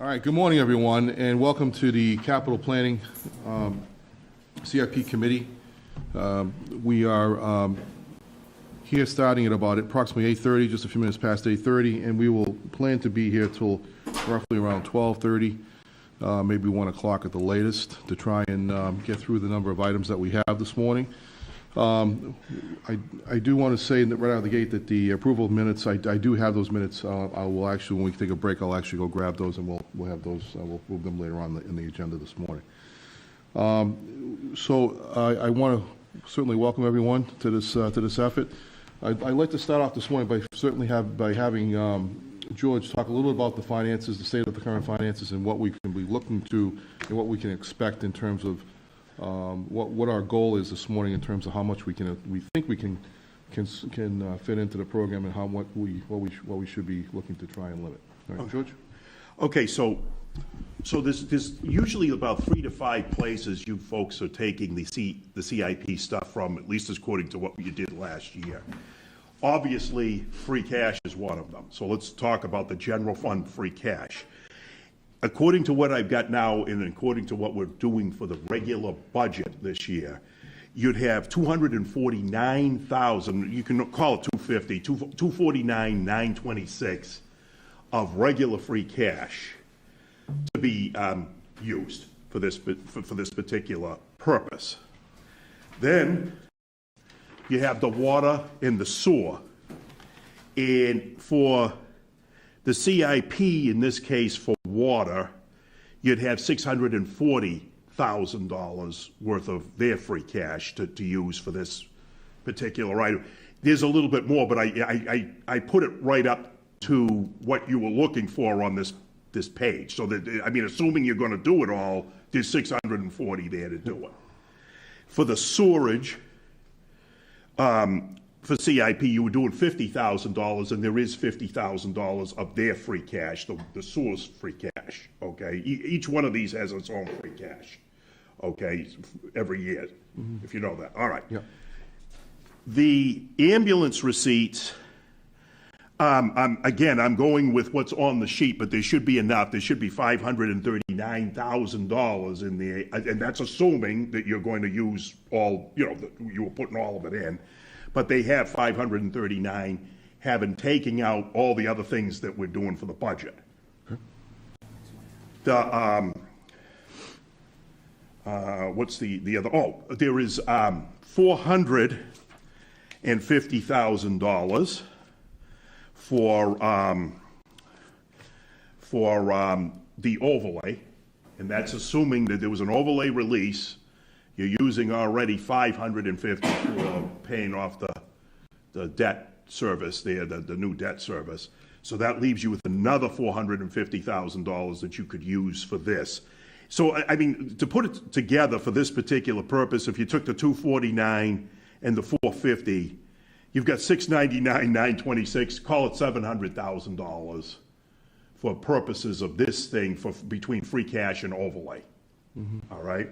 All right, good morning, everyone, and welcome to the Capital Planning CIP Committee. We are here starting at about approximately 8:30, just a few minutes past 8:30, and we will plan to be here till roughly around 12:30, maybe 1 o'clock at the latest, to try and get through the number of items that we have this morning. I do want to say that right out of the gate that the approval of minutes, I do have those minutes. I will actually, when we take a break, I'll actually go grab those, and we'll have those. We'll move them later on in the agenda this morning. So I want to certainly welcome everyone to this effort. I'd like to start off this morning by having George talk a little bit about the finances, the state of the current finances, and what we can be looking to and what we can expect in terms of what our goal is this morning in terms of how much we think we can fit into the program and what we should be looking to try and limit. All right, George. Okay, so there's usually about 3 to 5 places you folks are taking the CIP stuff from, at least according to what you did last year. Obviously, free cash is one of them. So let's talk about the general fund free cash. According to what I've got now and according to what we're doing for the regular budget this year, you'd have 249,000, you can call it 250, 249,926 of regular free cash to be used for this particular purpose. Then you have the water and the sewer. And for the CIP, in this case for water, you'd have $640,000 worth of their free cash to use for this particular item. There's a little bit more, but I put it right up to what you were looking for on this page. So that, I mean, assuming you're going to do it all, there's 640 there to do it. For the sewerage, for CIP, you were doing $50,000, and there is $50,000 of their free cash, the sewer's free cash, okay? Each one of these has its own free cash, okay, every year, if you know that. All right. Yep. The ambulance receipts, again, I'm going with what's on the sheet, but there should be enough. There should be $539,000 in there, and that's assuming that you're going to use all, you know, you were putting all of it in. But they have 539, having taken out all the other things that we're doing for the budget. The what's the other? Oh, there is $450,000 for the overlay, and that's assuming that there was an overlay release. You're using already $550 for paying off the debt service there, the new debt service. So that leaves you with another $450,000 that you could use for this. So, I mean, to put it together for this particular purpose, if you took the 249 and the 450, you've got 699,926, call it $700,000 for purposes of this thing for between free cash and overlay. All right?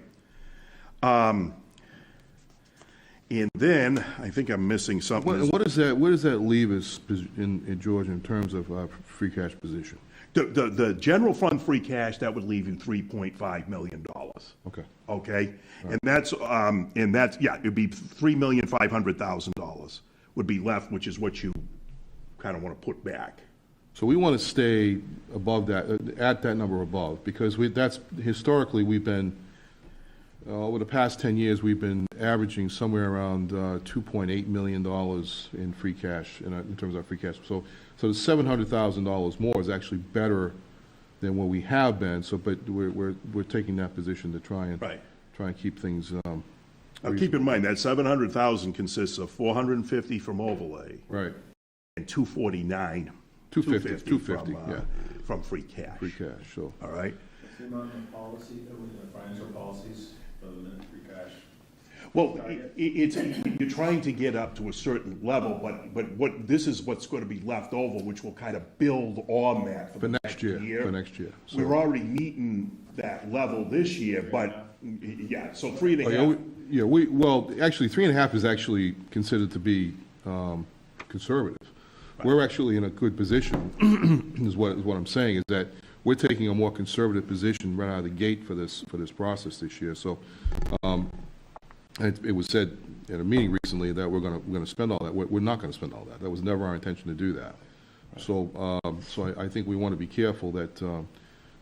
And then I think I'm missing something. What does that leave us in George in terms of free cash position? The general fund free cash, that would leave you $3.5 million. Okay. Okay, right. and that's yeah, it'd be $3,500,000 would be left, which is what you kind of want to put back. So we want to stay above that, at that number above, because that's historically we've been. Over the past 10 years, we've been averaging somewhere around $2.8 million in free cash, in terms of our free cash. So the $700,000 more is actually better than what we have been. So, but we're taking that position to try and keep things. Now, keep in mind that $700,000 consists of $450 from overlay, right, and $249, $250, yeah, from free cash. Free cash. So, all right. What's the amount of policy that was the financial policies for the minute free cash? Well, it's you're trying to get up to a certain level, but this is what's going to be left over, which will kind of build on that for next year. For next year, so we're already meeting that level this year, but yeah, so 3.5. Yeah, well, actually 3.5 is actually considered to be conservative. Right. We're actually in a good position, is what I'm saying, is that we're taking a more conservative position right out of the gate for this process this year. So it was said at a meeting recently that we're gonna spend all that. We're not gonna spend all that. That was never our intention to do that. So I think we want to be careful that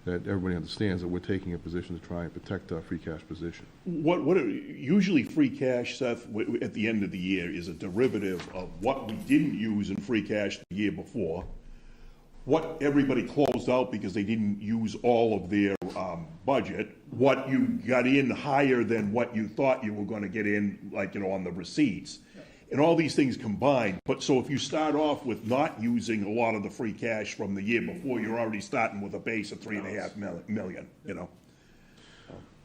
everybody understands that we're taking a position to try and protect our free cash position. Usually free cash, Seth, at the end of the year is a derivative of what we didn't use in free cash the year before, what everybody closed out because they didn't use all of their budget, what you got in higher than what you thought you were going to get in, like, on the receipts. And all these things combined. But so if you start off with not using a lot of the free cash from the year before, you're already starting with a base of $3.5 million,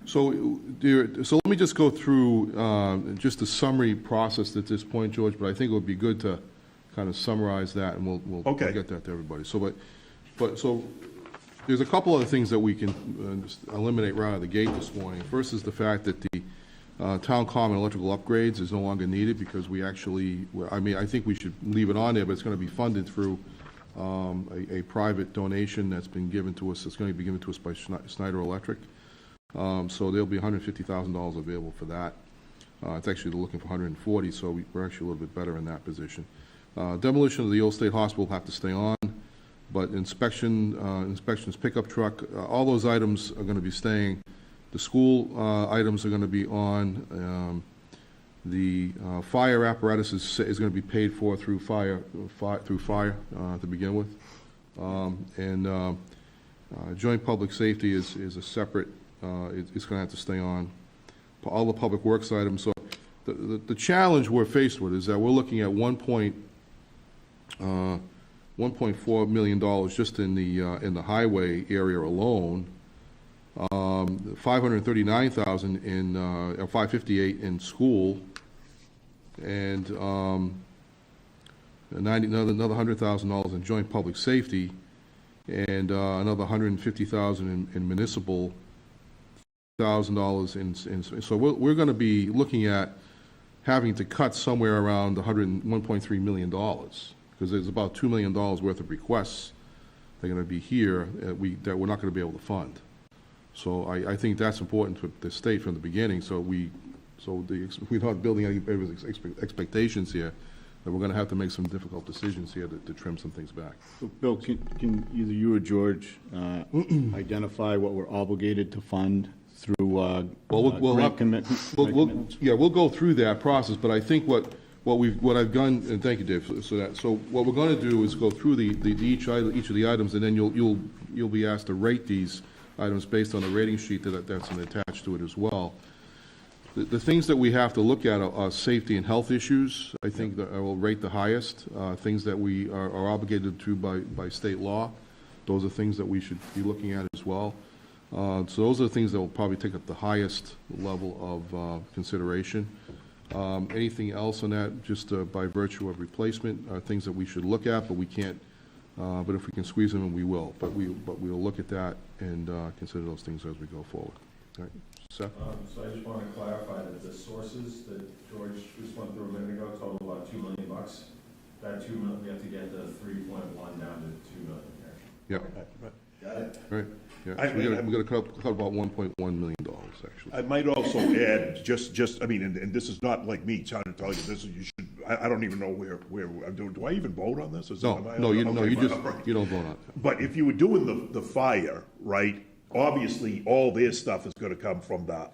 So let me just go through just a summary process at this point, George, but I think it would be good to kind of summarize that, and we'll Okay. get that to everybody. So there's a couple other things that we can just eliminate right out of the gate this morning. First is the fact that the town common electrical upgrades is no longer needed because we actually, I think we should leave it on there, but it's going to be funded through a private donation that's been given to us. It's going to be given to us by Schneider Electric. So there'll be $150,000 available for that. It's actually looking for 140, so we're actually a little bit better in that position. Demolition of the old state hospital will have to stay on, but inspections pickup truck, all those items are going to be staying. The school items are going to be on. The fire apparatus is going to be paid for through fire to begin with, and joint public safety is a separate. It's going to have to stay on. All the public works items. So the challenge we're faced with is that we're looking at $1.4 million just in the highway area alone. 539,000 in or 558 in school, and another $100,000 in joint public safety, and another $150,000 in municipal, $1,000 in. So we're going to be looking at having to cut somewhere around $1.3 million because there's about $2 million worth of requests that are going to be here that we're not going to be able to fund. So I think that's important to the state from the beginning, so we're not building anybody's expectations here, that we're going to have to make some difficult decisions here to trim some things back. So, Bill, can either you or George identify what we're obligated to fund through grant commitments? We'll go through that process, but I think what I've done, and thank you, Dave, so what we're going to do is go through each of the items, and then you'll be asked to rate these items based on the rating sheet that's attached to it as well. The things that we have to look at are safety and health issues. I think that I will rate the highest. Things that we are obligated to by state law, those are things that we should be looking at as well. So those are the things that will probably take up the highest level of consideration. Anything else on that, just by virtue of replacement, are things that we should look at, but we can't. But if we can squeeze them in, we will. But we'll look at that and consider those things as we go forward. All right, Seth? So I just want to clarify that the sources that George just went through a minute ago total about $2 million. That $2 million, we have to get the 3.1 down to $2 million. Yeah. Got it? Right. Yeah. So we got to cut about $1.1 million actually. I might also add, I mean, and this is not like me trying to tell you this. You should. I don't even know where do I even vote on this? You don't vote on it. But if you were doing the fire, right? Obviously, all their stuff is going to come from the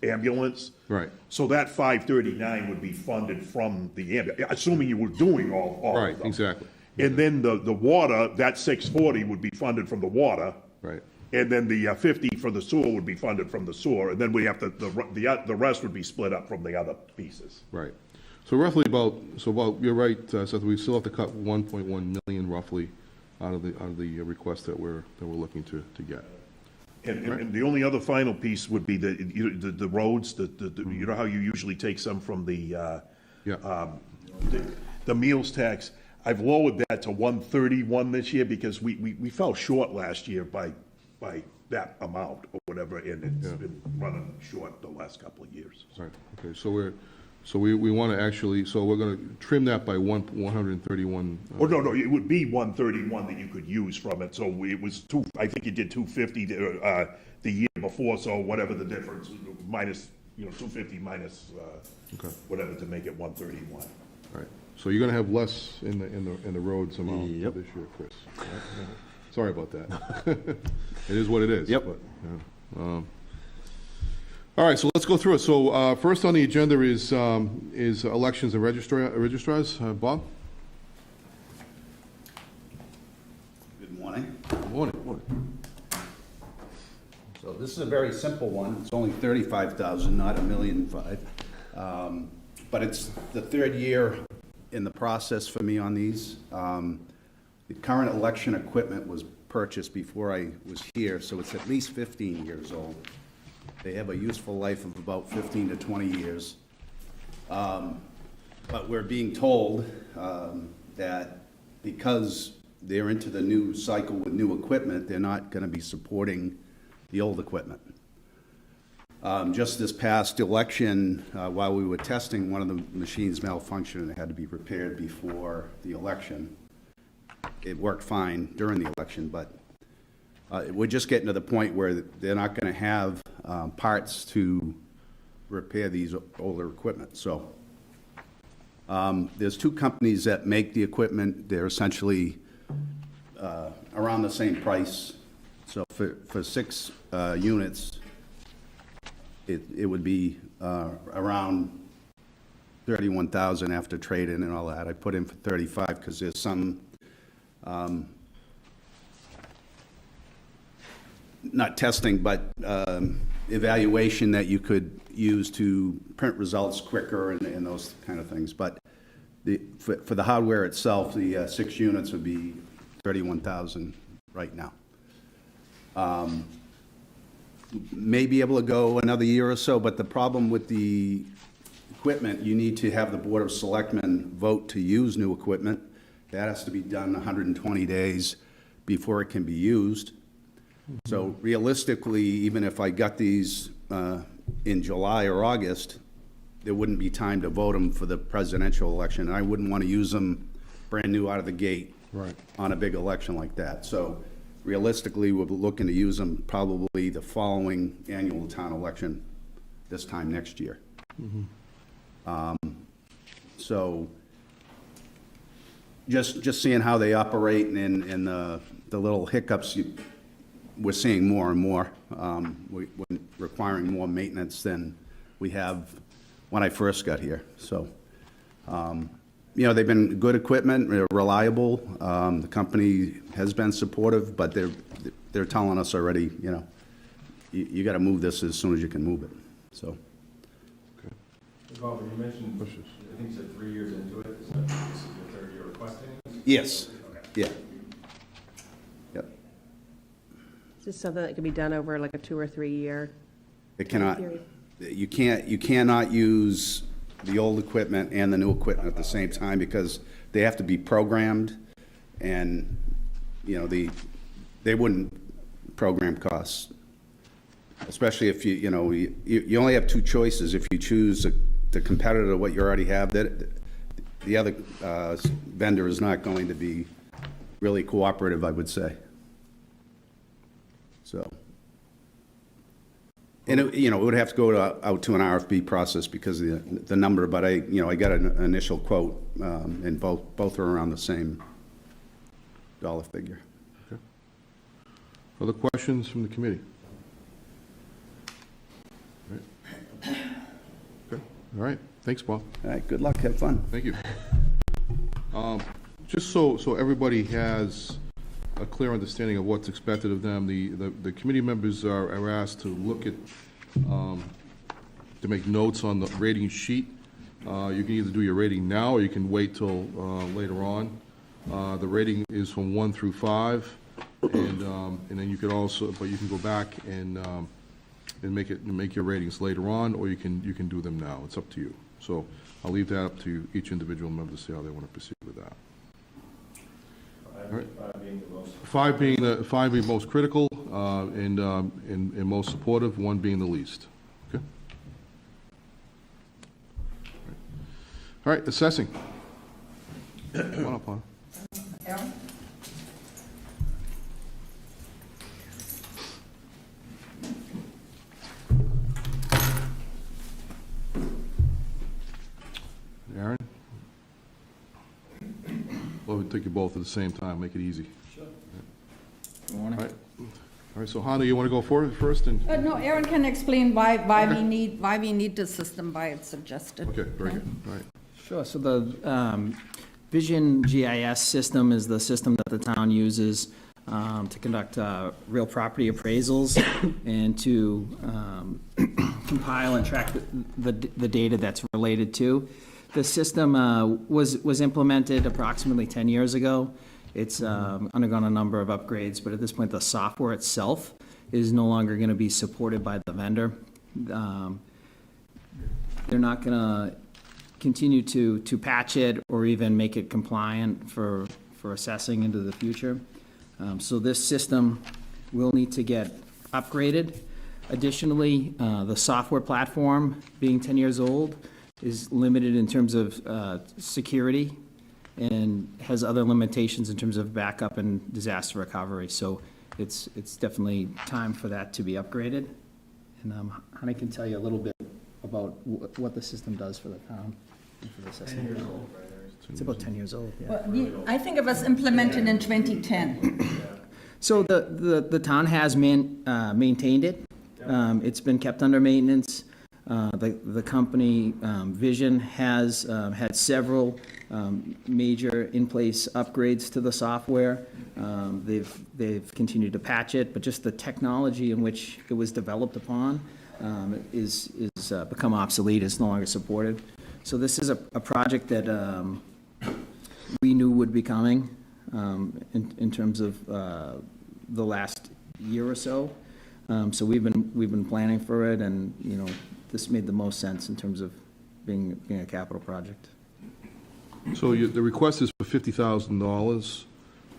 ambulance. Right. So that 539 would be funded from the ambulance, assuming you were doing all of them. Right. Exactly. And then the water, that 640 would be funded from the water. Right. And then the 50 for the sewer would be funded from the sewer, and then we have the rest would be split up from the other pieces. Right. So roughly you're right, Seth, we still have to cut 1.1 million roughly out of the request that we're looking to get. And the only other final piece would be the roads, you know how you usually take some from the meals tax. I've lowered that to 131 this year because we fell short last year by that amount or whatever, and it's been running short the last couple of years. Right. Okay. So So we want to actually, so we're going to trim that by 131. Oh, no, it would be 131 that you could use from it, so it was I think you did 250 the year before, so whatever the difference, minus, 250 minus, Okay. whatever to make it 131. All right, so you're going to have less in the roads amount Yep. this year, Chris. All right? Sorry about that. It is what it is. Yep. but, yeah. All right, so let's go through it. So first on the agenda is elections and registrars. Bob? Good morning. Good morning. So this is a very simple one. It's only 35,000, not $1,000,005. But it's the third year in the process for me on these. The current election equipment was purchased before I was here, so it's at least 15 years old. They have a useful life of about 15 to 20 years. But we're being told that because they're into the new cycle with new equipment, they're not going to be supporting the old equipment. Just this past election, while we were testing, one of the machines malfunctioned and it had to be repaired before the election. It worked fine during the election, but we're just getting to the point where they're not going to have parts to repair these older equipment. So there's two companies that make the equipment. They're essentially around the same price. So for 6 units, it would be around 31,000 after trade-in and all that. I put in for 35 because there's some not testing, but evaluation that you could use to print results quicker and those kind of things. But for the hardware itself, the 6 units would be 31,000 right now. May be able to go another year or so, but the problem with the equipment, you need to have the Board of Selectmen vote to use new equipment. That has to be done 120 days before it can be used. So realistically, even if I got these in July or August, there wouldn't be time to vote them for the presidential election, and I wouldn't want to use them brand new out of the gate on a big election like that. So realistically, we're looking to use them probably the following annual town election this time next year. So just seeing how they operate and the little hiccups we're seeing more and more. We're requiring more maintenance than we have when I first got here. So, they've been good equipment, they're reliable. The company has been supportive, but they're telling us already, you got to move this as soon as you can move it. So. Bob, you mentioned, I think you said 3 years into it. Is that this is your third year requesting this? Yes. Okay. Yeah. Yep. Is this something that can be done over like a 2 or 3 year? It cannot. period? You cannot use the old equipment and the new equipment at the same time because they have to be programmed, and they wouldn't program costs, especially if you only have 2 choices. If you choose the competitor to what you already have, that the other vendor is not going to be really cooperative, I would say. So. And it would have to go out to an RFP process because of the number, but I got an initial quote, and both are around the same dollar figure. Okay. Other questions from the committee? All right. Okay. All right. Thanks, Bob. All right, good luck, have fun. Thank you. Just so everybody has a clear understanding of what's expected of them, the committee members are asked to look at, to make notes on the rating sheet. You can either do your rating now, or you can wait till later on. The rating is from 1 through 5, and then you could also, but you can go back and make your ratings later on, or you can do them now. It's up to you. So I'll leave that up to each individual member to see how they want to proceed with that. All right. 5 being the most. 5 being most critical, and most supportive, 1 being the least. Okay? All right, assessing. Come on up, Lana. Aaron? Aaron? Well, we take you both at the same time, make it easy. Good morning. All right. All right, so Hannah, you want to go forward first? And No, Aaron can explain why we need the system, why it's suggested. okay, very good. All right. Sure, so the Vision GIS system is the system that the town uses to conduct real property appraisals and to compile and track the data that's related to. The system was implemented approximately 10 years ago. It's undergone a number of upgrades, but at this point, the software itself is no longer going to be supported by the vendor. They're not going to continue to patch it or even make it compliant for assessing into the future. So this system will need to get upgraded. Additionally, the software platform, being 10 years old, is limited in terms of security and has other limitations in terms of backup and disaster recovery. So it's definitely time for that to be upgraded. And Honey can tell you a little bit about what the system does for the town. And for the assessing. 10 years old, right? It's about 10 years old, yeah. Well, I think it was implemented in 2010. So the town has maintained it. It's been kept under maintenance. The company, Vision, has had several major in-place upgrades to the software. They've continued to patch it, but just the technology in which it was developed upon is become obsolete. It's no longer supported. So this is a project that we knew would be coming in terms of the last year or so. So we've been planning for it, and this made the most sense in terms of being a capital project. So the request is for $50,000,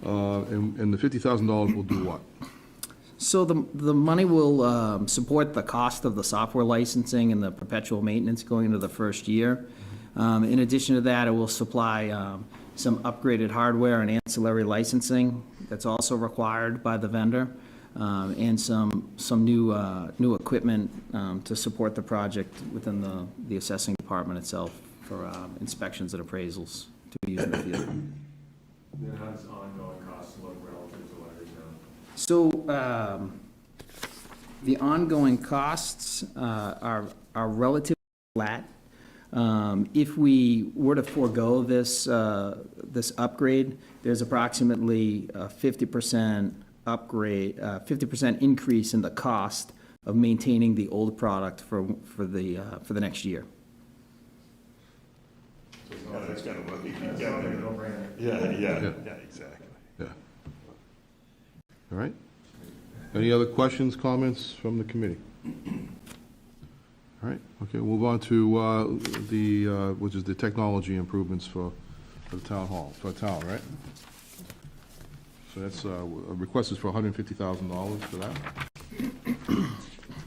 and the $50,000 will do what? So the money will support the cost of the software licensing and the perpetual maintenance going into the first year. In addition to that, it will supply some upgraded hardware and ancillary licensing that's also required by the vendor, and some new equipment to support the project within the assessing department itself for inspections and appraisals to be used in the field. Then how does ongoing costs look relative to what it is now? So the ongoing costs are relatively flat. If we were to forego this upgrade, there's approximately a 50% upgrade, 50% increase in the cost of maintaining the old product for the next year. Yeah, that's kind of what you Sounds get like a there. no-brainer. Yeah, exactly. Yeah. All right. Any other questions, comments from the committee? All right, okay, we'll move on to which is the technology improvements for the town hall, for town, right? So that's, a request is for $150,000 for that.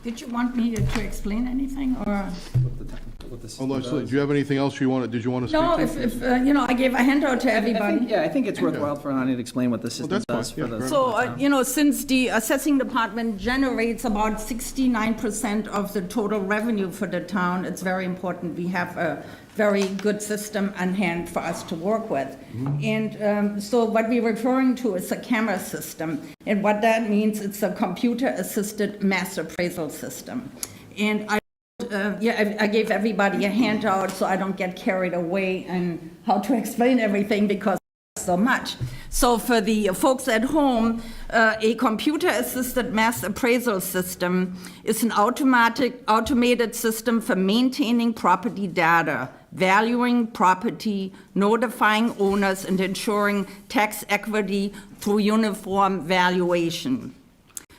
Did you want me to explain anything, or? Oh, Leslie, do you have anything else did you want to speak No, to? if I gave a handout to everybody. I think it's worthwhile for Ani to explain what the system that's fine. does for Yeah, the. fair So, since the assessing department generates about 69% of the total revenue for the town, it's very important we have a very good system on hand for us to work with. And so what we're referring to is a camera system. And what that means, it's a computer-assisted mass appraisal system. And I gave everybody a handout so I don't get carried away on how to explain everything because so much. So for the folks at home, a computer-assisted mass appraisal system is an automated system for maintaining property data, valuing property, notifying owners, and ensuring tax equity through uniform valuation.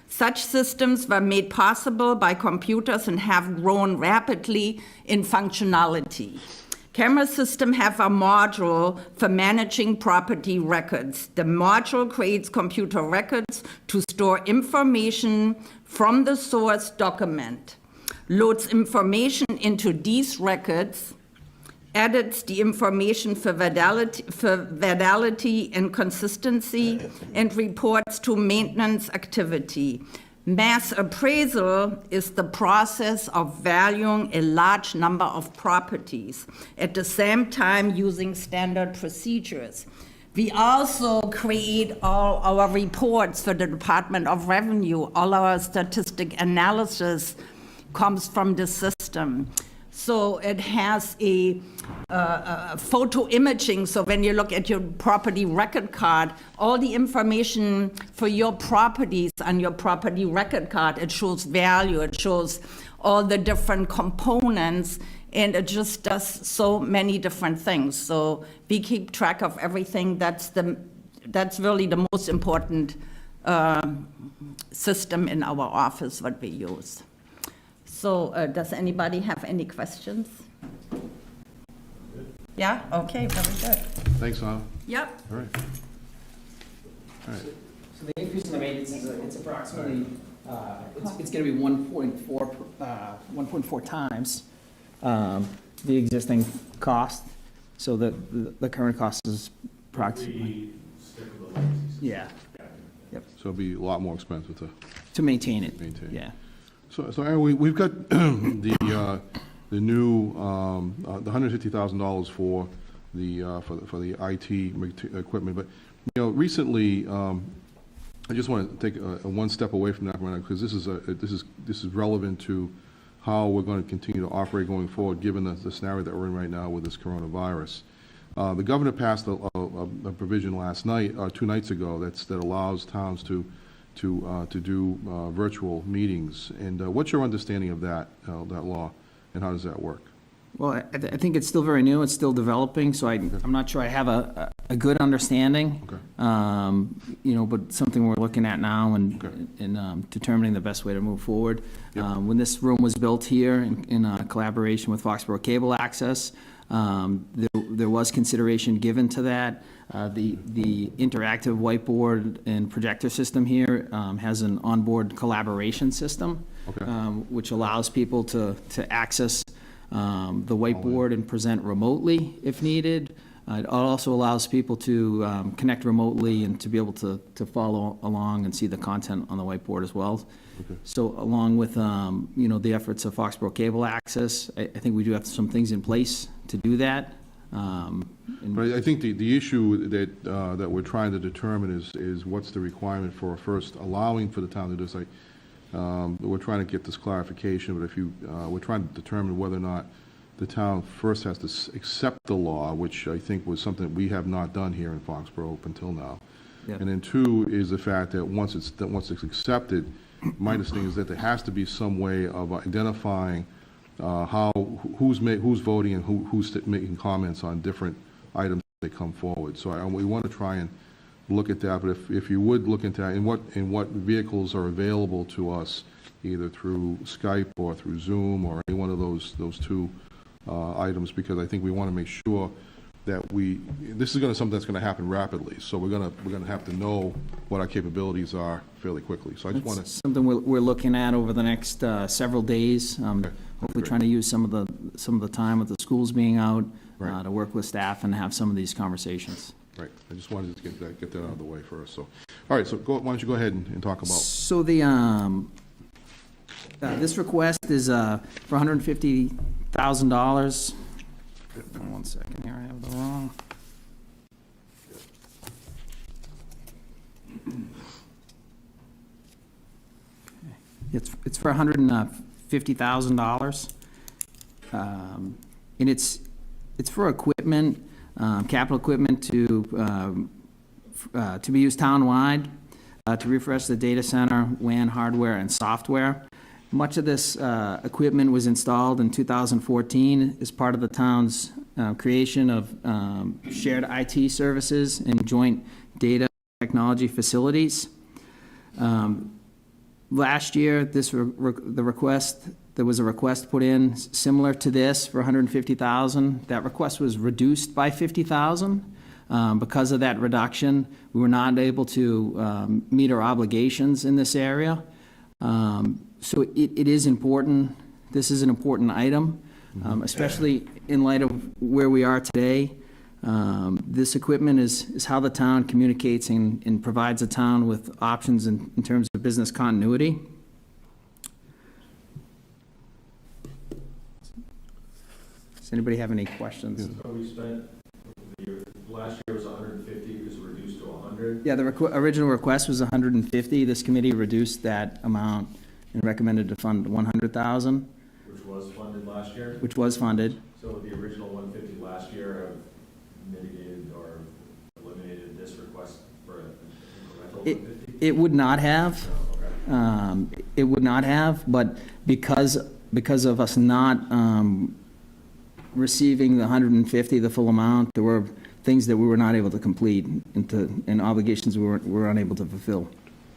Such systems were made possible by computers and have grown rapidly in functionality. Camera systems have a module for managing property records. The module creates computer records to store information from the source document, loads information into these records, edits the information for validity and consistency, and reports to maintenance activity. Mass appraisal is the process of valuing a large number of properties, at the same time using standard procedures. We also create all our reports for the Department of Revenue. All our statistic analysis comes from the system. So it has a photo imaging, so when you look at your property record card, all the information for your properties on your property record card, it shows value, it shows all the different components, and it just does so many different things. So we keep track of everything. That's really the most important system in our office, what we use. So does anybody have any questions? Yeah, okay, very good. Thanks, Anna. Yep. All right. So the increase in the maintenance is, it's approximately, it's gonna be 1.4 times the existing cost. So the current cost is approximately, We stick with the legacy system. yeah, So it'll be a lot more expensive to maintain it. Maintain. Yeah. So Aaron, we've got the new, the $150,000 for the IT equipment, but, you know, recently, I just want to take one step away from that right now, because this is relevant to how we're going to continue to operate going forward, given the scenario that we're in right now with this coronavirus. The governor passed a provision last night, 2 nights ago, that allows towns to do virtual meetings. And what's your understanding of that law, and how does that work? Well, I think it's still very new, it's still developing, so I'm not sure I have a good understanding. Okay. You know, but something we're looking at now and determining the best way to move forward. Yep. When this room was built here in collaboration with Foxboro Cable Access, there was consideration given to that. The interactive whiteboard and projector system here has an onboard collaboration system, Okay. which allows people to access the whiteboard and present remotely if needed. It also allows people to connect remotely and to be able to follow along and see the content on the whiteboard as well. Okay. So along with, you know, the efforts of Foxboro Cable Access, I think we do have some things in place to do that. But I think the issue that we're trying to determine is what's the requirement for first allowing for the town to do this. We're trying to get this clarification, but we're trying to determine whether or not the town first has to accept the law, which I think was something that we have not done here in Foxborough up until now. Yeah. And then 2 is the fact that once it's accepted, my understanding is that there has to be some way of identifying who's voting and who's making comments on different items that come forward. So we want to try and look at that, but if you would look into that, and what vehicles are available to us, either through Skype or through Zoom or any one of those 2 items, because I think we want to make sure that this is something that's going to happen rapidly. So we're going to have to know what our capabilities are fairly quickly. So I just want to. Something we're looking at over the next several days. Hopefully great. trying to use some of the time with the schools being out Right. to work with staff and have some of these conversations. Right, I just wanted to get that out of the way first, so. All right, so why don't you go ahead and talk about, So this request is for $150,000. 1 second here, I have the wrong. It's for $150,000. And it's for equipment, capital equipment to be used townwide, to refresh the data center, WAN hardware and software. Much of this equipment was installed in 2014 as part of the town's creation of shared IT services and joint data technology facilities. Last year, there was a request put in similar to this for $150,000. That request was reduced by $50,000. Because of that reduction, we were not able to meet our obligations in this area. So it is important. This is an important item. especially in light of where we are today. This equipment is how the town communicates and provides the town with options in terms of business continuity. Does anybody have any questions? So we spent, last year was 150, it was reduced to 100. Yeah, the original request was 150. This committee reduced that amount and recommended to fund 100,000, Which was funded last year. which was funded. So the original 150 last year have mitigated or eliminated this request for an incremental It, 150? it would not have. Okay. It would not have, but because of us not receiving the 150, the full amount, there were things that we were not able to complete and obligations we were unable to fulfill.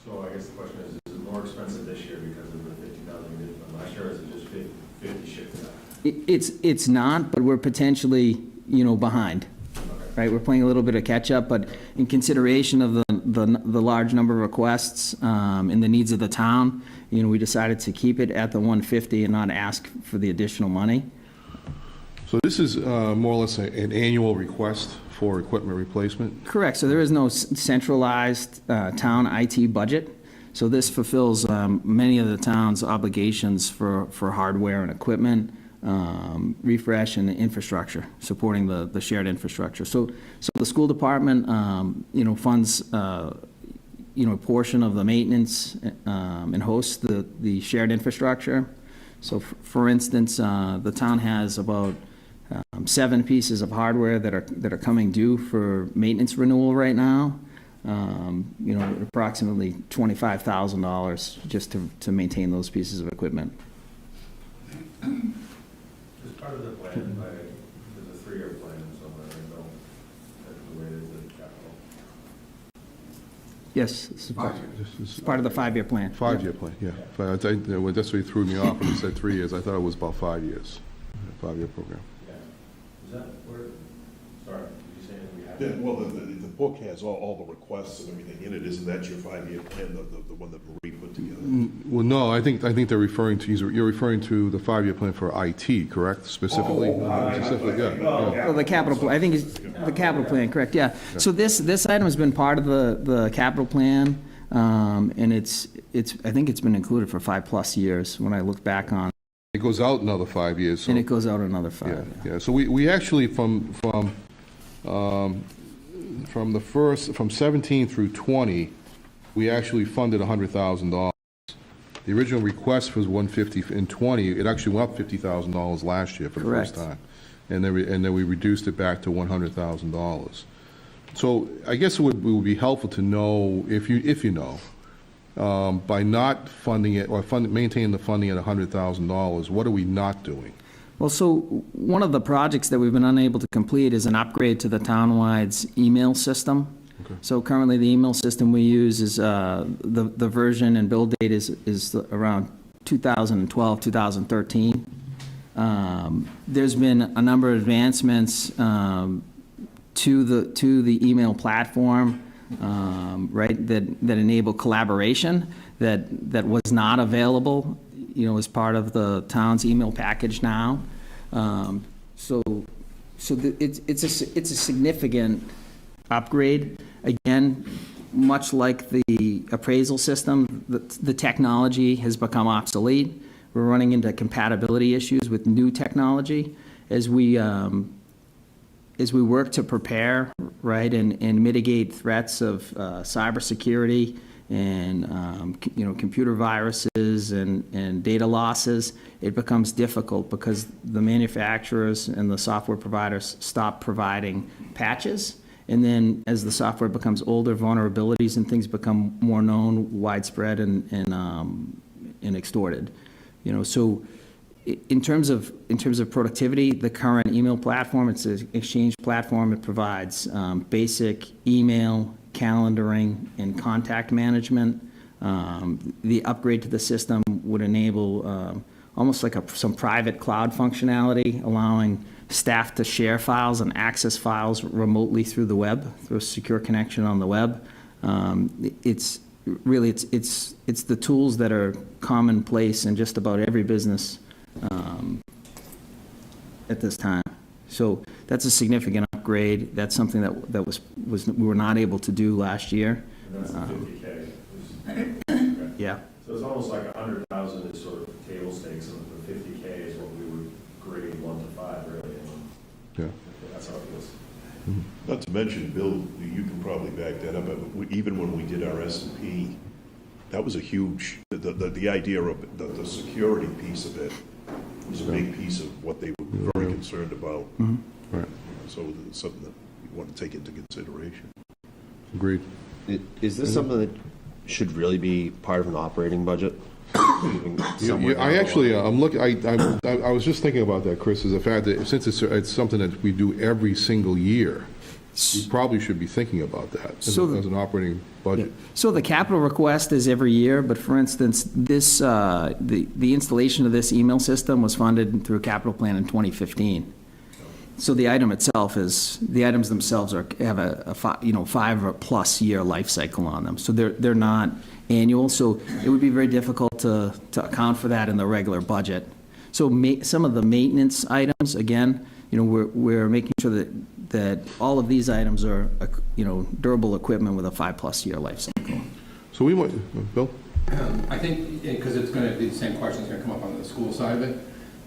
So I guess the question is it more expensive this year because of the 50,000 we did from last year, or is it just 50 shifted up? It's not, but we're potentially, behind. Right, we're playing a little bit of catch-up, but in consideration of the large number of requests and the needs of the town, we decided to keep it at the 150 and not ask for the additional money. So this is more or less an annual request for equipment replacement? Correct, so there is no centralized town IT budget, so this fulfills many of the town's obligations for hardware and equipment, refresh and infrastructure, supporting the shared infrastructure. So the school department, funds, a portion of the maintenance and hosts the shared infrastructure. So for instance, the town has about 7 pieces of hardware that are coming due for maintenance renewal right now. Approximately $25,000 just to maintain those pieces of equipment. As part of the plan, there's a 3-year plan somewhere, I know, that's related to the capital. Yes, it's This is part of the 5-year plan. 5-year plan, yeah. But that's what threw me off when you said 3 years. I thought it was about 5 years, 5-year program. Yeah. Is that where, sorry, did you say that we have? Yeah, well, the book has all the requests and everything in it. Isn't that your 5-year plan, the one that Marie put together? Well, no, I think they're referring to, you're referring to the 5-year plan for IT, correct, specifically? Specifically, yeah. Well, the capital, I think it's the capital plan, correct, yeah. So this item has been part of the capital plan, and I think it's been included for 5+ years when I look back on, It goes out another 5 years, so. and it goes out another 5. Yeah, yeah, so we actually, from 17 through 20, we actually funded $100,000. The original request was 150 in 20, it actually went up $50,000 last year for the first Correct. time. And then we reduced it back to $100,000. So I guess it would be helpful to know, if you know, by not funding it, or maintaining the funding at $100,000, what are we not doing? Well, so one of the projects that we've been unable to complete is an upgrade to the townwide's email system. Okay. So currently, the email system we use is, the version and build date is around 2012, 2013. There's been a number of advancements to the email platform, right, that enable collaboration that was not available, as part of the town's email package now. It's a significant upgrade. Again, much like the appraisal system, the technology has become obsolete. We're running into compatibility issues with new technology as we work to prepare, right, and mitigate threats of cybersecurity and computer viruses and data losses. It becomes difficult because the manufacturers and the software providers stop providing patches. And then as the software becomes older, vulnerabilities and things become more known, widespread, and extorted. So in terms of productivity, the current email platform, it's an Exchange platform. It provides basic email, calendaring, and contact management. The upgrade to the system would enable almost like some private cloud functionality, allowing staff to share files and access files remotely through the web, through a secure connection on the web. It's the tools that are commonplace in just about every business at this time. So that's a significant upgrade. That's something that we were not able to do last year. And that's the 50K. Yeah. So it's almost like 100,000 is sort of table stakes, and the 50K is what we would grade 1 to 5, really. And Yeah. that's how it feels. Not to mention, Bill, you can probably back that up, but even when we did our S&P, that was a huge, the idea of the security piece of it was a big piece of what they were very concerned about. Right. So it's something that you want to take into consideration. Agreed. Is this something that should really be part of an operating budget? I actually, I'm looking, I was just thinking about that, Chris, is the fact that since it's something that we do every single year, we probably should be thinking about that as an operating budget. So the capital request is every year, but for instance, this, the installation of this email system was funded through a capital plan in 2015. So the item itself is, the items themselves have a 5+ year life cycle on them. So they're not annual, so it would be very difficult to account for that in the regular budget. So some of the maintenance items, again, we're making sure that all of these items are, durable equipment with a 5+ year life cycle. So we might, Bill? I think, because it's going to be the same question that's going to come up on the school side of it,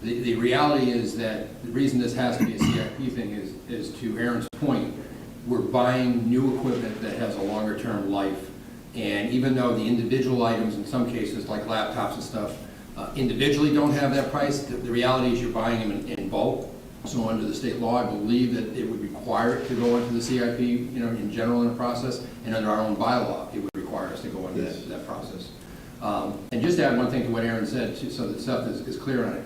the reality is that the reason this has to be a CIP thing is to Aaron's point, we're buying new equipment that has a longer term life. And even though the individual items in some cases, like laptops and stuff, individually don't have that price, the reality is you're buying them in bulk. So under the state law, I believe that it would require it to go into the CIP, in general in the process, and under our own bylaw, it would require us to go into that process. And just to add one thing to what Aaron said, so that stuff is clear on it.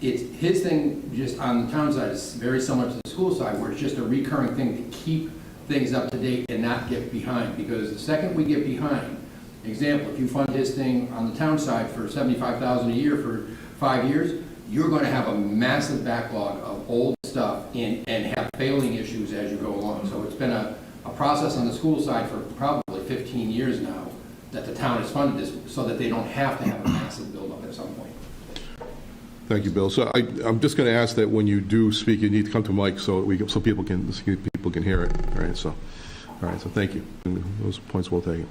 It's his thing just on the town side is very similar to the school side, where it's just a recurring thing to keep things up to date and not get behind. Because the second we get behind, example, if you fund his thing on the town side for $75,000 a year for 5 years, you're going to have a massive backlog of old stuff and have failing issues as you go along. So it's been a process on the school side for probably 15 years now that the town has funded this so that they don't have to have a massive buildup at some point. Thank you, Bill. So I'm just going to ask that when you do speak, you need to come to mic so people can hear it. All right. So thank you. Those points well taken.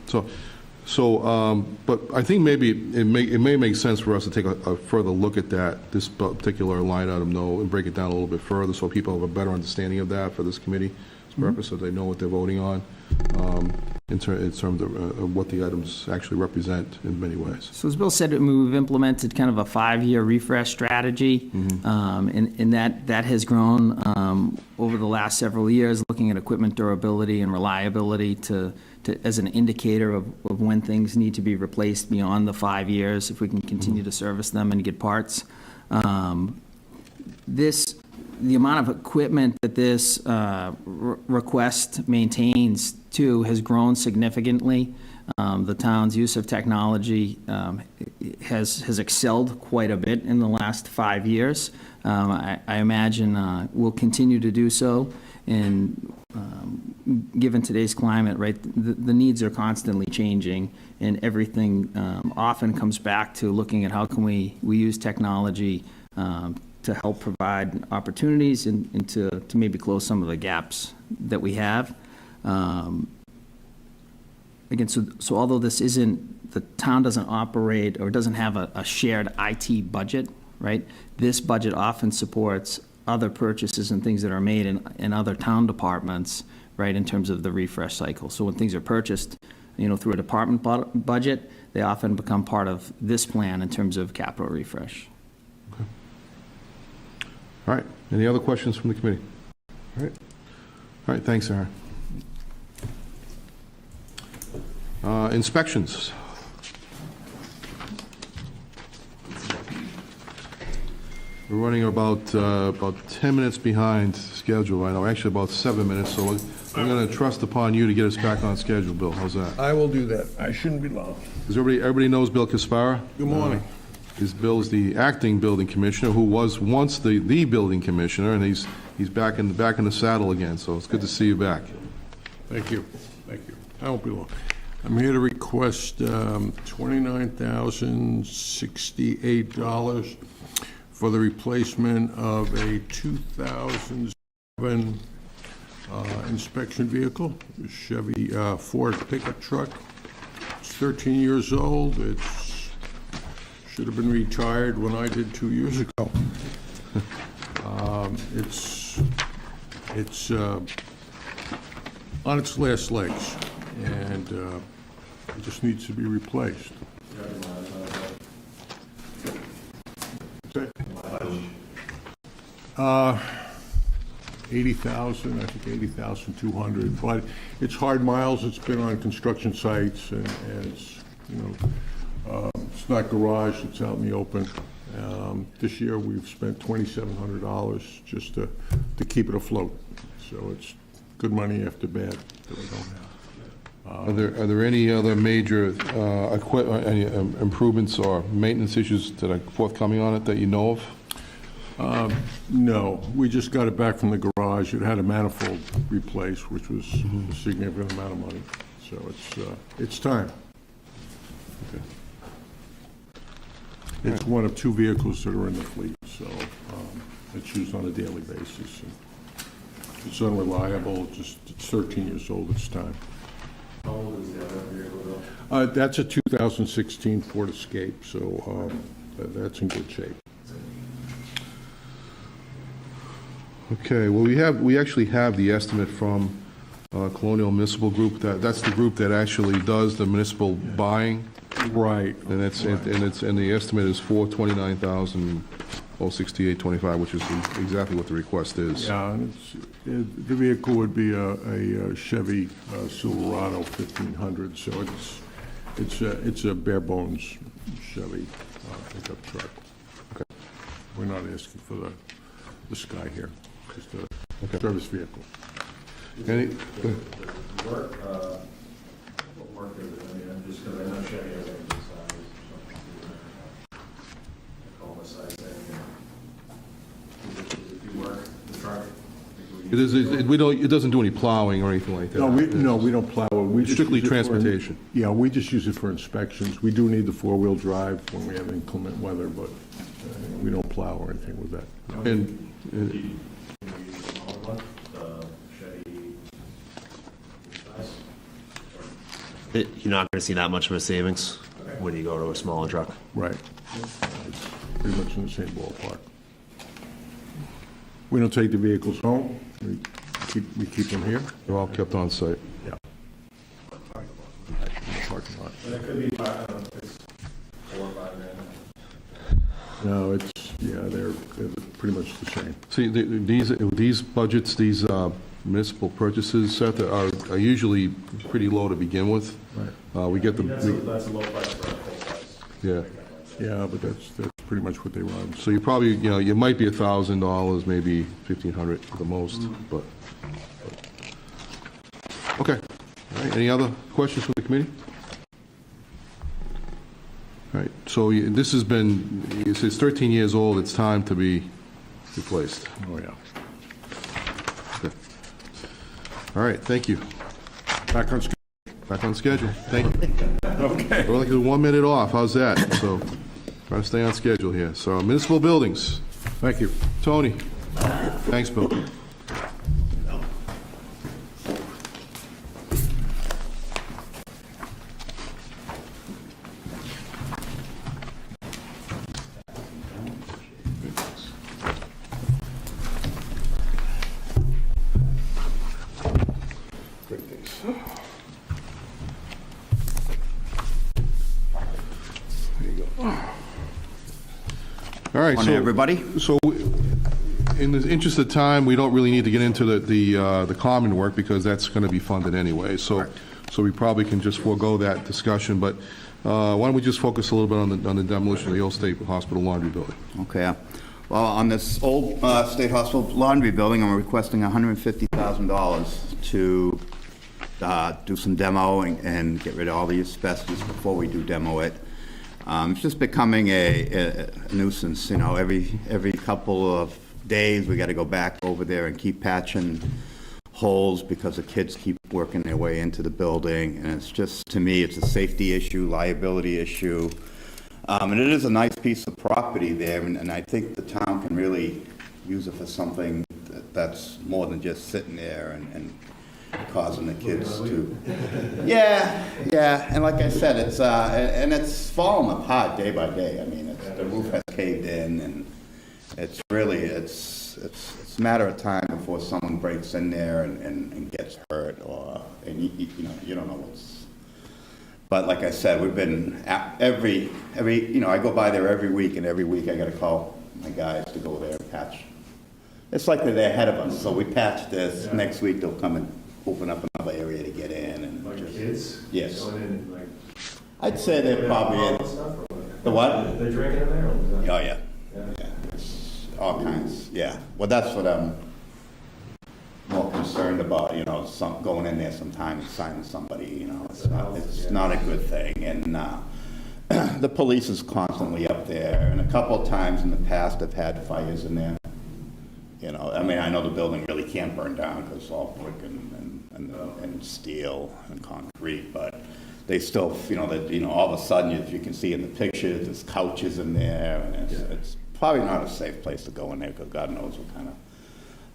But I think maybe it may make sense for us to take a further look at this particular line item, though, and break it down a little bit further so people have a better understanding of that for this committee's purpose, so they know what they're voting on in terms of what the items actually represent in many ways. So as Bill said, we've implemented kind of a 5-year refresh strategy, and that has grown over the last several years, looking at equipment durability and reliability as an indicator of when things need to be replaced beyond the 5 years, if we can continue to service them and get parts. The amount of equipment that this request maintains, too, has grown significantly. The town's use of technology has excelled quite a bit in the last 5 years. I imagine will continue to do so. And given today's climate, right, the needs are constantly changing, and everything often comes back to looking at how can we use technology to help provide opportunities and to maybe close some of the gaps that we have. Again, so although this isn't, the town doesn't operate or doesn't have a shared IT budget, right? This budget often supports other purchases and things that are made in other town departments, right, in terms of the refresh cycle. So when things are purchased, through a department budget, they often become part of this plan in terms of capital refresh. Okay. All right. Any other questions from the committee? All right. Thanks, Aaron. Inspections. We're running about 10 minutes behind schedule right now, actually about 7 minutes, so I'm going to trust upon you to get us back on schedule, Bill. How's that? I will do that. I shouldn't be long. Does everybody knows Bill Caspara? Good morning. Bill is the acting building commissioner, who was once the building commissioner, and he's back in the saddle again, so it's good to see you back. Thank you. Thank you. I won't be long. I'm here to request $29,068 for the replacement of a 2007 inspection vehicle, a Chevy Ford pickup truck. It's 13 years old. It should have been retired when I did 2 years ago. It's on its last legs, and it just needs to be replaced. Okay. 80,000, I think 80,200, but it's hard miles. It's been on construction sites, and it's, it's not garage, it's out in the open. This year, we've spent $2,700 just to keep it afloat. So it's good money after bad that we don't have. Are there any other major any improvements or maintenance issues that are forthcoming on it that you know of? No, we just got it back from the garage. It had a manifold replaced, which was a significant amount of money. So it's time. Okay. It's one of 2 vehicles that are in the fleet, so it's used on a daily basis. It's unreliable. It's 13 years old. It's time. How old is the other vehicle, though? That's a 2016 Ford Escape, so that's in good shape. Okay, well, we actually have the estimate from Colonial Municipal Group. That's the group that actually does the municipal buying. Right. And the estimate is $429,068.25, which is exactly what the request is. Yeah, and the vehicle would be a Chevy Silverado 1500, so it's a bare bones Chevy pickup truck. Okay. We're not asking for the sky here, just a service vehicle. Any, The work, what work is it? I mean, I'm just, because I know Chevy has any size or something. I call the size thing. Does it do work, the truck? it doesn't do any plowing or anything like that. No, we don't plow it. We just Strictly use it for- transportation. Yeah, we just use it for inspections. We do need the 4-wheel drive when we have inclement weather, but we don't plow or anything with that. And Can you use the smaller one, the Chevy size? You're not going to see that much of a savings when you go to a smaller truck. Right. It's pretty much in the same ballpark. We don't take the vehicles home. We keep them here. they're all kept on site. Yeah. In the parking lot. And it could be, I don't know, if it's 4 or 5 grand. No, they're pretty much the same. See, these budgets, these municipal purchases, Seth, are usually pretty low to begin with. Right. We get the, That's a low price for a full price. yeah. Yeah, but that's pretty much what they run. So you probably, you might be $1,000, maybe $1,500 at the most, but. Okay. All right, any other questions from the committee? All right, so this has been, it's 13 years old, it's time to be replaced. Oh, yeah. Okay. All right, thank you. Back on schedule. Back on schedule, thank you. Okay. We're like a 1 minute off, how's that? So, try to stay on schedule here. So, municipal buildings, Thank you. Tony. Thanks, Bill. All right, Morning, so, everybody. so in the interest of time, we don't really need to get into the common work because that's going to be funded anyway. So we probably can just forego that discussion. But why don't we just focus a little bit on the demolition of the old State Hospital laundry building? Okay. Well, on this old State Hospital laundry building, I'm requesting $150,000 to do some demoing and get rid of all the asbestos before we do demo it. It's just becoming a nuisance, every couple of days, we got to go back over there and keep patching holes because the kids keep working their way into the building, and it's just, to me, it's a safety issue, liability issue. And it is a nice piece of property there, and I think the town can really use it for something that's more than just sitting there and causing the kids to. Yeah, and like I said, it's, and it's falling apart day by day. I mean, the roof has caved in, and it's really, it's a matter of time before someone breaks in there and gets hurt, and you don't know what's. But like I said, we've been, every I go by there every week, and every week I gotta call my guys to go there and patch. It's like they're ahead of us, so we patch this, next week they'll come and open up another area to get in and Like just. kids? Yes. Going in, like. I'd say they're probably All in, that stuff, or what? the what? They're drinking in there? Or is that- Oh, yeah. Yeah. Yeah, it's all kinds, yeah. Well, that's what I'm more concerned about, going in there sometime and signing somebody, it's not a good thing. And the police is constantly up there, and a couple of times in the past I've had fires in there. I mean, I know the building really can't burn down because it's all brick and steel and concrete, but they still, all of a sudden, if you can see in the pictures, there's couches in there, and it's probably not a safe place to go in there because God knows what kind of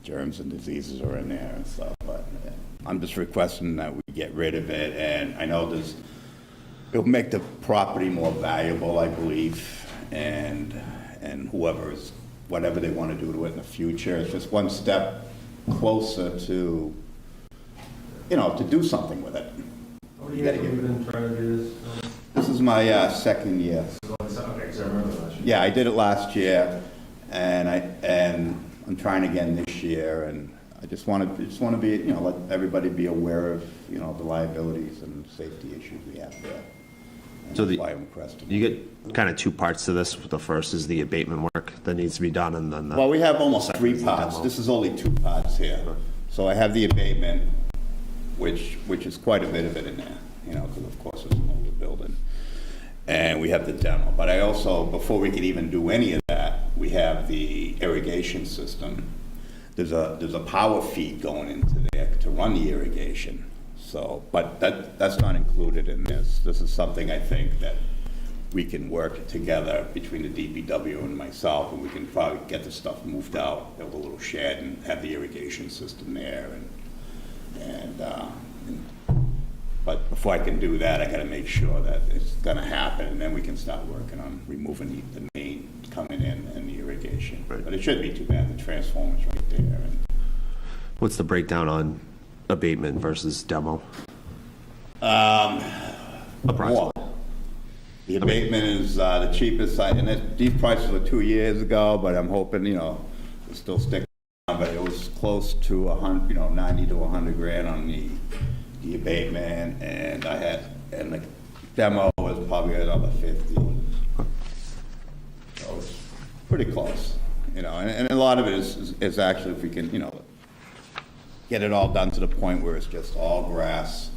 germs and diseases are in there and stuff. But I'm just requesting that we get rid of it, and I know it'll make the property more valuable, I believe, and whatever they want to do to it in the future, it's just one step closer to, to do something with it. What years have you been trying to do this? This is my second year. Okay, because I remember last year. Yeah, I did it last year, and I'm trying again this year, and I just want to be, let everybody be aware of, the liabilities and safety issues we have there. And So that's why I'm requesting. You get kind of two parts to this. The first is the abatement work that needs to be done, and then Well, we have almost second three is the parts. demo. This is only two parts here. So I have the abatement, which is quite a bit of it in there, because of course it's an older building. And we have the demo. But I also, before we could even do any of that, we have the irrigation system. There's a power feed going into there to run the irrigation. So, but that's not included in this. This is something I think that we can work together between the DPW and myself, and we can probably get the stuff moved out, build a little shed and have the irrigation system there. But before I can do that, I gotta make sure that it's gonna happen, and then we can start working on removing the main coming in and the irrigation. Right. But it shouldn't be too bad, the transformer's right there. And What's the breakdown on abatement versus demo? Approximately. More. The abatement is the cheapest side, and these prices were 2 years ago, but I'm hoping, it'll still stick around, but it was close to 90 to 100 grand on the abatement, and the demo was probably another 50. So it's pretty close, and a lot of it is actually, if we can, get it all done to the point where it's just all grass.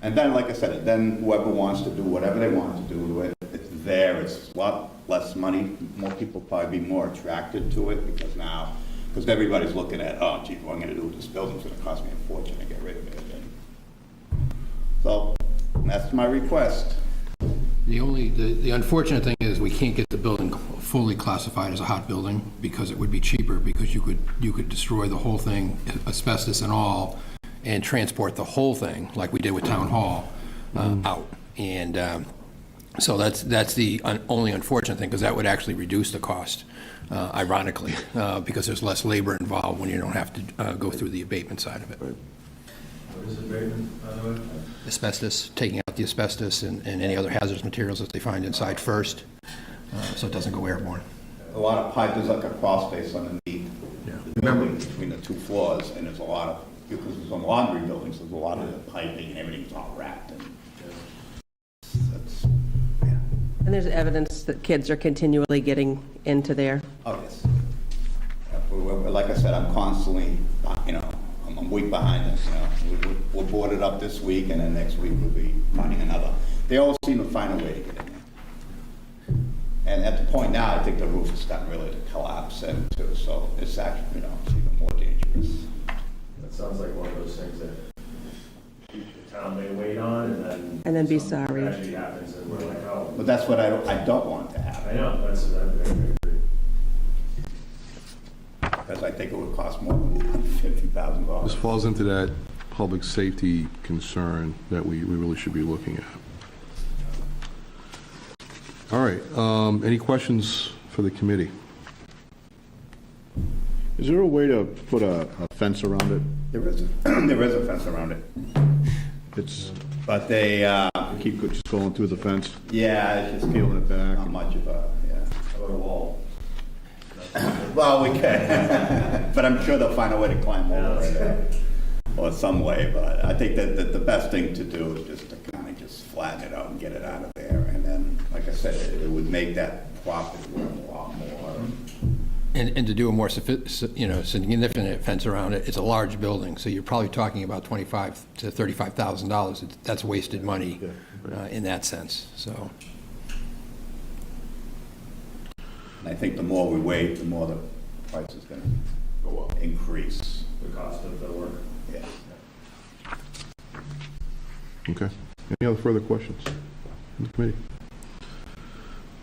And then, like I said, then whoever wants to do whatever they want to do to it, it's there, it's a lot less money. More people probably be more attracted to it because everybody's looking at, oh, gee, what I'm gonna do with this building, it's gonna cost me a fortune to get rid of it. So, that's my request. The unfortunate thing is we can't get the building fully classified as a hot building because it would be cheaper, because you could destroy the whole thing, asbestos and all, and transport the whole thing, like we did with Town Hall, out. And so that's the only unfortunate thing, because that would actually reduce the cost, ironically, because there's less labor involved when you don't have to go through the abatement side of it. What is abatement, by the way? Asbestos, taking out the asbestos and any other hazardous materials that they find inside first, so it doesn't go airborne. A lot of pipe, there's like a crawl space underneath the building between the two floors, and there's a lot of, because there's some laundry buildings, there's a lot of the piping and everything's all wrapped. And there's evidence that kids are continually getting into there. Oh, yes. Like I said, I'm constantly, I'm a week behind this, We'll board it up this week, and then next week we'll be finding another. They always seem to find a way to get in there. And at the point now, I think the roof is starting really to collapse into, so it's actually, it's even more dangerous. That sounds like one of those things that the town may wait on, and then. And then be some sorry. tragedy happens, and we're like, oh. But that's what I don't want to happen. I know, I agree. Because I think it would cost more than $50,000. This falls into that public safety concern that we really should be looking at. All right, any questions for the committee? Is there a way to put a fence around it? There is a fence around it. It's, But they, keep just going through the fence? yeah, it's just Peeling it back not and- much of a, yeah. How about a wall? Well, we can, but I'm sure they'll find a way to climb over it, or some way, but I think that the best thing to do is just to kind of just flatten it out and get it out of there, and then, like I said, it would make that property worth a lot more. And to do a more significant fence around it, it's a large building, so you're probably talking about $25,000 to $35,000. That's wasted money in that sense, so. And I think the more we wait, the more the price is gonna go up, increase. The cost of the work? Yeah. Okay. Any other further questions in the committee?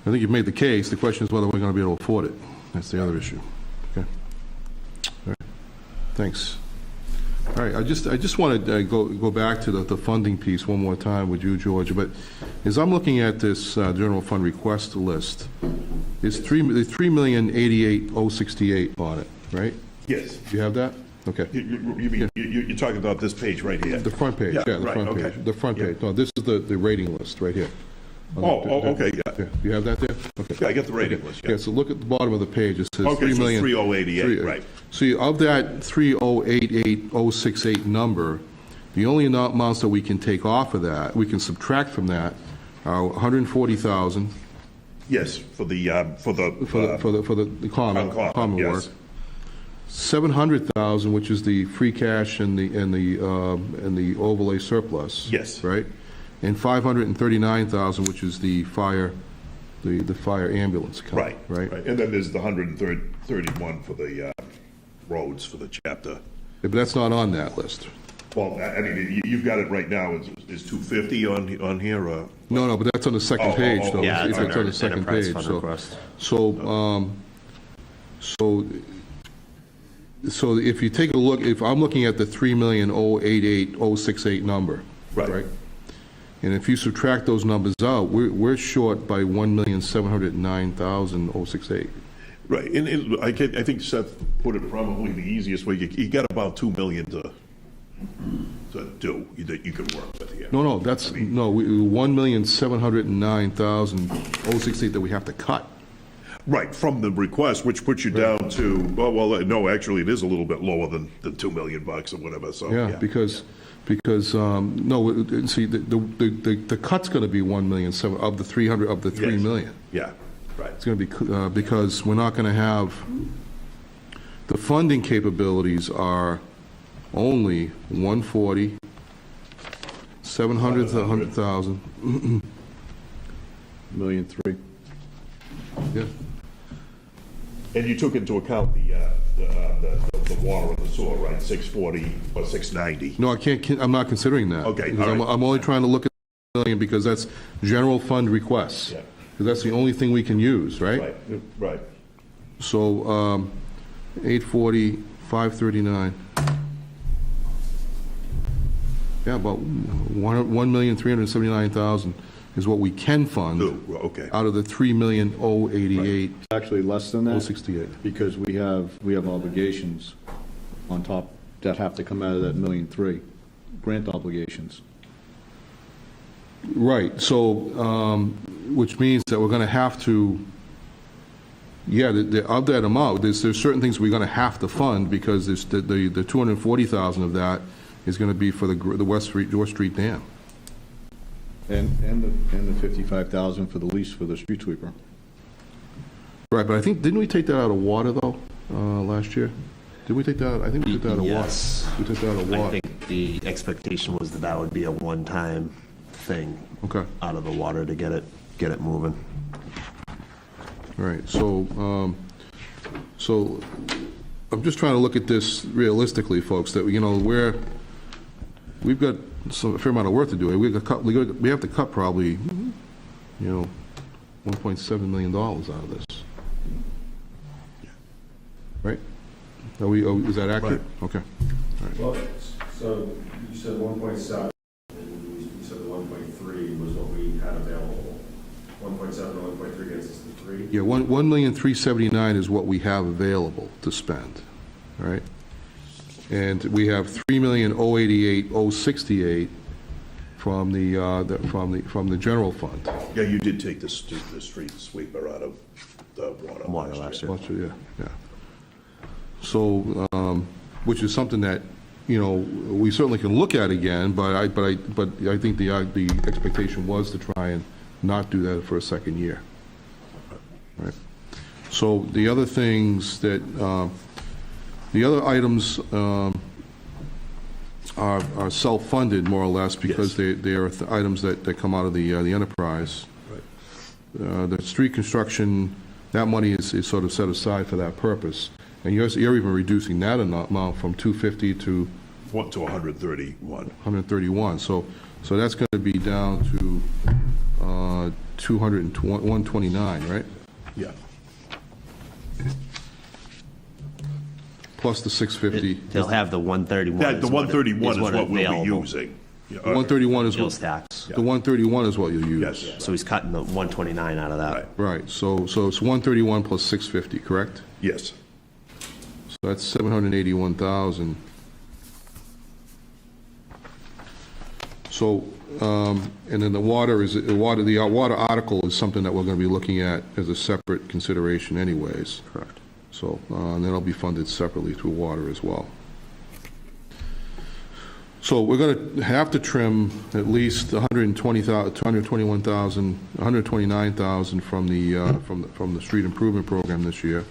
I think you've made the case. The question is whether we're going to be able to afford it. That's the other issue. Okay. All right. Thanks. All right. I just want to go back to the funding piece one more time with you, George. But as I'm looking at this general fund request list, there's $3,088,068 on it, right? Yes. Do you have that? Okay. You're talking about this page right here? The front page, yeah, the right, front okay. page. The front page. No, this is the rating list right here. Okay, yeah. Do you have that there? Okay. Yeah, I got the rating list, Yeah, so look at the bottom of the page. It says Okay, 3 so million. 3088, right. So of that 3088068 number, the only amounts that we can take off of that, we can subtract from that, are 140,000 Yes, for the common common, work. yes. 700,000, which is the free cash and the overlay surplus. Yes. Right? And 539,000, which is the fire ambulance account. Right. And then there's the 131 for the roads for the chapter. Yeah, but that's not on that list. Well, I mean, you've got it right now, is 250 on here, or? No, but that's on the second Oh, page, oh, though. Yeah, it's on under the second enterprise page, fund so. request. So if you take a look, if I'm looking at the 3,088,068 number, right? And if you subtract those numbers out, we're short by 1,709,068. Right, and I think Seth put it probably the easiest way. You got about 2 million to do, that you can work with here. No, that's, 1,709,068 that we have to cut. Right, from the request, which puts you down to, well, no, actually, it is a little bit lower than $2 million or whatever, so. Yeah, because, no, see, the cut's going to be 1,000,007 of the 300, of the 3 Yes. million. Yeah, right. It's going to be, because we're not going to have, the funding capabilities are only 140, 700 to 100,000. $1.3 million. Yeah. And you took into account the water and the sewer, right, 640 or 690? No, I'm not considering that. Okay, Because all right. I'm only trying to look at the million because that's general fund requests. Yeah. Because that's the only thing we can use, right? Right. So, 840, 539. Yeah, about 1,379,000 is what we can fund Okay. out of the 3,088,068. Actually, less than that. Because we have obligations on top that have to come out of that $1.3 million, grant obligations. Right, so, which means that we're going to have to, of that amount, there's certain things we're going to have to fund because there's the 240,000 of that is going to be for the West Street Dam. And the 55,000 for the lease for the street sweeper. Right, but I think, didn't we take that out of water, though, last year? Did we take that out? I think we took that out of water. Yes. We took that out of water. I think the expectation was that would be a one-time thing Okay, out of the water to get it moving. all right, so I'm just trying to look at this realistically, folks, that, we've got a fair amount of work to do. We have to cut probably, 1.7 $1.7 million out of this. Right? Is that accurate? Okay. Well, so you said 1.7, and you said the 1.3 was what we had available. 1.7 and 1.3 gets us to 3? Yeah, 1,379,000 is what we have available to spend, all right? And we have 3,088,068 from the general fund. Yeah, you did take the street sweeper out of the water last year. Last year, yeah. So, which is something that, you know, we certainly can look at again, but I think the expectation was to try and not do that for a second year. Right. So the other things that, the other items are self-funded more or less because they are items that come out of the enterprise. Right. The street construction, that money is sort of set aside for that purpose. And you're even reducing that amount from 250 to 131. 131. So that's going to be down to 129, right? Yeah. Plus the 650. They'll have the 131. That, the is what 131 is what we'll be available. using. Yeah, The 131 is Sales what, tax. the 131 is what you'll use. Yes. So he's cutting the 129 out of that. Right. Right, so it's 131 plus 650, correct? Yes. So that's 781,000. So, and then the water article is something that we're going to be looking at as a separate consideration anyways. Correct. So, and that'll be funded separately through water as well. So we're going to have to trim at least 129,000 from the street improvement program this year.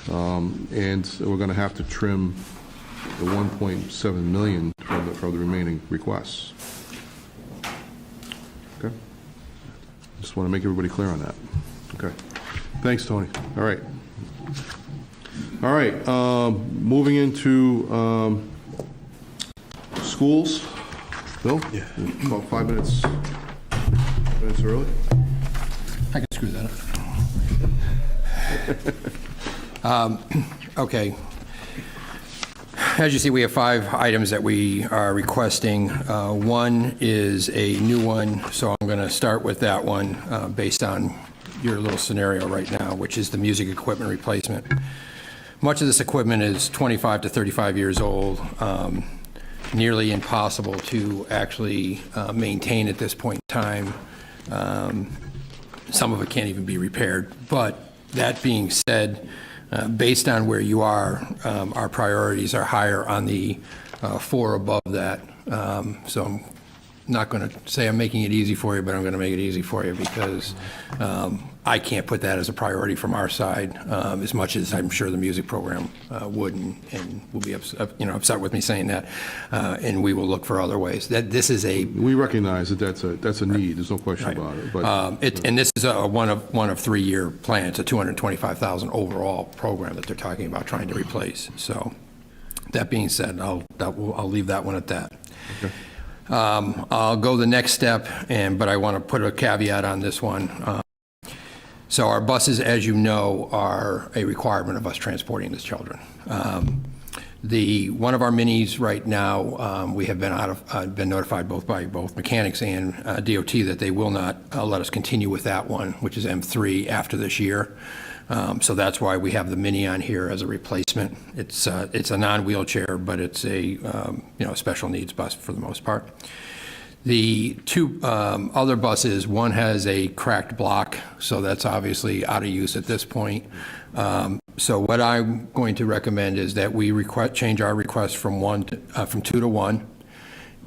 And we're going to have to trim the 1.7 million from the remaining requests. Okay? Just want to make everybody clear on that. Okay. Thanks, Tony. All right. All right, moving into schools. Bill? Yeah. About 5 minutes early. I can screw that up. Okay. As you see, we have 5 items that we are requesting. One is a new one, so I'm going to start with that one based on your little scenario right now, which is the music equipment replacement. Much of this equipment is 25 to 35 years old, nearly impossible to actually maintain at this point in time. Some of it can't even be repaired. But that being said, based on where you are, our priorities are higher on the 4 above that. So I'm not going to say I'm making it easy for you, but I'm going to make it easy for you because I can't put that as a priority from our side, as much as I'm sure the music program would and will be upset with me saying that, and we will look for other ways. This is a... We recognize that that's a need, there's no question about it. But and this is a one of 3-year plan. It's a $225,000 overall program that they're talking about trying to replace. So that being said, I'll leave that one at that. Okay. I'll go the next step, but I want to put a caveat on this one. So our buses, as you know, are a requirement of us transporting these children. One of our minis right now, we have been notified by both mechanics and DOT that they will not let us continue with that one, which is M3, after this year. So that's why we have the mini on here as a replacement. It's a non-wheelchair, but it's a special needs bus for the most part. The 2 other buses, one has a cracked block, so that's obviously out of use at this point. So what I'm going to recommend is that we change our request from 2 to 1.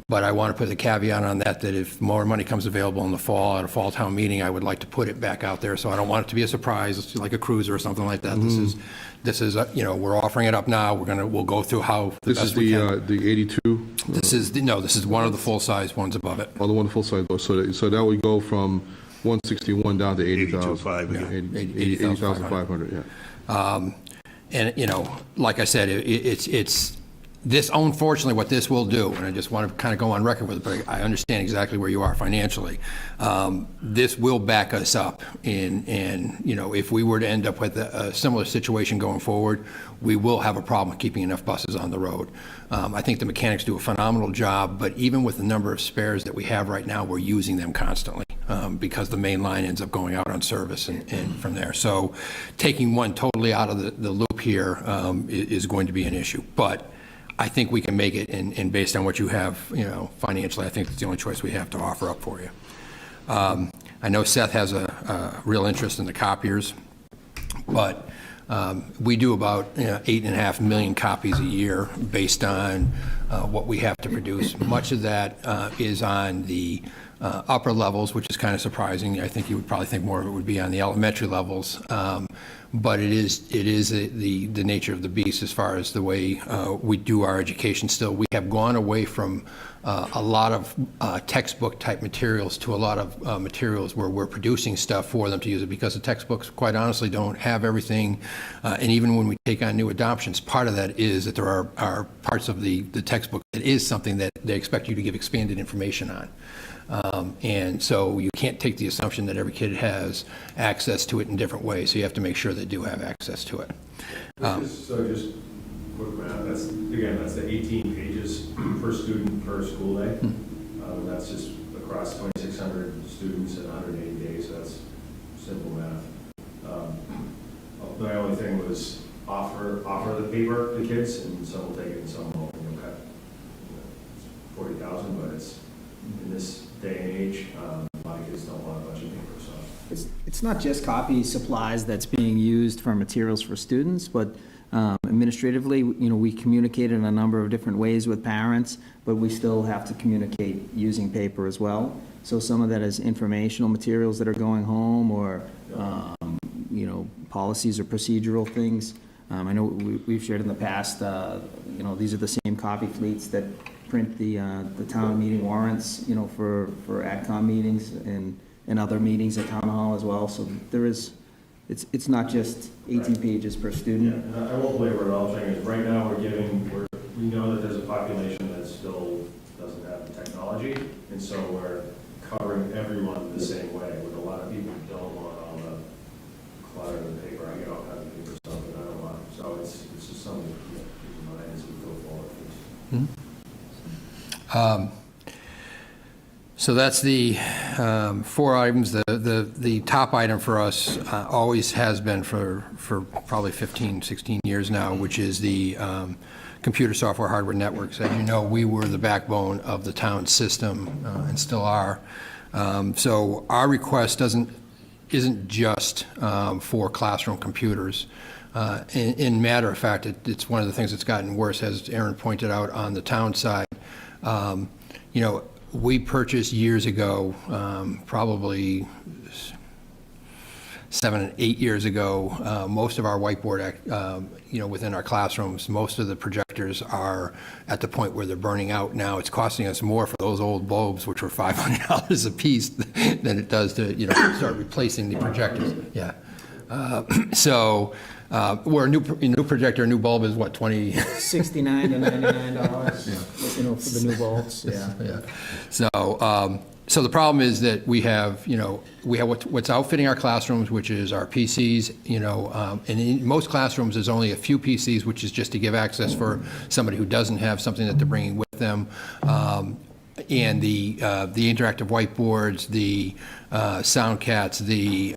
But I want to put the caveat on that if more money comes available in the fall at a fall town meeting, I would like to put it back out there. So I don't want it to be a surprise, like a cruiser or something like that. This is we're offering it up now. We'll go through how the this is best we can. the 82? This is one of the full-size ones above it. Oh, the one full size bus. So that would go from 161 down to 80,000. 82,500. 80,500, yeah. And like I said, it's This, unfortunately, what this will do, and I just want to kind of go on record with it, but I understand exactly where you are financially. This will back us up and, you know, if we were to end up with a similar situation going forward, we will have a problem keeping enough buses on the road. I think the mechanics do a phenomenal job, but even with the number of spares that we have right now, we're using them constantly. Because the main line ends up going out on service and from there. So taking one totally out of the loop here is going to be an issue. But I think we can make it, and based on what you have, you know, financially, I think it's the only choice we have to offer up for you. I know Seth has a real interest in the copiers, but we do about 8.5 million copies a year based on what we have to produce. Much of that is on the upper levels, which is kind of surprising. I think you would probably think more of it would be on the elementary levels, but it is the nature of the beast as far as the way we do our education still. We have gone away from a lot of textbook type materials to a lot of materials where we're producing stuff for them to use it, because the textbooks, quite honestly, don't have everything. And even when we take on new adoptions, part of that is that there are parts of the textbook that is something that they expect you to give expanded information on. And so you can't take the assumption that every kid has access to it in different ways, so you have to make sure they do have access to it. So just quick math, that's the 18 pages per student per school day. That's just across 2,600 students in 180 days, so that's simple math. My only thing was offer the paper to kids, and some will take it and some won't. Cut 40,000, but it's in this day and age, a lot of kids don't want a bunch of paper, so. It's not just copy supplies that's being used for materials for students, but administratively, you know, we communicate in a number of different ways with parents, but we still have to communicate using paper as well. So some of that is informational materials that are going home, or, you know, policies or procedural things. I know we've shared in the past, you know, these are the same copy fleets that print the town meeting warrants, you know, for AdCom meetings and other meetings at town hall as well. So there is, it's not just 18 pages per student. Yeah, and I won't belabor it all. Thing is, right now we know that there's a population that still doesn't have the technology, and so we're covering everyone the same way. With a lot of people who don't want all the clutter and paper. I get all kinds of paper stuff that I don't want. So it's just something to keep in mind as we go forward. So that's the 4 items. The top item for us always has been for probably 15, 16 years now, which is the computer software hardware networks. As you know, we were the backbone of the town system and still are. So our request isn't just for classroom computers. In matter of fact, it's one of the things that's gotten worse, as Aaron pointed out on the town side. You know, we purchased years ago, probably 7 and 8 years ago, most of our whiteboard, you know, within our classrooms, most of the projectors are at the point where they're burning out now. It's costing us more for those old bulbs, which were $500 a piece, than it does to, you know, start replacing the projectors. Yeah. Where a new projector, a new bulb is what, $69 to $99, you know, for the new bulbs. Yeah. So the problem is that we have what's outfitting our classrooms, which is our PCs, you know, and in most classrooms there's only a few PCs, which is just to give access for somebody who doesn't have something that they're bringing with them. And the interactive whiteboards, the SoundCats, the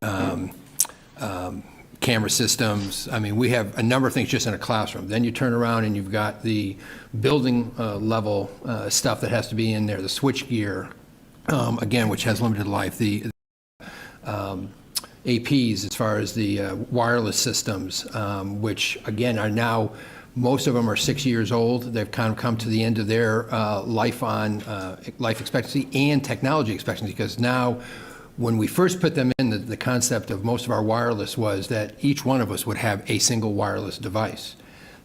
camera systems. I mean, we have a number of things just in a classroom. Then you turn around and you've got the building level stuff that has to be in there, the switch gear, again, which has limited life, the APs as far as the wireless systems, which again are now, most of them are 6 years old. They've kind of come to the end of their life expectancy and technology expectancy, because now, when we first put them in, the concept of most of our wireless was that each one of us would have a single wireless device.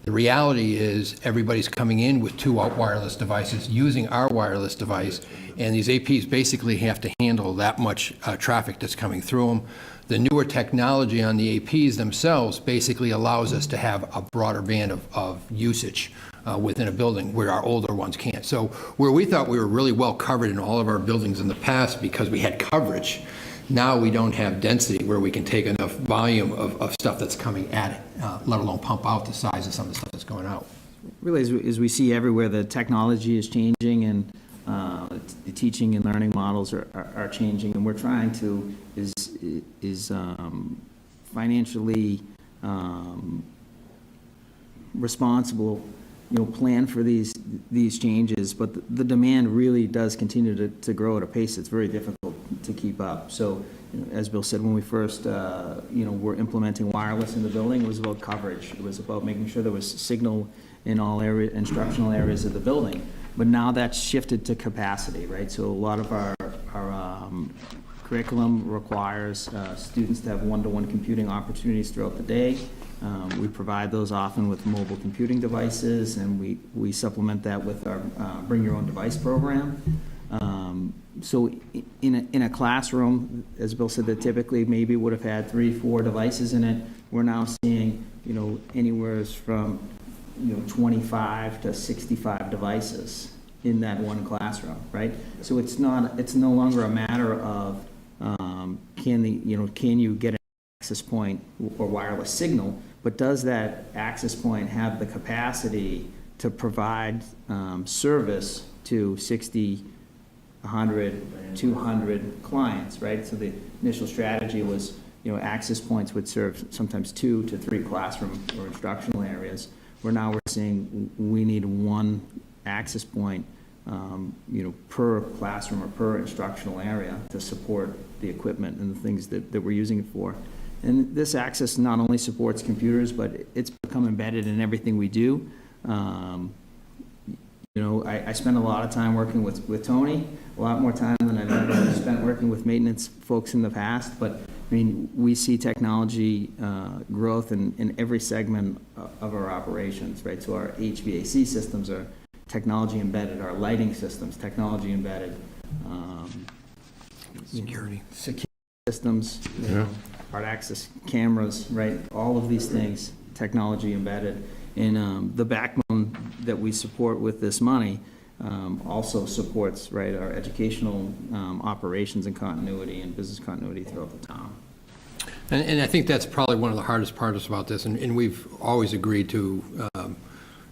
The reality is everybody's coming in with 2 wireless devices, using our wireless device, and these APs basically have to handle that much traffic that's coming through them. The newer technology on the APs themselves basically allows us to have a broader band of usage within a building where our older ones can't. So where we thought we were really well covered in all of our buildings in the past because we had coverage, now we don't have density where we can take enough volume of stuff that's coming at it, let alone pump out the size of some of the stuff that's going out. Really, as we see everywhere, the technology is changing, and the teaching and learning models are changing, and we're trying to financially responsible, plan for these changes, but the demand really does continue to grow at a pace that's very difficult to keep up. So, as Bill said, when we first, were implementing wireless in the building, it was about coverage. It was about making sure there was signal in all instructional areas of the building. But now that's shifted to capacity, right? So a lot of our curriculum requires students to have one-to-one computing opportunities throughout the day. We provide those often with mobile computing devices, and we supplement that with our Bring Your Own Device program. So in a classroom, as Bill said, that typically maybe would have had 3-4 devices in it, we're now seeing, anywhere from 25 to 65 devices in that one classroom, right? So it's no longer a matter of can you get an access point or wireless signal, but does that access point have the capacity to provide service to 60, 100, 200 clients, right? So the initial strategy was, access points would serve sometimes 2 to 3 classroom or instructional areas. Where now we're saying we need one access point, per classroom or per instructional area to support the equipment and the things that we're using it for. And this access not only supports computers, but it's become embedded in everything we do. I spend a lot of time working with Tony, a lot more time than I've ever spent working with maintenance folks in the past, but we see technology growth in every segment of our operations, right? So our HVAC systems are technology embedded, our lighting systems, technology embedded. Security systems, hard access cameras, right? All of these things, technology embedded. And the backbone that we support with this money also supports, right, our educational operations and continuity and business continuity throughout the town. And I think that's probably one of the hardest parts about this, and we've always agreed to,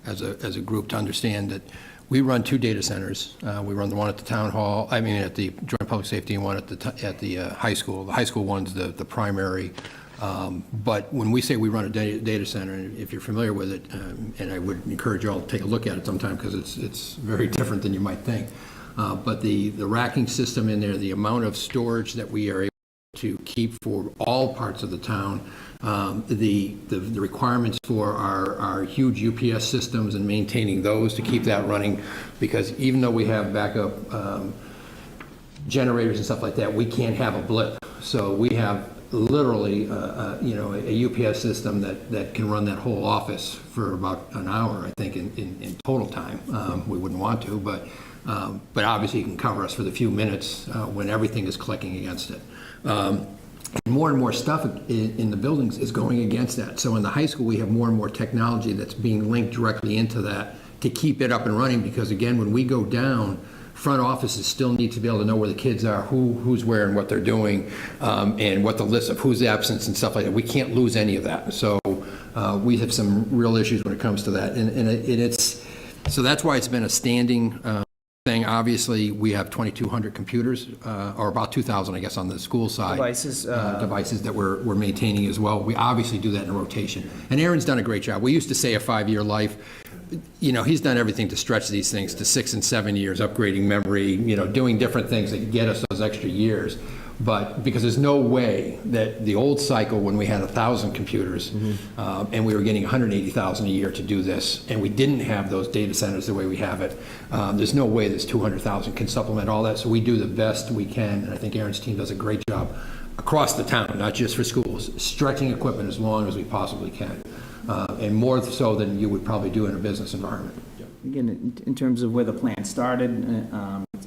as a group, to understand that we run 2 data centers. We run the one at the town hall, at the Joint Public Safety, and one at the high school. The high school one's the primary. But when we say we run a data center, and if you're familiar with it, and I would encourage you all to take a look at it sometime because it's very different than you might think. But the racking system in there, the amount of storage that we are able to keep for all parts of the town, the requirements for our huge UPS systems and maintaining those to keep that running, because even though we have backup generators and stuff like that, we can't have a blip. So we have literally a UPS system that can run that whole office for about an hour, I think, in total time. We wouldn't want to, but obviously it can cover us for the few minutes when everything is clicking against it. And more stuff in the buildings is going against that. So in the high school, we have more and more technology that's being linked directly into that to keep it up and running, because again, when we go down, front offices still need to be able to know where the kids are, who's where and what they're doing, and what the list of who's absent and stuff like that. We can't lose any of that. So we have some real issues when it comes to that. And so that's why it's been a standing thing. Obviously, we have 2,200 computers, or about 2,000, I guess, on the school side. Devices that we're maintaining as well. We obviously do that in rotation. And Aaron's done a great job. We used to say a 5-year life. He's done everything to stretch these things to 6 and 7 years, upgrading memory, doing different things that get us those extra years. But because there's no way that the old cycle, when we had 1,000 computers, and we were getting 180,000 a year to do this, and we didn't have those data centers the way we have it, there's no way this 200,000 can supplement all that. So we do the best we can, and I think Aaron's team does a great job across the town, not just for schools, stretching equipment as long as we possibly can, and more so than you would probably do in a business environment. Again, in terms of where the plan started,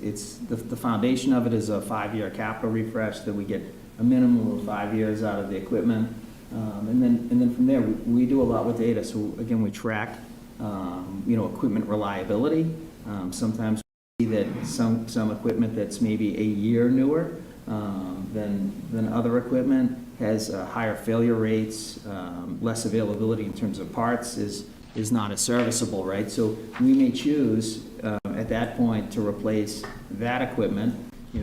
it's the foundation of it is a 5-year capital refresh that we get a minimum of 5 years out of the equipment, and then from there we do a lot with data. So again, we track equipment reliability. Sometimes we see that some equipment that's maybe a year newer than other equipment has higher failure rates, less availability in terms of parts, is not as serviceable, right? So we may choose at that point to replace that equipment.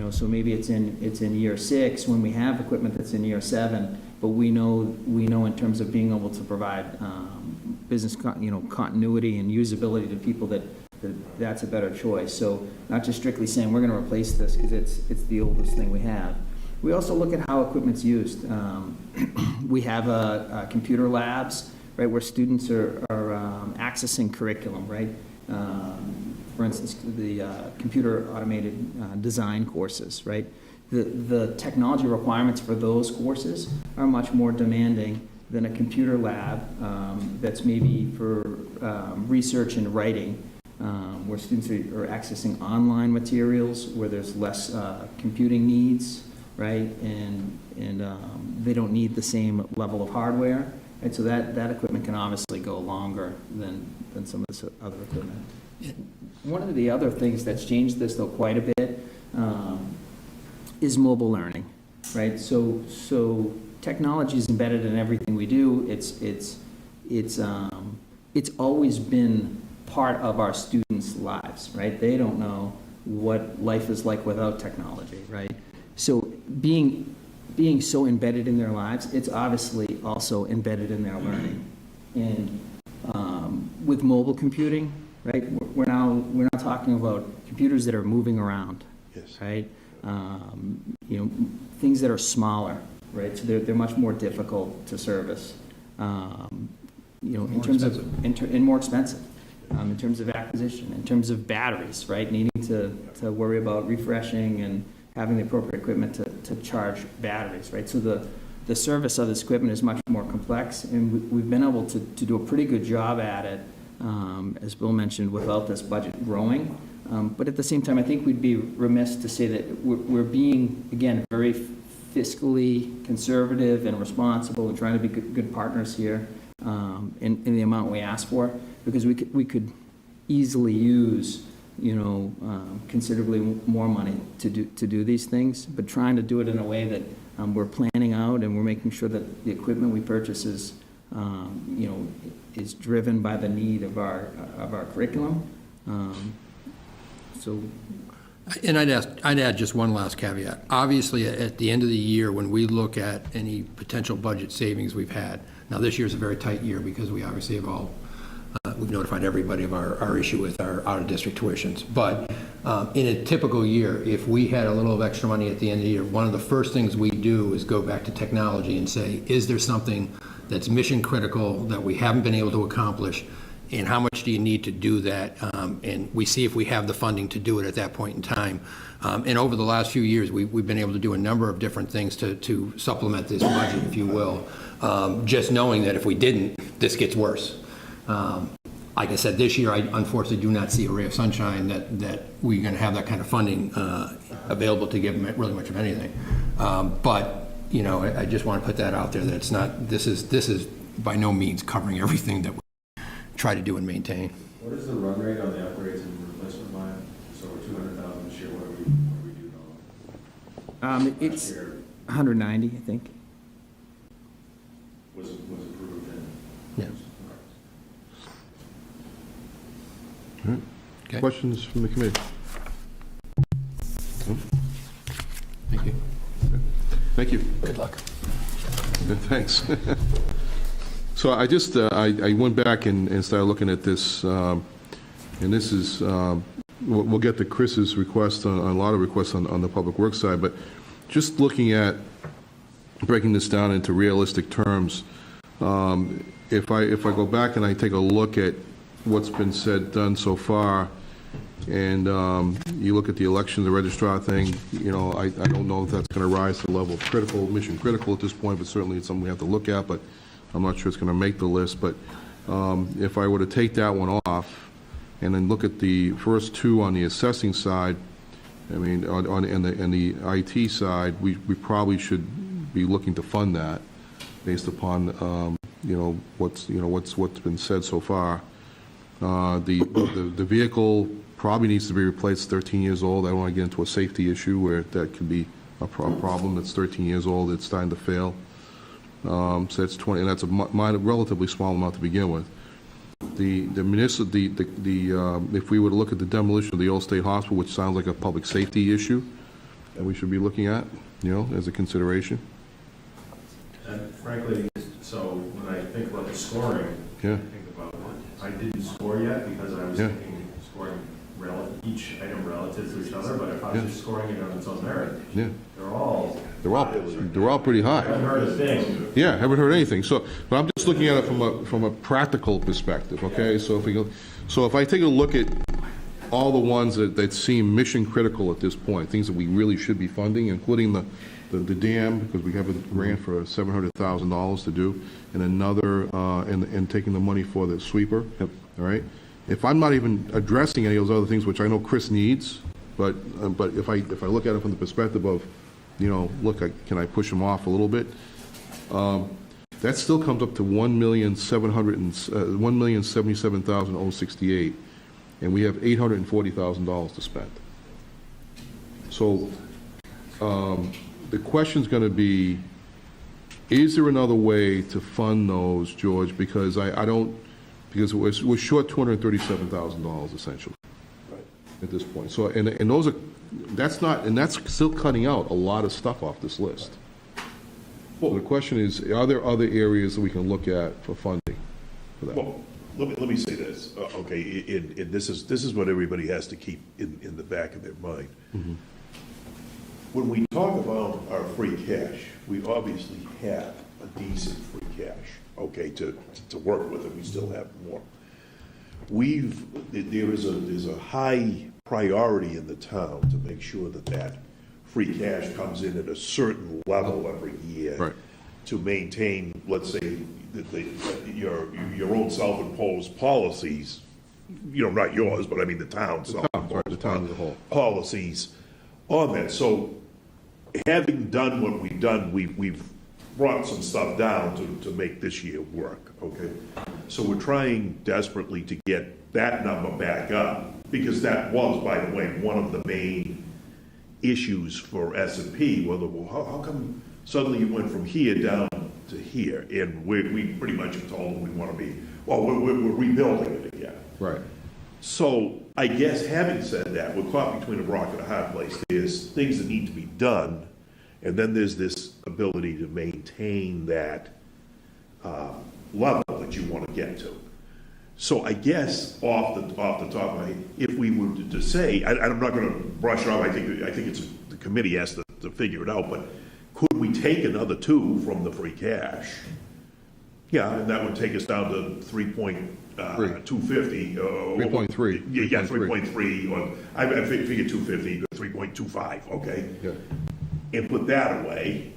So maybe it's in year 6 when we have equipment that's in year 7, but we know in terms of being able to provide business continuity and usability to people that's a better choice. So not just strictly saying we're going to replace this because it's the oldest thing we have. We also look at how equipment's used. We have computer labs, right, where students are accessing curriculum, right? For instance, the computer automated design courses, right? The technology requirements for those courses are much more demanding than a computer lab that's maybe for research and writing, where students are accessing online materials, where there's less computing needs, right? And they don't need the same level of hardware, right? So that equipment can obviously go longer than some of this other equipment. One of the other things that's changed this, though, quite a bit is mobile learning, right? So technology is embedded in everything we do. It's always been part of our students' lives, right? They don't know what life is like without technology, right? So being so embedded in their lives, it's obviously also embedded in their learning. And with mobile computing, right, we're now talking about computers that are moving around, Yes. right? Things that are smaller, right? So they're much more difficult to service. In terms of and more expensive. In terms of acquisition, in terms of batteries, right? Needing to worry about refreshing and having the appropriate equipment to charge batteries, right? So the service of this equipment is much more complex, and we've been able to do a pretty good job at it, as Bill mentioned, without this budget growing. But at the same time, I think we'd be remiss to say that we're being, again, very fiscally conservative and responsible and trying to be good partners here in the amount we ask for, because we could easily use considerably more money to do these things, but trying to do it in a way that we're planning out and we're making sure that the equipment we purchase is driven by the need of our curriculum. And I'd add just one last caveat. Obviously, at the end of the year, when we look at any potential budget savings we've had, now this year's a very tight year because we obviously have we've notified everybody of our issue with our out-of-district tuitions. But in a typical year, if we had a little of extra money at the end of the year, one of the first things we do is go back to technology and say, is there something that's mission critical that we haven't been able to accomplish? And how much do you need to do that? And we see if we have the funding to do it at that point in time. And over the last few years, we've been able to do a number of different things to supplement this budget, if you will, just knowing that if we didn't, this gets worse. Like I said, this year, I unfortunately do not see a ray of sunshine that we're going to have that kind of funding available to give really much of anything. But, I just want to put that out there, that it's not, this is by no means covering everything that we try to do and maintain. What is the run rate on the upgrades and replacement line? It's over 200,000 this year. What do we do now? It's 190, I think. Was approved and. Yeah. Okay. Questions from the committee? No? Thank you. Thank you. Good luck. Thanks. So I just, I went back and started looking at this, and this is, we'll get to Chris's request on a lot of requests on the public works side, but just looking at breaking this down into realistic terms, if I go back and I take a look at what's been done so far, and you look at the election, the registrar thing, I don't know if that's going to rise to the level of mission critical at this point, but certainly it's something we have to look at, but I'm not sure it's going to make the list. But if I were to take that one off and then look at the first two on the assessing side, I mean, and the IT side, we probably should be looking to fund that based upon what's been said so far. The vehicle probably needs to be replaced, 13 years old. I don't want to get into a safety issue where that could be a problem. It's 13 years old, it's starting to fail. So that's 20, and that's a relatively small amount to begin with. If we were to look at the demolition of the old state hospital, which sounds like a public safety issue that we should be looking at, as a consideration. And frankly, so when I think about the scoring, Yeah. I think about, I didn't score yet because I was Yeah. thinking scoring each item relative to each other, but if I was just scoring it on its own merit, Yeah. they're all, They're all pretty I haven't high. heard a thing. Yeah, haven't heard anything. So, but I'm just looking at it from a practical perspective, okay? So if I take a look at all the ones that seem mission critical at this point, things that we really should be funding, including the dam, because we have a grant for $700,000 to do, and another, and taking the money for the sweeper, all right? If I'm not even addressing any of those other things, which I know Chris needs, but if I look at it from the perspective of, can I push them off a little bit? That still comes up to $1,077,068, and we have $840,000 to spend. So, the question's going to be, is there another way to fund those, George? Because because we're short $237,000 essentially at this point. So, and that's still cutting out a lot of stuff off this list. Well, the question is, are there other areas that we can look at for funding for that? Well, let me say this, okay, and this is what everybody has to keep in the back of their mind. Mm-hmm. When we talk about our free cash, we obviously have a decent free cash, okay, to work with, and we still have more. There's a high priority in the town to make sure that free cash comes in at a certain level every year. Right. To maintain, let's say, your own self-imposed policies, not yours, but I mean the town's The town as a whole. policies on that. So having done what we've done, we've brought some stuff down to make this year work, okay? So we're trying desperately to get that number back up, because that was, by the way, one of the main issues for S&P, well, how come suddenly you went from here down to here? And we pretty much have told them we want to be, well, we're rebuilding it again. Right. So I guess having said that, we're caught between a rock and a hard place. There's things that need to be done, and then there's this ability to maintain that level that you want to get to. So I guess off the top of my head, if we were to say, and I'm not going to brush it off, I think it's the committee has to figure it out, but could we take another 2 from the free cash? Yeah, and that would take us down to 3.250. 3.3. Yeah, 3.3, or I figured 250, 3.25, okay? Yeah. And put that away,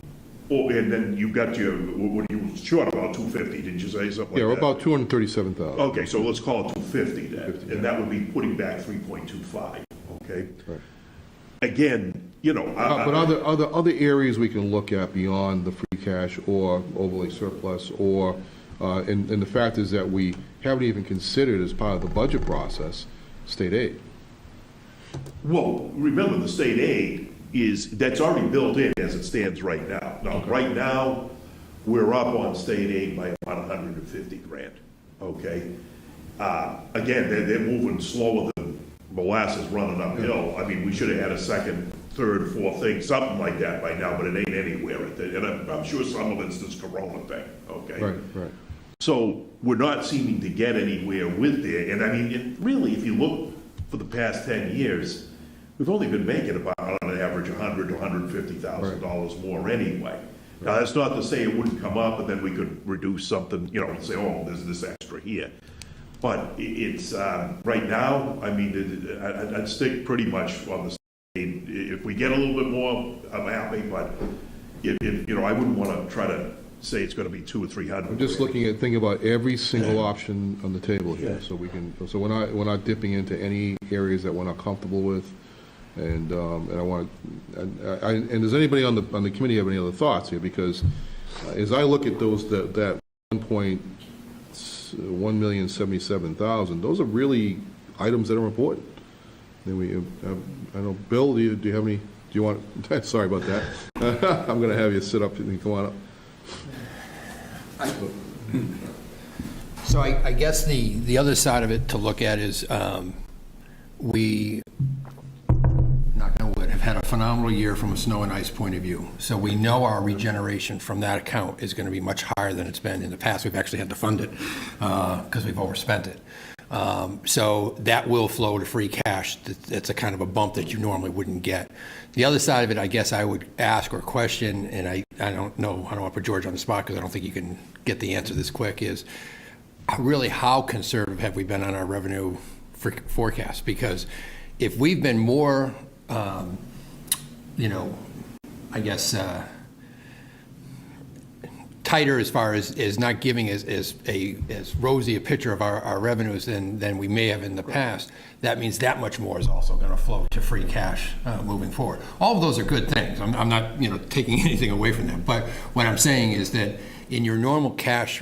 and then you've got what are you short about, 250, didn't you say something like that? Yeah, we're about 237,000. Okay, so let's call it 250 then, and that would be putting back 3.25, okay? Right. Again, But other areas we can look at beyond the free cash or overlay surplus, or, and the fact is that we haven't even considered as part of the budget process, state aid. well, remember, the state aid that's already built in as it stands right now. Now, right now, we're up on state aid by about 150 grand, okay? Again, they're moving slower than molasses running uphill. I mean, we should have had a second, third, fourth thing, something like that by now, but it ain't anywhere. And I'm sure some of it's this corona thing, okay? Right. So we're not seeming to get anywhere with it. And I mean, really, if you look for the past 10 years, we've only been making about, on an average, $100,000 to $150,000 more anyway. Now, that's not to say it wouldn't come up and then we could reduce something, say, oh, there's this extra here. But it's, right now, I mean, I'd stick pretty much on the state. If we get a little bit more, I'm happy, but if I wouldn't want to try to say it's going to be 200 or 300. I'm just thinking about every single option on the table here, so we're not dipping into any areas that we're not comfortable with. And does anybody on the committee have any other thoughts here? Because as I look at that 1.7 $1,077,000. Those are really items that are important. Then we, I know, Bill, do you have any, do you want, sorry about that. I'm going to have you sit up and come on up. So I guess the other side of it to look at is we, knock on wood, have had a phenomenal year from a snow and ice point of view. So we know our regeneration from that account is going to be much higher than it's been in the past. We've actually had to fund it because we've overspent it. So that will flow to free cash. That's a kind of a bump that you normally wouldn't get. The other side of it, I guess I would ask or question, and I don't know, I don't want to put George on the spot because I don't think you can get the answer this quick, is really how conservative have we been on our revenue forecast? Because if we've been more, I guess, tighter as far as not giving as rosy a picture of our revenues than we may have in the past, that means that much more is also going to flow to free cash moving forward. All of those are good things. I'm not taking anything away from them. But what I'm saying is that in your normal cash,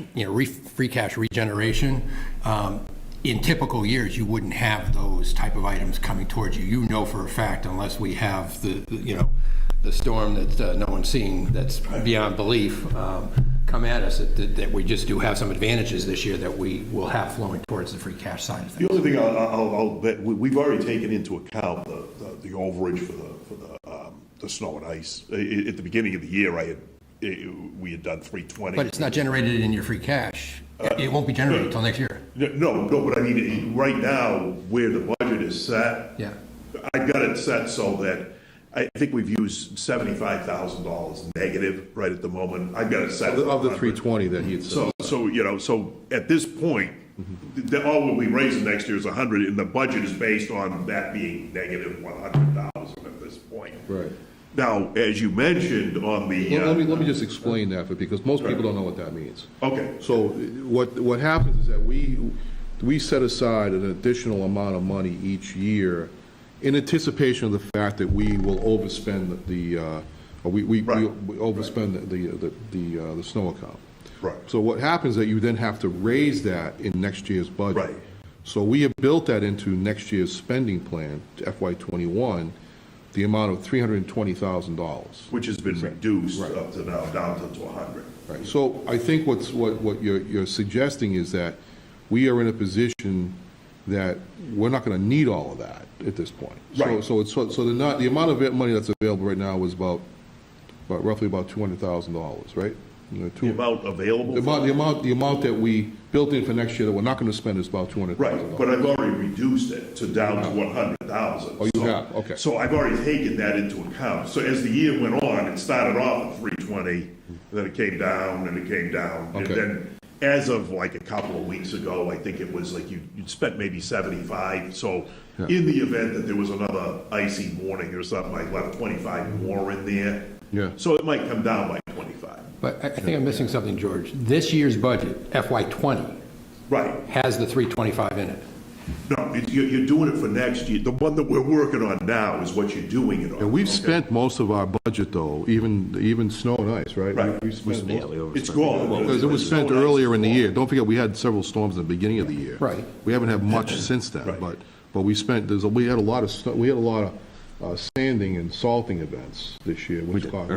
free cash regeneration, in typical years, you wouldn't have those type of items coming towards you. You know for a fact, unless we have the storm that no one's seeing that's beyond belief come at us, that we just do have some advantages this year that we will have flowing towards the free cash side of things. The only thing I'll bet, we've already taken into account the overage for the snow and ice. At the beginning of the year, we had done 320. But it's not generated in your free cash. It won't be generated until next year. No, but I mean, right now, where the budget is set, Yeah. I've got it set so that I think we've used $75,000 negative right at the moment. I've got it set. Of the 320 that he had said. So at this point, all we'll be raising next year is 100, and the budget is based on that being negative 100,000 at this point. Right. Now, as you mentioned on the. Let me just explain that, because most people don't know what that means. Okay. So what happens is that we set aside an additional amount of money each year in anticipation of the fact that we will overspend we overspend the snow account. Right. So what happens is that you then have to raise that in next year's budget. Right. So we have built that into next year's spending plan, FY21, the amount of $320,000. Which has been reduced Right. up to now, down to 100. Right. So I think what you're suggesting is that we are in a position that we're not going to need all of that at this point. Right. So the amount of money that's available right now is roughly about $200,000, right? The amount available? The amount that we built in for next year that we're not going to spend is about $200,000. Right, but I've already reduced it down to 100,000. Oh, you have? Okay. So I've already taken that into account. So as the year went on, it started off at 320, and then it came down, and it came down. And Okay. then, as of like a couple of weeks ago, I think it was like you'd spent maybe 75. So Yeah. in the event that there was another icy morning or something, I left 25 more in there. Yeah. So it might come down by 25. But I think I'm missing something, George. This year's budget, FY20, Right. has the 325 in it. No, you're doing it for next year. The one that we're working on now is what you're doing it on. And we've okay? spent most of our budget, though, even snow and ice, right? Right. We've spent most. It's gone. Because it was spent earlier in the year. Don't forget, we had several storms at the beginning of the year. Right. We haven't had much since then, Right. but we spent, we had a lot of sanding and salting events this year, which cost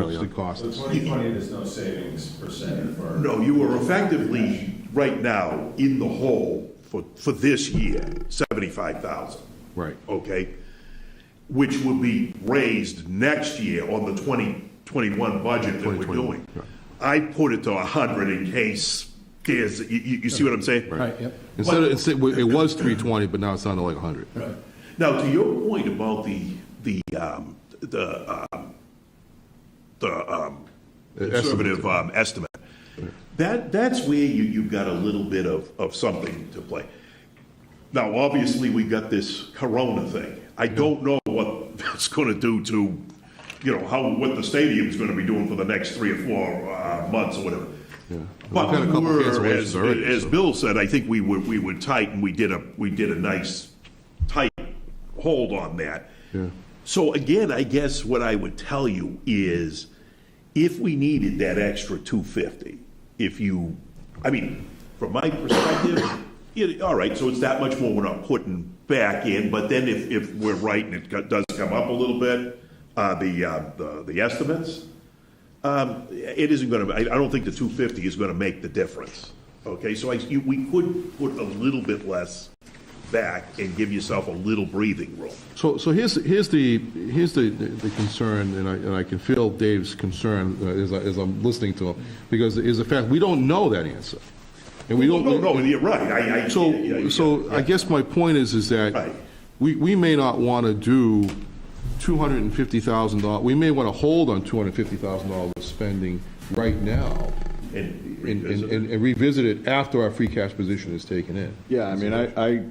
So us. 2020, there's no savings percent for. No, you are effectively, right now, in the hole for this year, 75,000. Right. Okay? Which will be raised next year on the 2021 budget that we're 2021, doing. right. I put it to 100 in case there's, you see what I'm saying? Right, yep. Instead, it was 320, but now it's down to like 100. Now, to your point about the conservative estimate, that's where you've got a little bit of something to play. Now, obviously, we've got this Corona thing. I don't know what that's going to do to, what the stadium's going to be doing for the next 3 or 4 months or whatever. Yeah. But We've had a couple we were, cancellations already, as so. Bill said, I think we were tight, and we did a nice tight hold on that. Yeah. So again, I guess what I would tell you is, if we needed that extra 250, from my perspective, all right, so it's that much more we're not putting back in, but then if we're right and it does come up a little bit, the estimates, it isn't gonna, I don't think the 250 is gonna make the difference, okay? So we could put a little bit less back and give yourself a little breathing room. So here's the concern, and I can feel Dave's concern as I'm listening to him, because is the fact, we don't know that answer. And we don't. No, you're right. So I guess my point is that Right. we may not want to do $250,000, we may want to hold on $250,000 spending right now And and revisit it after our free cash position is taken in. Yeah, I mean, I'd be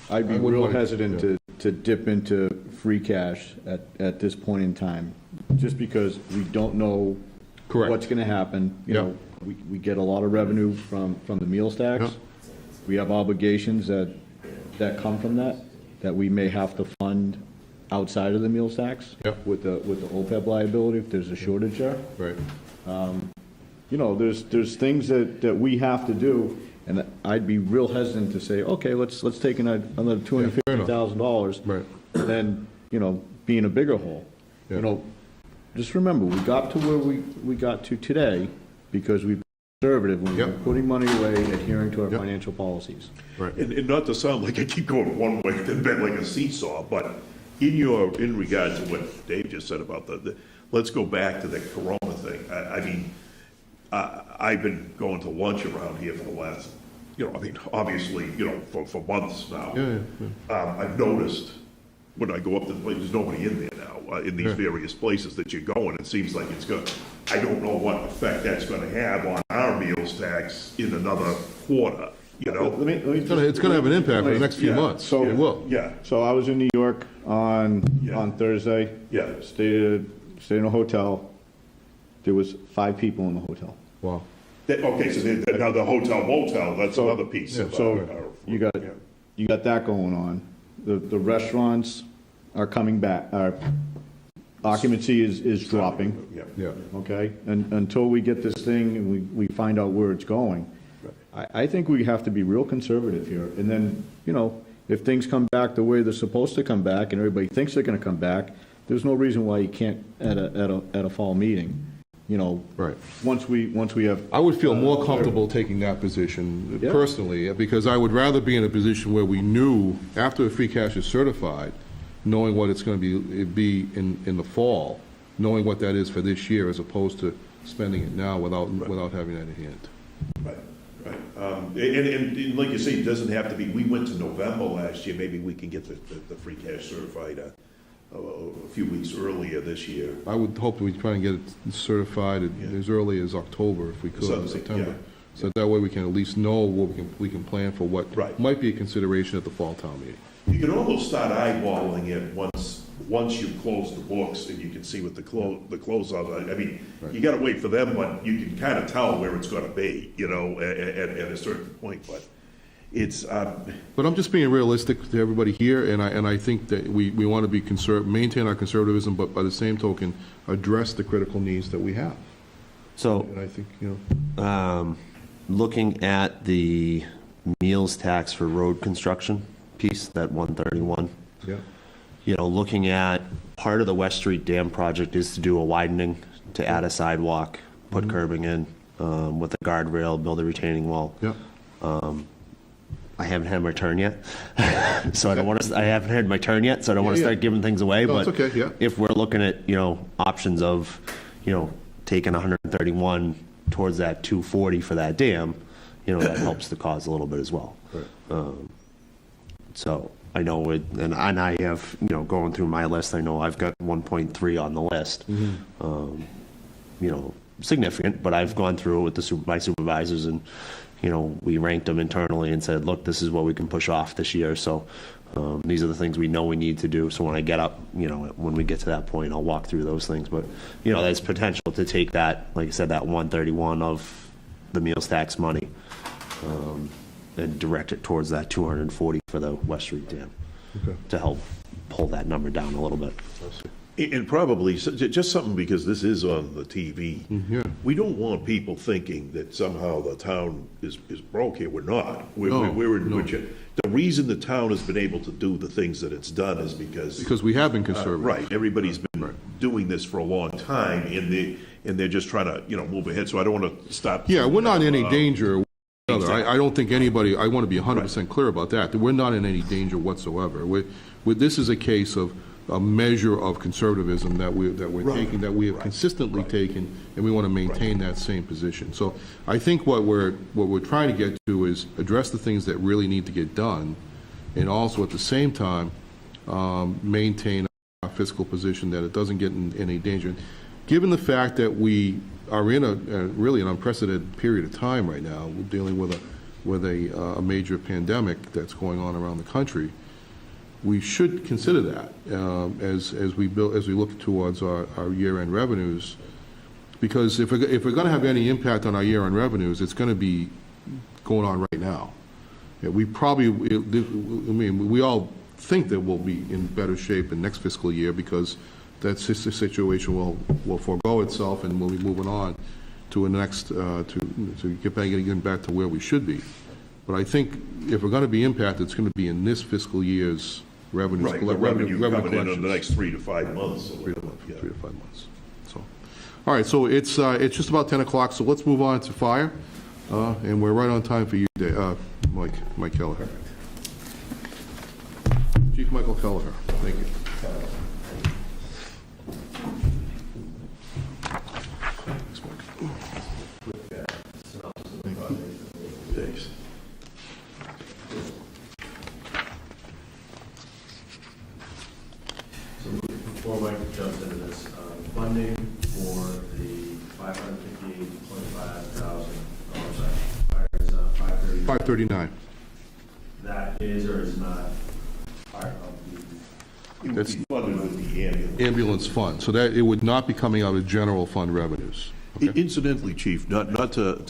I wouldn't real wanna- hesitant yeah. to dip into free cash at this point in time, just because we don't know Correct. what's gonna happen. You Yeah. know, we get a lot of revenue from the meals tax. Yeah. We have obligations that come from that we may have to fund outside of the meals tax. Yeah. With the OPEB liability, if there's a shortage there. Right. You know, there's things that we have to do, and I'd be real hesitant to say, okay, let's take another $250,000. Right. Then, you know, be in a bigger hole. Yeah. You know, just remember, we got to where we got to today because we've been conservative, when we've been Yep. putting money away, adhering to our Yep. financial policies. Right. And not to sound like I keep going one way, then bent like a seesaw, but in regard to what Dave just said about let's go back to the Corona thing. I mean, I've been going to lunch around here for the last, obviously, for months now. Yeah. I've noticed when I go up to the place, there's nobody in there now, in these Yeah. various places that you're going. It seems like it's going, I don't know what effect that's going to have on our meals tax in another quarter, Let me It's going to have an impact for the next few Yeah. months. So- It will. Yeah, So I was in New York on Thursday. yeah. Stayed in a hotel. There was 5 people in the hotel. Wow. Okay, so now the hotel motel, that's another piece. of So our- you got that going on. The restaurants are coming back, our occupancy is dropping, Yeah. Yeah. okay? And until we get this thing and we find out where it's going, I think we have to be real conservative here. And then, if things come back the way they're supposed to come back and everybody thinks they're gonna come back, there's no reason why you can't at a fall meeting, Right. once we have. I would feel more comfortable taking that position Yeah. personally, because I would rather be in a position where we knew, after the free cash is certified, knowing what it's going to be in the fall, knowing what that is for this year, as opposed to spending it now without having that in hand. Right, right. And like you say, it doesn't have to be, we went to November last year, maybe we can get the free cash certified a few weeks earlier this year. I would hope that we try and get it certified as early as October, if we could, Something, September. yeah. So that way we can at least know what we can plan for what Right. might be a consideration at the fall town meeting. You can almost start eyeballing it once you close the books and you can see what the closeout, I mean, you gotta wait for them, but you can kind of tell where it's gonna be, at a certain point, but it's, But I'm just being realistic to everybody here, and I think that we want to be maintain our conservatism, but by the same token, address the critical needs that we have. So, And I think, looking at the meals tax for road construction piece, that 131, yeah, looking at part of the West Street Dam project is to do a widening, to add a sidewalk, put curbing in, with a guardrail, build a retaining wall. yeah. I haven't had my turn yet, so I don't want to. I haven't had my turn yet, so I don't want to Yeah, start giving things away. No, but it's okay, yeah. if we're looking at options of taking 131 towards that 240 for that dam, that helps the cause a little bit as well. Right. So I know it, and I have going through my list. I know I've got 1.3 on the list. Significant, but I've gone through it with my supervisors and. We ranked them internally and said, look, this is what we can push off this year. So these are the things we know we need to do. So when I get up, when we get to that point, I'll walk through those things. But, there's potential to take that, like I said, that 131 of the meals tax money and direct it towards that 240 for the West Street Dam Okay. to help pull that number down a little bit. And probably, just something because this is on the TV. Yeah. We don't want people thinking that somehow the town is broke here. We're not. No, We're in no. good shape. The reason the town has been able to do the things that it's done is Because we have been conservative. right, everybody's been doing this for a long time, and they're just trying to, move ahead, so I don't want to stop. Yeah, we're not in any danger. Exactly. I don't think anybody, I want to be 100% clear about that we're not in any danger whatsoever. This is a case of a measure of conservatism that we're taking, that we have consistently taken, and we want to maintain that same position. So I think what we're trying to get to is address the things that really need to get done, and also at the same time, maintain our fiscal position that it doesn't get in any danger. Given the fact that we are in a really an unprecedented period of time right now, we're dealing with a major pandemic that's going on around the country, we should consider that as we look towards our year-end revenues, because if we're going to have any impact on our year-end revenues, it's going to be going on right now. Yeah, we all think that we'll be in better shape in next fiscal year because that situation will forego itself, and we'll be moving on to a next to getting back to where we should be. But I think if we're going to be impacted, it's going to be in this fiscal year's revenues. Right, the revenue coming in collections. the next 3 to 5 months. 3 to 5 months. So, all right, so it's just about 10 o'clock, so let's move on to fire. And we're right on time for you, Mike Kelleher. Chief Michael Kelleher, thank you. Thanks, Mike. Thanks. So before Mike jumps into this, funding for the $558,25,000, fires, 530. 539. That is or is not part of the, It would be funded with the ambulance. Ambulance fund, so that it would not be coming out of general fund revenues. Okay. Incidentally, Chief, not to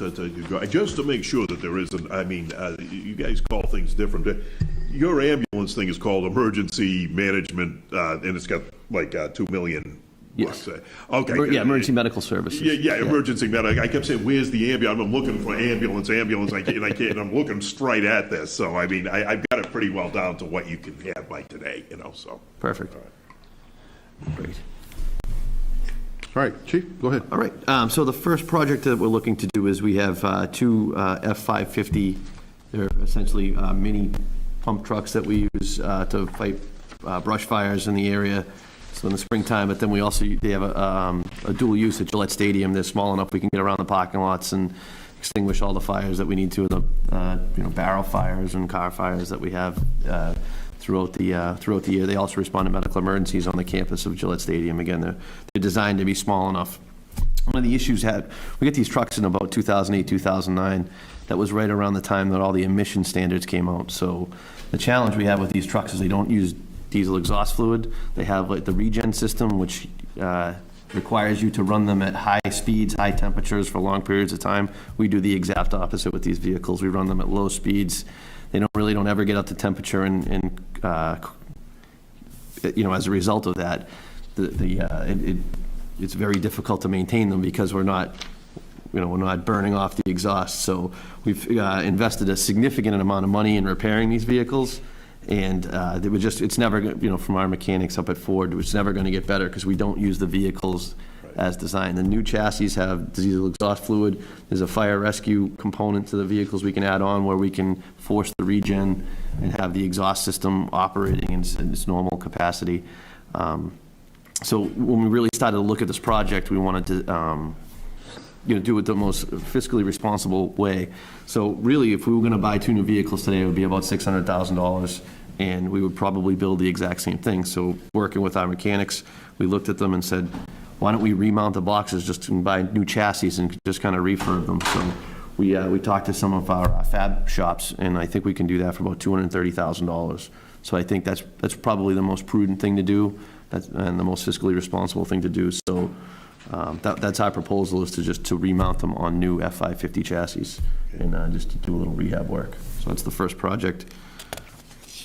just to make sure that there isn't, you guys call things different. Your ambulance thing is called emergency management, and it's got like 2 million. Yes. bucks. Okay. Yeah, emergency medical services. Yeah, emergency medical. I kept saying, "Where's the ambulance?" I'm looking for ambulance. I can't. And I'm looking straight at this. So I've got it pretty well down to what you can have by today. So Perfect. Great. All right, Chief, go ahead. All right, so the first project that we're looking to do is we have two F-550, they're essentially mini pump trucks that we use to fight brush fires in the area, so in the springtime, but then they have a dual use at Gillette Stadium. They're small enough we can get around the parking lots and extinguish all the fires that we need to, the barrel fires and car fires that we have throughout the year. They also respond to medical emergencies on the campus of Gillette Stadium. Again, they're designed to be small enough. One of the issues we get these trucks in about 2008, 2009. That was right around the time that all the emission standards came out. So the challenge we have with these trucks is they don't use diesel exhaust fluid. They have like the regen system, which requires you to run them at high speeds, high temperatures for long periods of time. We do the exact opposite with these vehicles. We run them at low speeds. They don't ever get up to temperature, and as a result of that, it's very difficult to maintain them because we're not burning off the exhaust. So we've invested a significant amount of money in repairing these vehicles, and it's never, from our mechanics up at Ford, it's never going to get better because we don't use the vehicles as designed. The new chassis have diesel exhaust fluid. There's a fire rescue component to the vehicles we can add on where we can force the regen and have the exhaust system operating in its normal capacity. So when we really started to look at this project, we wanted to do it the most fiscally responsible way. So really, if we were going to buy two new vehicles today, it would be about $600,000, and we would probably build the exact same thing. So working with our mechanics, we looked at them and said, why don't we remount the boxes just and buy new chassis and just kind of refurb them? So we talked to some of our fab shops, and I think we can do that for about $230,000. So I think that's probably the most prudent thing to do, and the most fiscally responsible thing to do. So that's our proposal, is to remount them on new F-550 chassis and just to do a little rehab work. So that's the first project.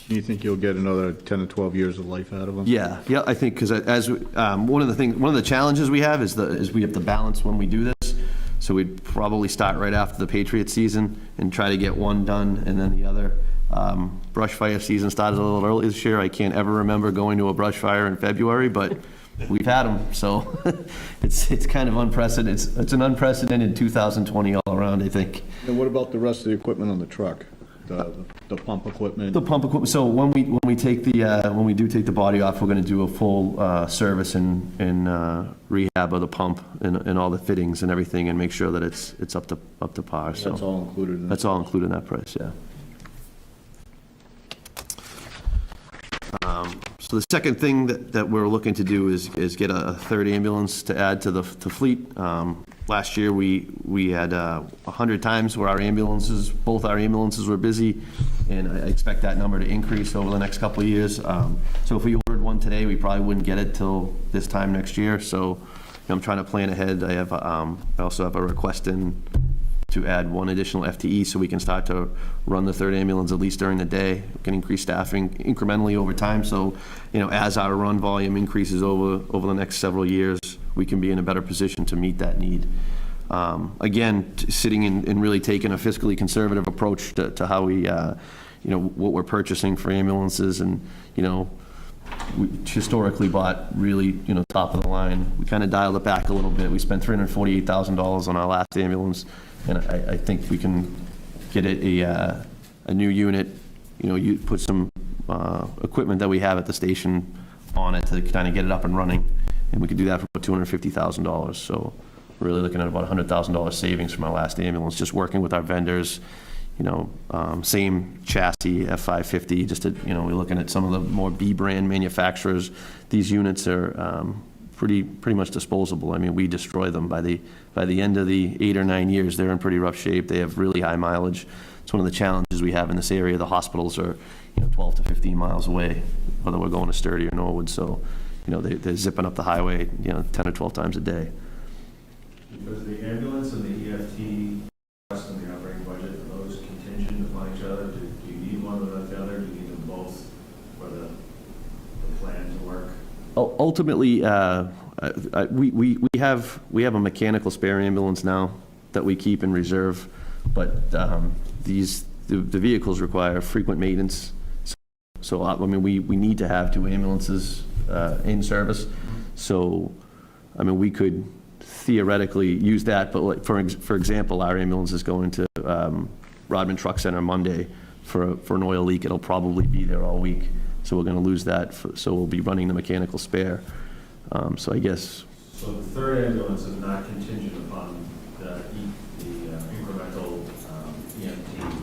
Do you think you'll get another 10 or 12 years of life out of them? Yeah, I think, because one of the challenges we have is we have to balance when we do this. So we'd probably start right after the Patriots season and try to get one done and then the other. Brush fire season started a little early this year. I can't ever remember going to a brush fire in February, but we've had them, so it's kind of unprecedented. It's an unprecedented 2020 all around, I think. And what about the rest of the equipment on the truck? The pump equipment? The pump equipment, so when we do take the body off, we're gonna do a full service and rehab of the pump and all the fittings and everything, and make sure that it's up to par, so. That's all included in that? That's all included in that price, yeah. So the second thing that we're looking to do is get a third ambulance to add to the fleet. Last year, we had 100 times where both our ambulances were busy, and I expect that number to increase over the next couple of years. So if we ordered one today, we probably wouldn't get it till this time next year. So I'm trying to plan ahead. I also have a request in to add one additional FTE so we can start to run the third ambulance at least during the day. We can increase staffing incrementally over time. So, as our run volume increases over the next several years, we can be in a better position to meet that need. Again, sitting and really taking a fiscally conservative approach to how we, what we're purchasing for ambulances, and, we historically bought really, top of the line. We kind of dialed it back a little bit. We spent $348,000 on our last ambulance, and I think we can get it a new unit. You put some equipment that we have at the station on it to kind of get it up and running, and we could do that for about $250,000. So we're really looking at about $100,000 savings from our last ambulance, just working with our vendors. Same chassis, F550, just to, we're looking at some of the more B brand manufacturers. These units are pretty much disposable. I mean, we destroy them by the end of the 8 or 9 years. They're in pretty rough shape. They have really high mileage. It's one of the challenges we have in this area. The hospitals are 12 to 15 miles away, whether we're going to Sturdy or Norwood. So they're zipping up the highway 10 or 12 times a day. Because the ambulance and the EFT cost and the operating budget, are those contingent upon each other? Do you need one without the other? Do you need them both for the plan to work? Ultimately, we have a mechanical spare ambulance now that we keep in reserve, but the vehicles require frequent maintenance. So we need to have 2 ambulances in service. So we could theoretically use that, but like for example, our ambulance is going to Rodman Truck Center Monday for an oil leak. It'll probably be there all week. So we're going to lose that, so we'll be running the mechanical spare. So I guess. So the third ambulance is not contingent upon the incremental EMT?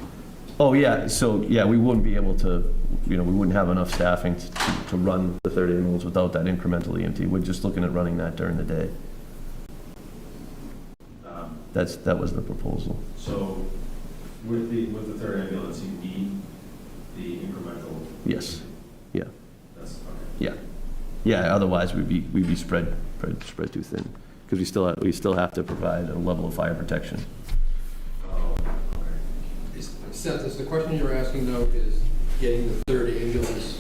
Oh, yeah, so, yeah, we wouldn't be able to, we wouldn't have enough staffing to run the third ambulance without that incremental EMT. We're just looking at running that during the day. That was the proposal. So with the third ambulance, you need the incremental? Yes, yeah. That's okay. Yeah, yeah. Otherwise, we'd be spread too thin, because we still have to provide a level of fire protection. Oh, okay. Seth, is the question you're asking though is getting the third ambulance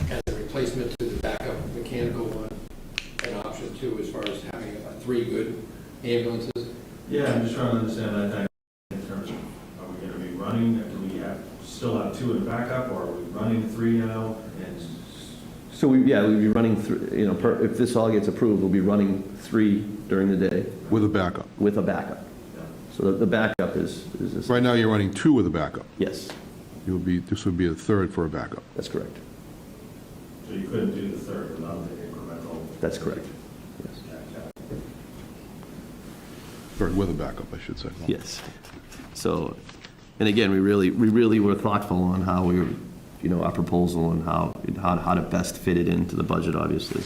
as a replacement to the backup mechanical one an option too, as far as having 3 good ambulances? Yeah, I'm just trying to understand that in terms of, are we going to be running? Do we still have 2 in backup, or are we running 3 now? And So we'd be running if this all gets approved, we'll be running 3 during the day With a backup. with a backup. So the backup is this. Right now, you're running 2 with a backup. Yes, This would be a third for a backup. that's correct. so you couldn't do the third without the incremental? That's correct. Yes. Third with a backup, I should say. Yes. So, and again, we really were thoughtful on how we were, our proposal and how to best fit it into the budget, obviously.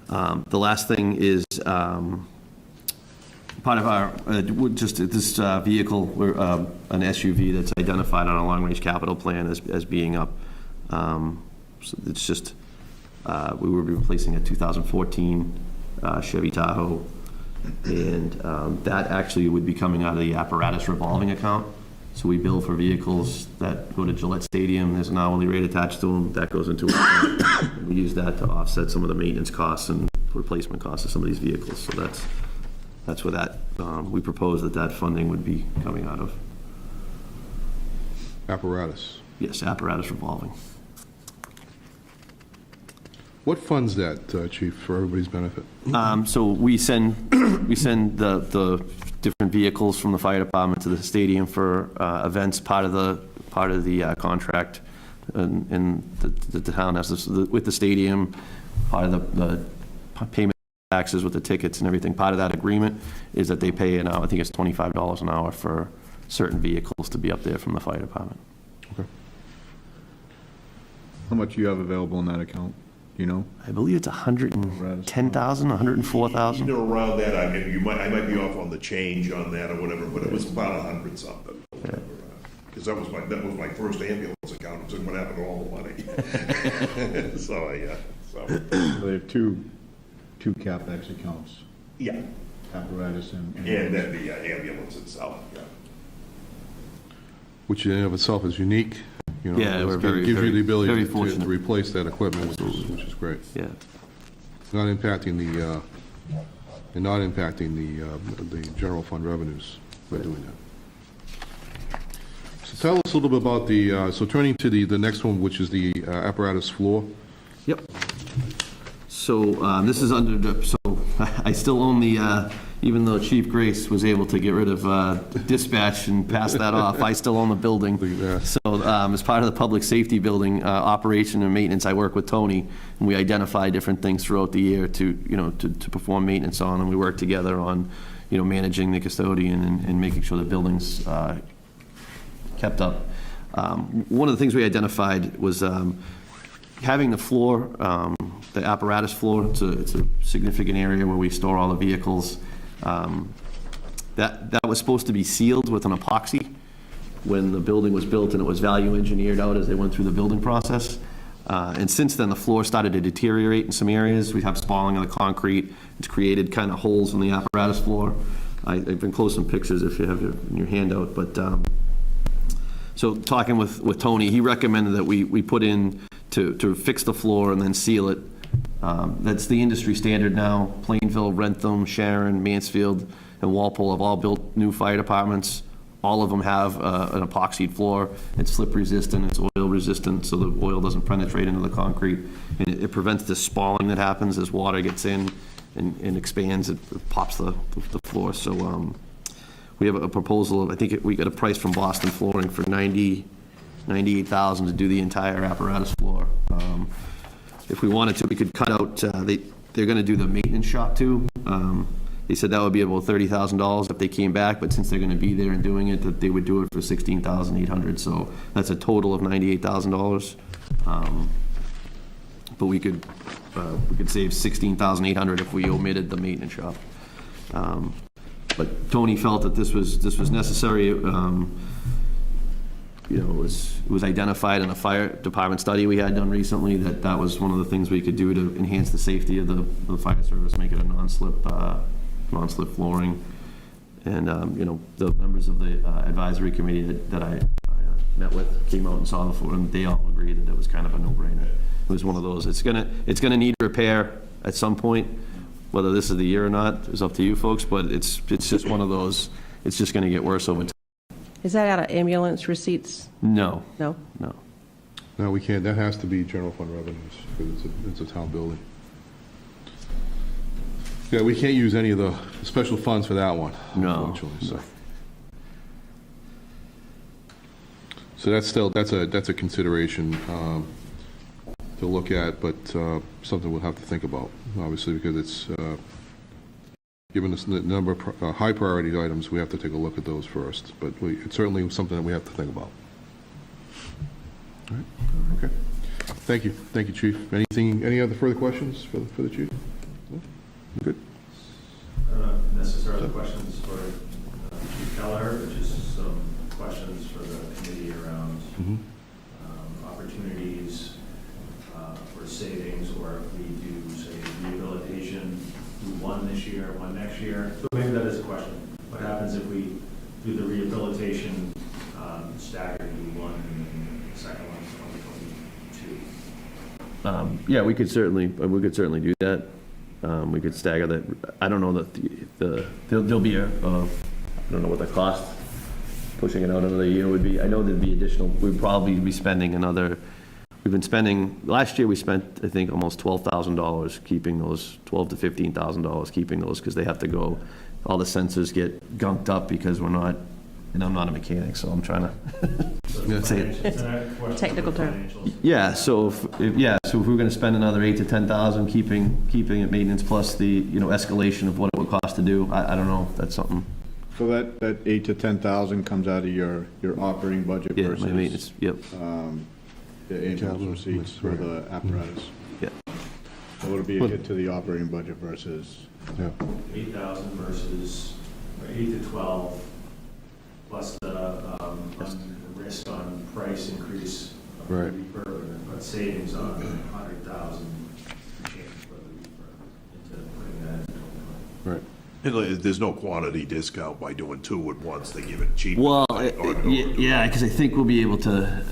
The last thing is part of our, just this vehicle, an SUV that's identified on our long-range capital plan as being up. So it's just, we will be replacing a 2014 Chevy Tahoe, and that actually would be coming out of the apparatus revolving account. So we bill for vehicles that go to Gillette Stadium, there's an hourly rate attached to them, that goes into it. We use that to offset some of the maintenance costs and replacement costs of some of these vehicles. So that's where that, we propose that funding would be coming out of. Apparatus. Yes, apparatus revolving. What funds that, Chief, for everybody's benefit? So we send the different vehicles from the fire department to the stadium for events, part of the contract. And the town has this, with the stadium, part of the payment taxes with the tickets and everything. Part of that agreement is that they pay an hour, I think it's $25 an hour for certain vehicles to be up there from the fire department. Okay. How much do you have available in that account? You know? I believe it's 110,000, 104,000. Either around that, I mean, I might be off on the change on that or whatever, but it was about 100 something. Because that was my first ambulance account, so what happened to all the money? So, They have two CapEx accounts, yeah, apparatus and and then the ambulance itself, yeah. Which in and of itself is unique. You know, Yeah, we're very, gives you the ability very to fortunate. replace that equipment, which is great. Yeah. Not impacting the general fund revenues by doing that. So tell us a little bit about so turning to the next one, which is the apparatus floor. Yep. So this is so I still own even though Chief Grace was able to get rid of dispatch and pass that off, I still own the building. Yeah. So as part of the public safety building operation and maintenance, I work with Tony, and we identify different things throughout the year to perform maintenance on, and we work together on, managing the custodian and making sure the building's kept up. One of the things we identified was having the floor, the apparatus floor. It's a significant area where we store all the vehicles. That was supposed to be sealed with an epoxy when the building was built, and it was value engineered out as they went through the building process. And since then, the floor started to deteriorate in some areas. We have spalling of the concrete. It's created kind of holes in the apparatus floor. I've enclosed some pictures if you have in your handout. But so talking with Tony, he recommended that we put in to fix the floor and then seal it. That's the industry standard now. Plainville, Rentham, Sharon, Mansfield, and Walpole have all built new fire departments. All of them have an epoxied floor. It's slip resistant, it's oil resistant, so the oil doesn't penetrate into the concrete. And it prevents the spalling that happens as water gets in and expands, it pops the floor. So we have a proposal, I think we got a price from Boston Flooring for $98,000 to do the entire apparatus floor. If we wanted to, we could cut out, they're gonna do the maintenance shop too. They said that would be about $30,000 if they came back, but since they're gonna be there and doing it, that they would do it for $16,800. So that's a total of $98,000. But we could save $16,800 if we omitted the maintenance shop. But Tony felt that this was necessary. It was identified in a fire department study we had done recently that was one of the things we could do to enhance the safety of the fire service, make it a non-slip flooring. And, the members of the advisory committee that I met with came out and saw the floor, and they all agreed that it was kind of a no-brainer. It was one of those, it's gonna need repair at some point. Whether this is the year or not is up to you folks, but it's just one of those, it's just gonna get worse over time. Is that out of ambulance receipts? No. No? No. No, we can't, that has to be general fund revenues, because it's a town building. Yeah, we can't use any of the special funds for that one. No. Unfortunately, so that's a consideration to look at, but something we'll have to think about, obviously, because it's, given this number of high priority items, we have to take a look at those first, but it's certainly something that we have to think about. All right, okay. Thank you, Chief. Any other further questions for the Chief? No? Good. I don't know necessarily questions for Chief Keller, but just some questions for the committee around opportunities for savings, or if we do, say, rehabilitation, do one this year, one next year. So maybe that is a question. What happens if we do the rehabilitation Yeah, we could certainly do that. We could stagger that. I don't know that there'll be I don't know what the cost, pushing it out another year would be. I know there'd be additional, we'd probably be spending last year we spent, I think, almost $12,000 keeping those, $12,000 to $15,000 keeping those, because they have to go, all the sensors get gunked up because we're not, and I'm not a mechanic, so I'm trying to say it. Technical term. Yeah, so if we're gonna spend another 8,000 to 10,000 keeping it maintenance plus the, escalation of what it would cost to do, I don't know if that's something. So that 8 to 10,000 comes out of your operating budget Yeah, versus my maintenance, yep. the ambulance receipts for the apparatus? Yeah. So would it be a hit to the operating budget versus? Yeah. 8,000 versus, or 8 to 12, plus the risk on price increase of the Right. reefer, but savings on 100,000 change for the reefer into putting that into the Right. There's no quantity discount by doing two at once, they give it cheaper. Well, yeah, because I think we'll be able to,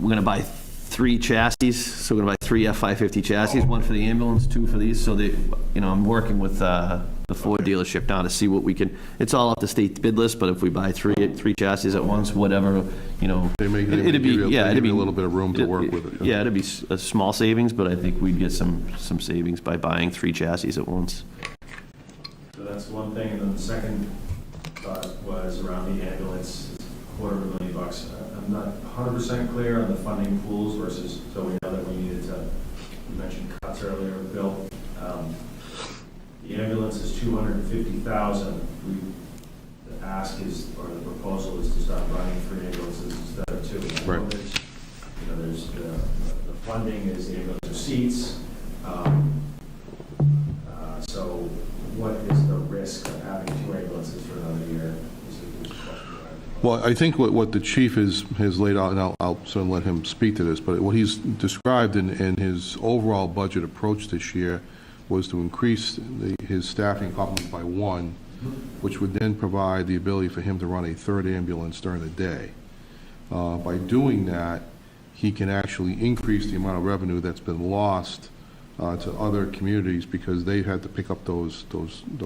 we're gonna buy 3 chassis, so we're gonna buy 3 F-550 chassis, 1 for the ambulance, 2 for these, so I'm working with the Ford dealership now to see what we can, it's all up to state bid list, but if we buy 3 chassis at once, whatever, They may it'd give be, you yeah, it'd be a little bit of room to work with it. Yeah, it'd be a small savings, but I think we'd get some savings by buying 3 chassis at once. So that's one thing, and then the second thought was around the ambulance, it's $250,000. I'm not 100% clear on the funding pools versus, so we know that we needed to, you mentioned cuts earlier, Bill. The ambulance is $250,000. The ask is, or the proposal is to start running 3 ambulances instead of 2. I know Right. there's the funding is the ambulance receipts. So what is the risk of having 2 ambulances for another year? Is the question. Well, I think what the chief has laid out, and I'll certainly let him speak to this, but what he's described in his overall budget approach this year was to increase his staffing complement by 1, which would then provide the ability for him to run a 3rd ambulance during the day. By doing that, he can actually increase the amount of revenue that's been lost to other communities because they've had to pick up those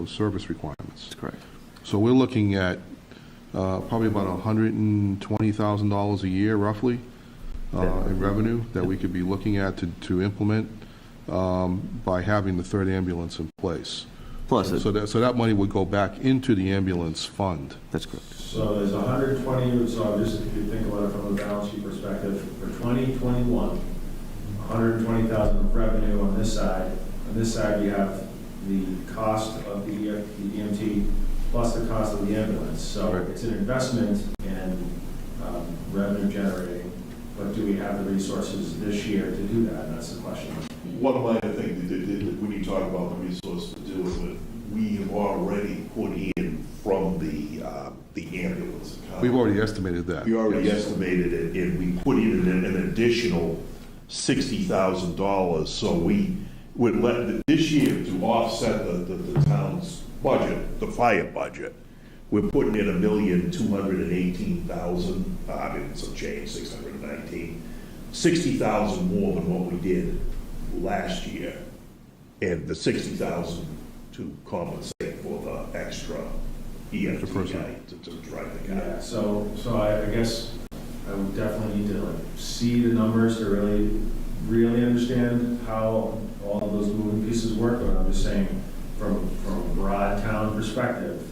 service requirements. That's correct. So we're looking at probably about $120,000 a year, roughly, in revenue that we could be looking at to implement by having the 3rd ambulance in place. Plus, So that money would go back into the ambulance fund. that's correct. So there's 120, so just if you think about it from a balance sheet perspective, for 2021, 120,000 of revenue on this side. On this side, you have the cost of the EMT plus the cost of the ambulance. So Right. it's an investment in revenue generating, but do we have the resources this year to do that? And that's the question. One of my things that when you talk about the resource to do it, we have already put in from the ambulance account. We've already estimated that. We already Yes. estimated it, and we put in an additional $60,000, so we would let, this year, to offset the town's budget, the fire budget, we're putting in $1,218,000, I mean, some change, 619, 60,000 more than what we did last year, and the 60,000 to compensate for the extra EMT guy to drive the guy. Yeah, so I guess I would definitely need to see the numbers to really understand how all of those moving pieces work, but I'm just saying from a broad town perspective,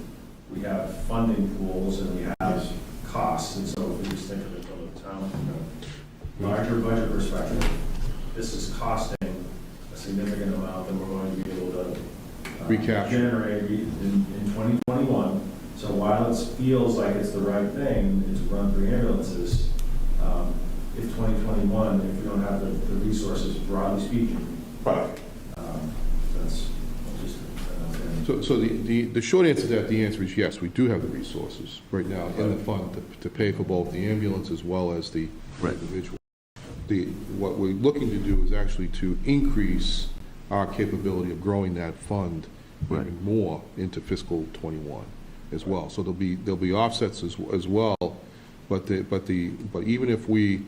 we have funding pools and we have costs, and so if we just think of it from a town, larger budget perspective, this is costing a significant amount that we're going to be able to Recapture. generate in 2021. So while it feels like it's the right thing to run 3 ambulances, if 2021, if we don't have the resources, broadly speaking, Right. that's just. So the short answer to that, the answer is yes, we do have the resources right now in the fund to pay for both the ambulance as well as the individual. What we're looking to do is actually to increase our capability of growing that fund even more into fiscal '21 as well. So there'll be offsets as well, but even if we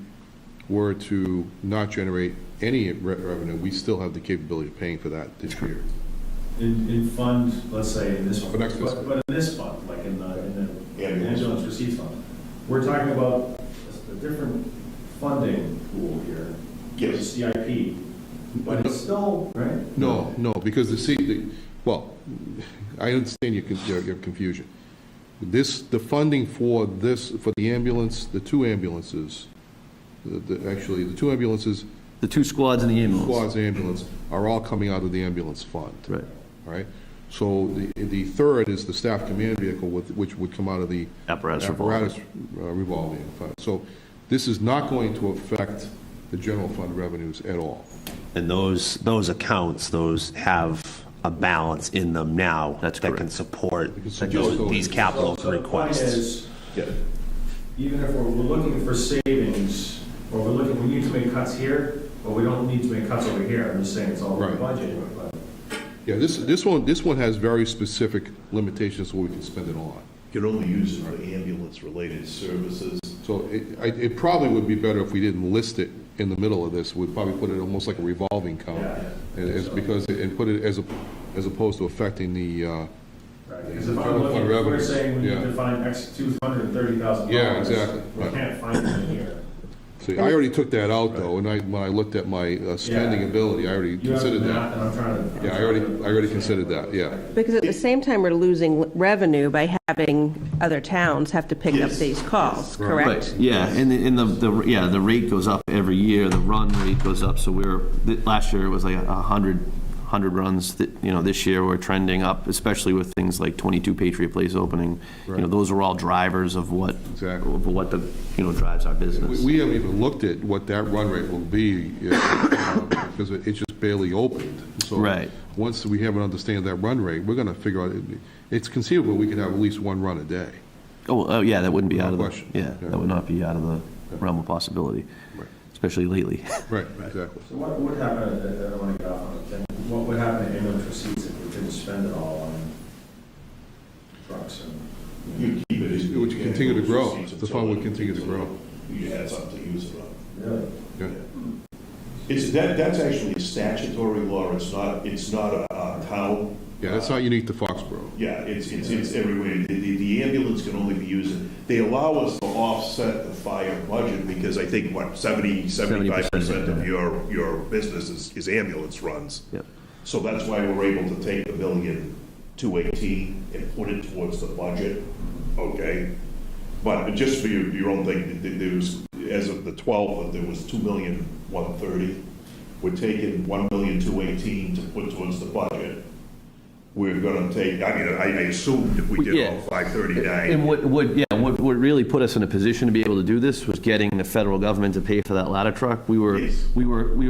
were to not generate any revenue, we still have the capability of paying for that this year. In fund, let's say in this For one, next fiscal. but in this fund, like in the ambulance receipts fund, we're talking about a different funding pool here. Yes. CIP, but it's still, right? No, because well, I understand your confusion. The funding for the ambulance, the two ambulances, actually, the two ambulances, The two squads in the ambulance. squads ambulance, are all coming out of the ambulance fund. Right. All right? So the third is the staff command vehicle, which would come out of the Apparatus revolving fund. So this is not going to affect the general fund revenues at all. And those accounts, those have a balance in them now that can support these capital So the point requests. is, even if we're looking for savings, or we need to make cuts here, but we don't need to make cuts over here, I'm just saying it's all in the Right. budget. But Yeah, this one has very specific limitations what we can spend it on. You can only use it for ambulance-related services. So it probably would be better if we didn't list it in the middle of this. We'd probably put it almost like a revolving account. And put it as opposed to affecting the, Right, because if general I'm fund looking, if we're revenues, saying we need yeah. to find X $230,000. Yeah, exactly, We right. can't find it in here. see, I already took that out though, and when I looked at my spending Yeah. ability, I already You have the considered math, that. and I'm trying to. Yeah, I already considered that, yeah. Because at the same time, we're losing revenue by having other towns have to pick up Yes. these calls, correct? Yeah, and the rate goes up every year, the run rate goes up, so last year it was like 100 runs, this year we're trending up, especially with things like 22 Patriot Place opening. Right. Those are all drivers of what, Exactly. of what drives our business. We haven't even looked at what that run rate will be, because it just barely opened. So Right. once we have an understanding of that run rate, we're gonna figure out, it's conceivable we could have at least one run a day. Oh, yeah, that wouldn't be No out of question. yeah, Yeah. that would not be out of the realm of possibility, Right. especially lately. Right, exactly. So what would happen, I don't want to get off on a thing, what would happen to ambulance receipts if we didn't spend it all on trucks and? You keep it. It would continue to grow. The fund would continue to grow. You had something to use it on. Really? Yeah. That's actually a statutory law, it's not a town. Yeah, that's not unique to Foxboro. Yeah, it's everywhere. The ambulance can only be used, they allow us to offset the fire budget because I think, 75% of your business is ambulance runs. Yep. So that's why we're able to take the $1,218,000 and put it towards the budget, okay? But just for your own thing, there was, as of the 12th, there was $2,130,000. We're taking $1,218,000 to put towards the budget. We're gonna take, I assumed if we did all 539. And what really put us in a position to be able to do this was getting the federal government to pay for that ladder truck. We were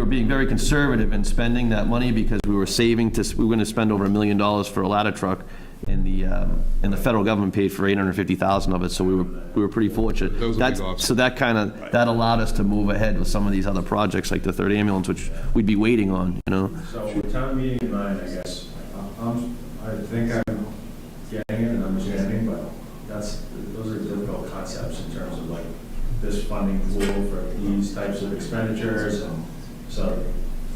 being very conservative in spending that money because we were saving we were gonna spend over $1 million for a ladder truck, and the federal government paid for $850,000 of it, so we were pretty fortunate. That was a big offset. So that allowed us to move ahead with some of these other projects, like the third ambulance, which we'd be waiting on, So with town meeting in mind, I guess, I think I'm getting it and understanding, but those are difficult concepts in terms of like this funding pool for these types of expenditures. And so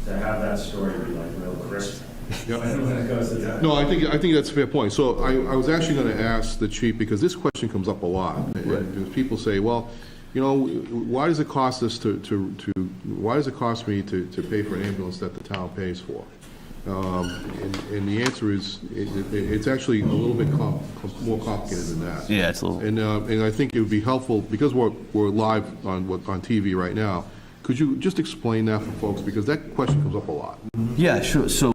to have that story be like real crisp when it goes to that. No, I think that's a fair point. So I was actually going to ask the chief, because this question comes up a lot. And people say, well, why does it cost us why does it cost me to pay for an ambulance that the town pays for? And the answer is, it's actually a little bit more complicated than that. Yeah, it's a little. And I think it would be helpful, because we're live on TV right now, could you just explain that for folks, because that question comes up a lot. Yeah, sure. So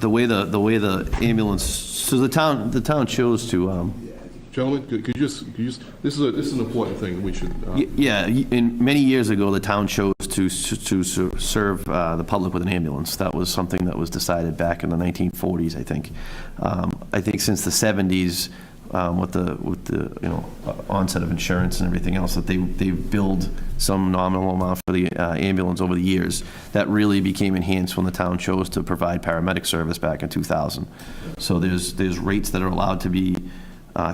the way the ambulance, so the town chose to. Gentlemen, could you just, this is an important thing that we should. Yeah, many years ago, the town chose to serve the public with an ambulance. That was something that was decided back in the 1940s, I think. I think since the 70s, with the onset of insurance and everything else, that they billed some nominal amount for the ambulance over the years. That really became enhanced when the town chose to provide paramedic service back in 2000. So there's rates that are allowed to be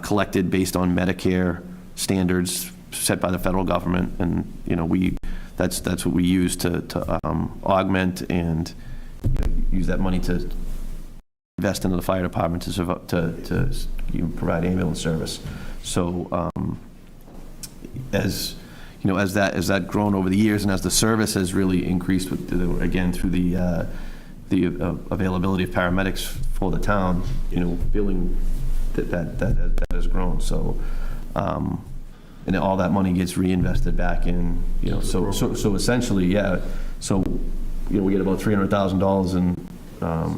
collected based on Medicare standards set by the federal government, and, that's what we use to augment and use that money to invest into the fire department to provide ambulance service. So, as that grown over the years, and as the service has really increased again through the availability of paramedics for the town, billing that has grown. So, and all that money gets reinvested back in, so essentially, yeah. So, we get about $300,000 in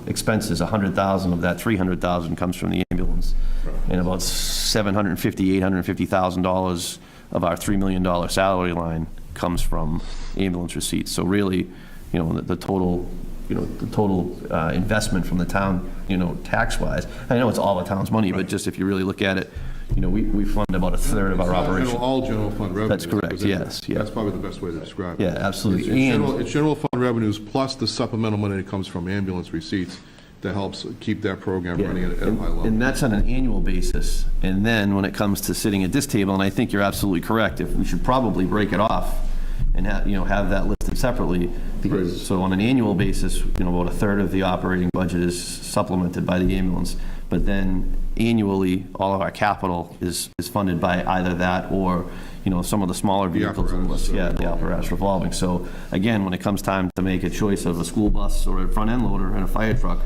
expenses. 100,000 of that 300,000 comes from the ambulance, and about $850,000 of our $3 million salary line comes from ambulance receipts. So really, the total investment from the town, tax-wise, I know it's all the town's money, but just if you really look at it, we fund about a third of our operation. All general fund revenues. That's correct, because yes. Yeah. That's probably the best way to describe it. Yeah, absolutely. It's general fund revenues plus the supplemental money that comes from ambulance receipts that helps keep that program running at a high level. And that's on an annual basis. And then when it comes to sitting at this table, and I think you're absolutely correct, if we should probably break it off and have that listed separately, because so on an annual basis, about a third of the operating budget is supplemented by the ambulance. But then annually, all of our capital is funded by either that or, some of the smaller vehicles on the list. Yeah, the apparatus revolving. So again, when it comes time to make a choice of a school bus or a front end loader and a fire truck,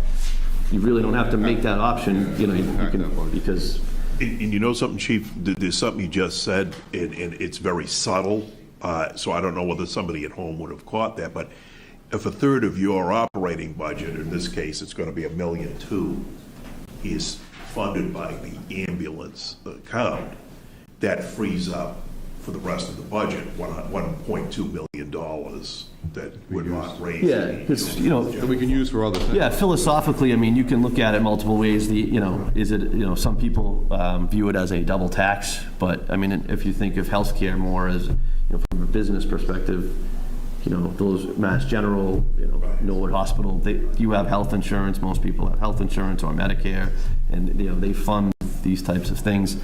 you really don't have to make that option, you can, because. And something, Chief, there's something you just said, and it's very subtle, so I don't know whether somebody at home would have caught that, but if a third of your operating budget, in this case, it's going to be $1.2 million, is funded by the ambulance account, that frees up for the rest of the budget $1.2 million that we're not raising. Yeah, because, That we can use for other things. yeah, philosophically, you can look at it multiple ways. Is it, some people view it as a double tax, but if you think of healthcare more as, from a business perspective, those Mass General, Norwood Hospital, you have health insurance. Most people have health insurance or Medicare, and they fund these types of things.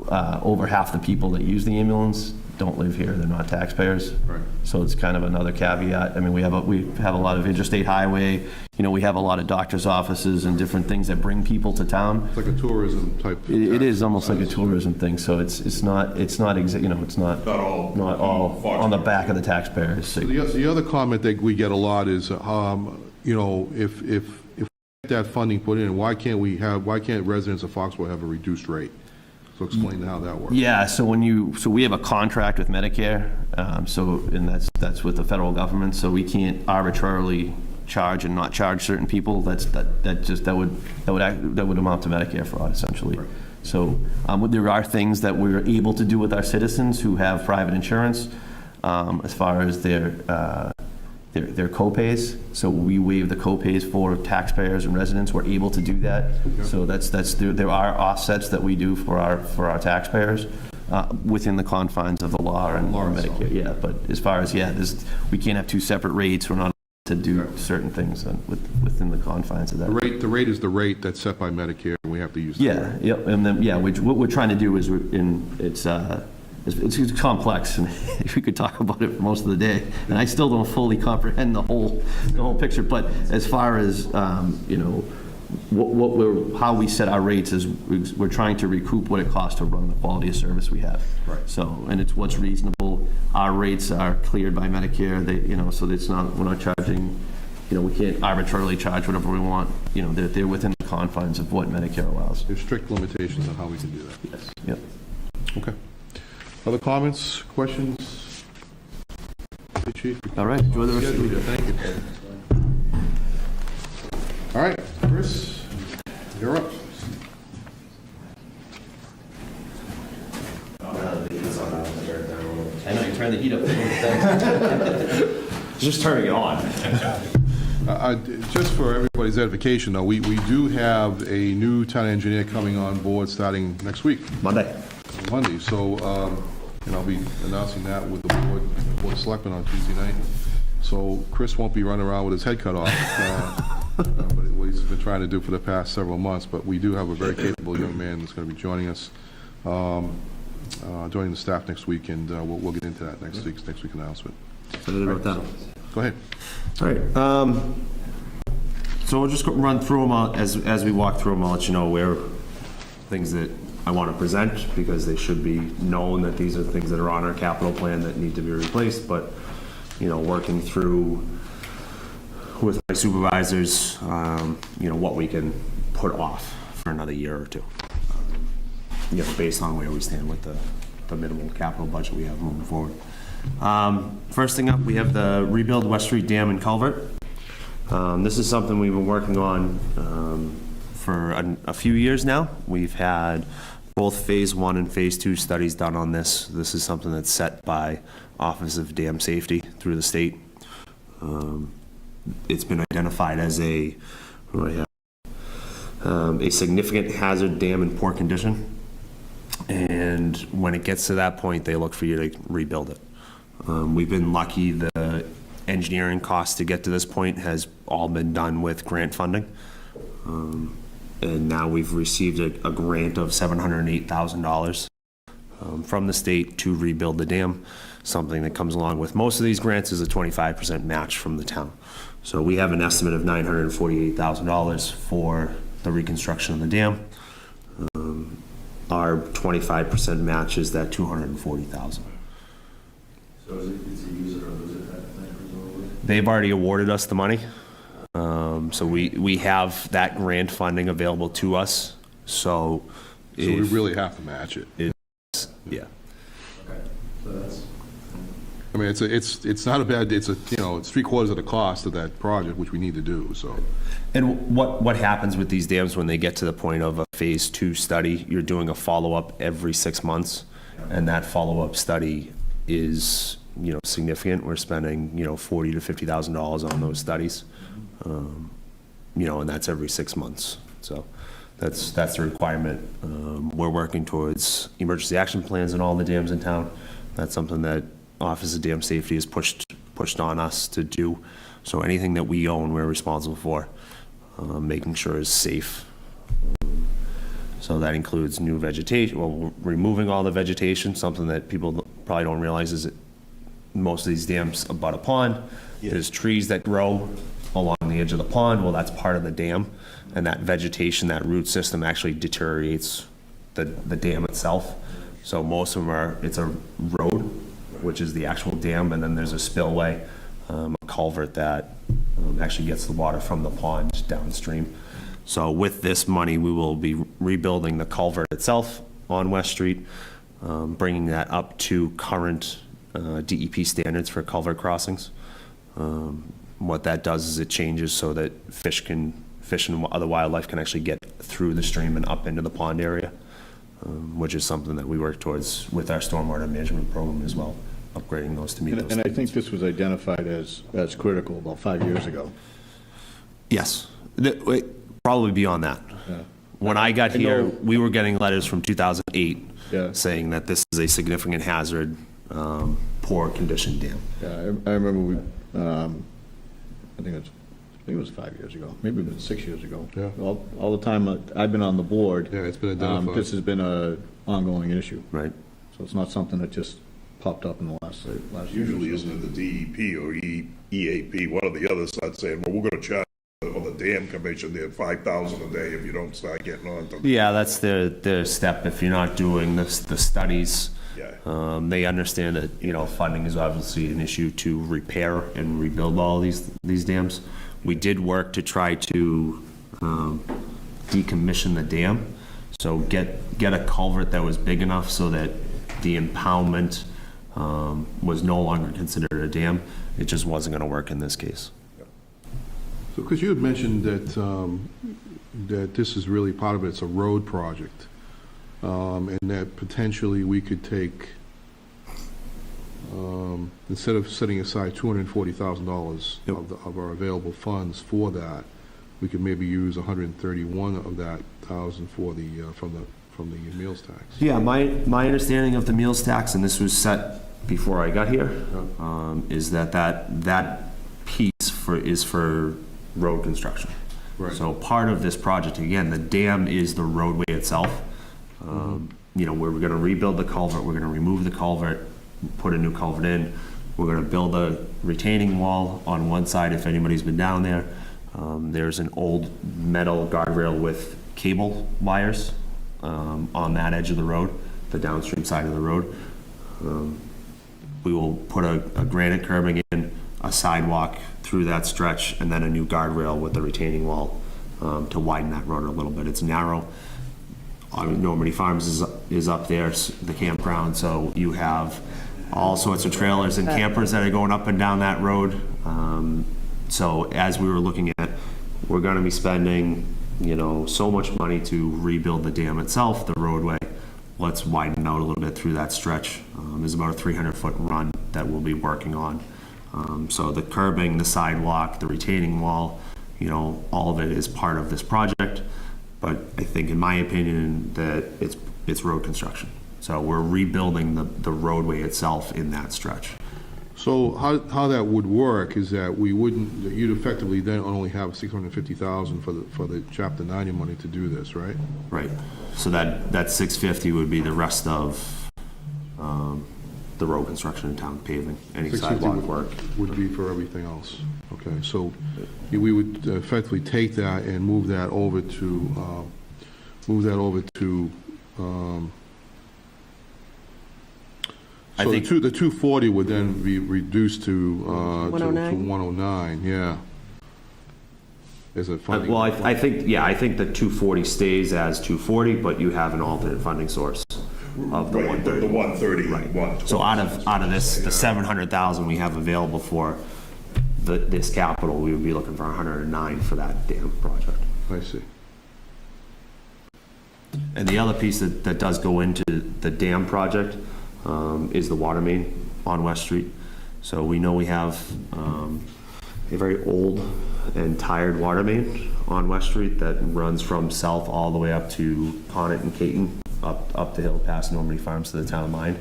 Over half the people that use the ambulance don't live here; they're not taxpayers. Right. So it's kind of another caveat. We have a lot of interstate highway. We have a lot of doctors' offices and different things that bring people to town. It's like a tourism type. It is almost like a tourism thing. So it's not all on the back of the taxpayers. So The other comment that we get a lot is, if we get that funding put in, why can't residents of Foxboro have a reduced rate? So explain how that works. Yeah, so we have a contract with Medicare, and that's with the federal government, so we can't arbitrarily charge and not charge certain people. That would amount to Medicare fraud, essentially. Right. So there are things that we're able to do with our citizens who have private insurance, as far as their co-pays. So we waive the co-pays for taxpayers and residents. We're able to do that. Okay. So there are offsets that we do for our taxpayers within the confines of the law and Medicare. Yeah, but as far as we can't have two separate rates. We're not to do certain things within the confines of that. The rate is the rate that's set by Medicare, and we have to use. Yep, and then what we're trying to do is it's complex, and we could talk about it for most of the day, and I still don't fully comprehend the whole picture. But as far as how we set our rates is we're trying to recoup what it costs to run the quality of service we have. Right. So, and it's what's reasonable. Our rates are cleared by Medicare. So we're not charging. We can't arbitrarily charge whatever we want. They're within the confines of what Medicare allows. There's strict limitations on how we can do that. Yes. Yep. Okay. Other comments, questions? Hey, Chief. All right. Enjoy the rest of the week. Thank you. All right, Chris, you're up. I know you turn the heat up. Just turning it on. Just for everybody's edification, though, we do have a new town engineer coming on board starting next week. Monday. So, and I'll be announcing that with the board of selectmen on Tuesday night. So Chris won't be running around with his head cut off, but what he's been trying to do for the past several months. But we do have a very capable young man that's going to be joining us. joining the staff next week, and we'll get into that next week's announcement. Excited about that. Go ahead. All right. So we'll just run through them as we walk through them. I'll let you know where things that I want to present, because they should be known that these are things that are on our capital plan that need to be replaced. But, you know, working through with my supervisors, you know, what we can put off for another year or two, you know, based on where we stand with the minimal capital budget we have moving forward. First thing up, we have the rebuild West Street Dam and Culvert. This is something we've been working on for a few years now. We've had both Phase 1 and Phase 2 studies done on this. This is something that's set by Office of Dam Safety through the state. It's been identified as a significant hazard dam in poor condition. And when it gets to that point, they look for you to rebuild it. We've been lucky. The engineering cost to get to this point has all been done with grant funding. And now we've received a grant of $708,000 from the state to rebuild the dam. Something that comes along with most of these grants is a 25% match from the town. So we have an estimate of $948,000 for the reconstruction of the dam. Our 25% match is that $240,000. So is it use it or lose it type of thing, presumably? They've already awarded us the money. So we have that grant funding available to us. So we really have to match it. Yeah. Okay, so that's, I mean, it's not a bad, it's 3/4 of the cost of that project, which we need to do, so. And what happens with these dams when they get to the point of a Phase 2 study? You're doing a follow-up every 6 months, and that follow-up study is, you know, significant. We're spending, you know, $40,000 to $50,000 on those studies, you know, and that's every 6 months. So that's the requirement. We're working towards emergency action plans in all the dams in town. That's something that Office of Dam Safety has pushed on us to do. So anything that we own, we're responsible for, making sure is safe. So that includes new vegetation, well, removing all the vegetation, something that people probably don't realize is that most of these dams abut a pond. There's trees that grow along the edge of the pond. Well, that's part of the dam. And that vegetation, that root system actually deteriorates the dam itself. So most of them it's a road, which is the actual dam, and then there's a spillway, a culvert that actually gets the water from the pond downstream. So with this money, we will be rebuilding the culvert itself on West Street, bringing that up to current DEP standards for culvert crossings. What that does is it changes so that fish and other wildlife can actually get through the stream and up into the pond area, which is something that we work towards with our stormwater management program as well, upgrading those to meet those. And I think this was identified as critical about 5 years ago. Yes, probably beyond that. Yeah. When I got I here, know- we were getting letters from 2008 Yeah. saying that this is a significant hazard, poor condition dam. Yeah, I remember I think it was 5 years ago, maybe even 6 years ago. Yeah. All the time I've been on the board. Yeah, it's been identified. This has been an ongoing issue. Right. So it's not something that just popped up in the last year. Usually isn't it the DEP or EAP, one or the other side saying, well, we're gonna charge the dam commission there $5,000 a day if you don't start getting on to. Yeah, that's their step. If you're not doing the studies, Yeah. they understand that, you know, funding is obviously an issue to repair and rebuild all these dams. We did work to try to decommission the dam, so get a culvert that was big enough so that the impoundment was no longer considered a dam. It just wasn't going to work in this case. So, because you had mentioned that this is really part of it, it's a road project, and that potentially we could take, instead of setting aside $240,000 of our available funds for that, we could maybe use 131 of that thousand for the from the meals tax. Yeah, my understanding of the meals tax, and this was set before I got here, is that piece is for road construction. Right. So part of this project, again, the dam is the roadway itself. we're gonna rebuild the culvert, we're gonna remove the culvert, put a new culvert in. We're gonna build a retaining wall on one side, if anybody's been down there. There's an old metal guardrail with cable wires on that edge of the road, the downstream side of the road. We will put a granite curbing in, a sidewalk through that stretch, and then a new guardrail with the retaining wall to widen that road a little bit. It's narrow. Normandy Farms is up there, the campground, so you have all sorts of trailers and campers that are going up and down that road. So as we were looking at, we're gonna be spending, so much money to rebuild the dam itself, the roadway. Let's widen out a little bit through that stretch. There's about a 300-foot run that we'll be working on. So the curbing, the sidewalk, the retaining wall, all of it is part of this project. But I think, in my opinion, that it's road construction. So we're rebuilding the roadway itself in that stretch. So how that would work is that you'd effectively then only have $650,000 for the Chapter 90 money to do this, right? Right. So that 650 would be the rest of the road construction in town, paving, any sidewalk work. Would be for everything else. Okay, so we would effectively take that and move that over to, I so think- the 240 would then be reduced to 109? 109, yeah. Is it funding? Well, I think the 240 stays as 240, but you have an alternate funding source of the Right, 130. the 130, Right. 120. So out of this, the 700,000 we have available for this capital, we would be looking for 109 for that dam project. I see. And the other piece that does go into the dam project is the water main on West Street. So we know we have a very old and tired water main on West Street that runs from south all the way up to Connet and Caton, up the hill past Normandy Farms to the town line.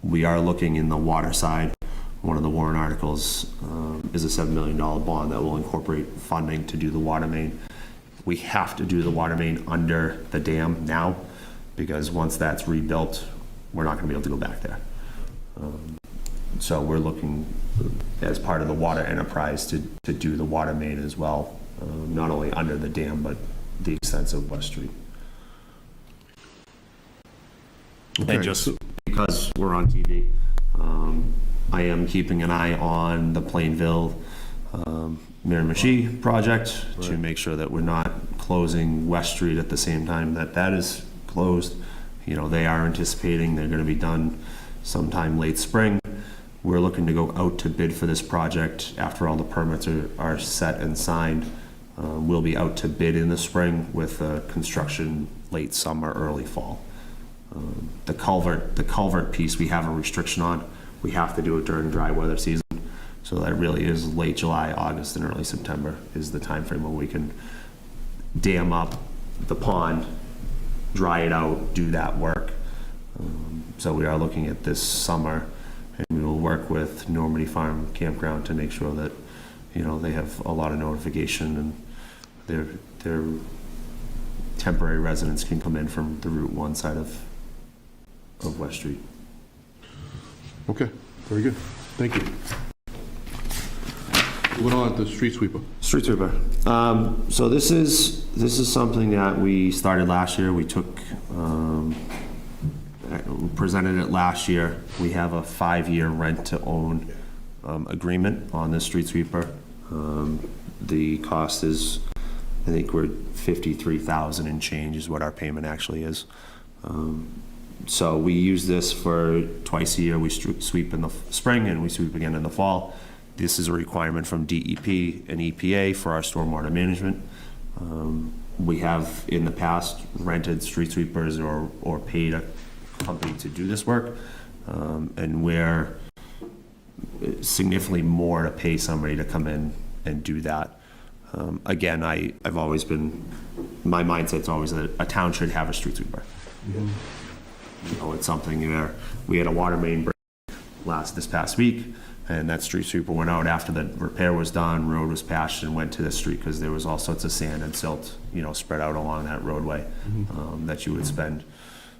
We are looking in the water side. One of the warrant articles is a $7 million bond that will incorporate funding to do the water main. We have to do the water main under the dam now, because once that's rebuilt, we're not gonna be able to go back there. So we're looking, as part of the water enterprise, to do the water main as well, not only under the dam, but the extents of West Street. Okay, And just because we're on TV, I am keeping an eye on the Plainville Miramichi project to make sure that we're not closing West Street at the same time that is closed. They are anticipating they're gonna be done sometime late spring. We're looking to go out to bid for this project after all the permits are set and signed. We'll be out to bid in the spring with construction late summer, early fall. The culvert piece, we have a restriction on. We have to do it during dry weather season. So that really is late July, August, and early September is the time frame when we can dam up the pond, dry it out, do that work. So we are looking at this summer, and we will work with Normandy Farm Campground to make sure that, they have a lot of notification and their temporary residents can come in from the Route 1 side of West Street. Okay, very good. Thank you. Moving on to street sweeper. Street sweeper. So this is something that we started last year. We took, presented it last year. We have a 5-year rent-to-own agreement on this street sweeper. The cost is, I think we're $53,000 and change is what our payment actually is. So we use this for twice a year. We sweep in the spring and we sweep again in the fall. This is a requirement from DEP and EPA for our stormwater management. We have in the past rented street sweepers or paid a company to do this work. And we're significantly more to pay somebody to come in and do that. Again, I've always been, my mindset's always that a town should have a street sweeper. It's something where we had a water main break this past week, and that street sweeper went out after the repair was done, road was patched, and went to the street because there was all sorts of sand and silt, spread out along that roadway that you would spend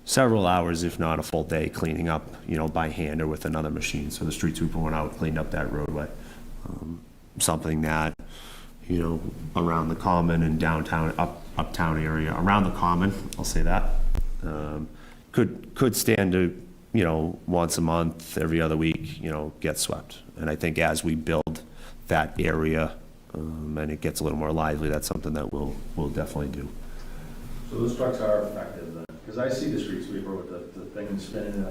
several hours, if not a full day, cleaning up, by hand or with another machine. So the street sweeper went out, cleaned up that roadway. Something that, around the common and downtown, uptown area, around the common, I'll say that, could stand to, once a month, every other week, get swept. And I think as we build that area, and it gets a little more lively, that's something that we'll definitely do. So those trucks are effective then? Because I see the street sweeper with the thing spinning,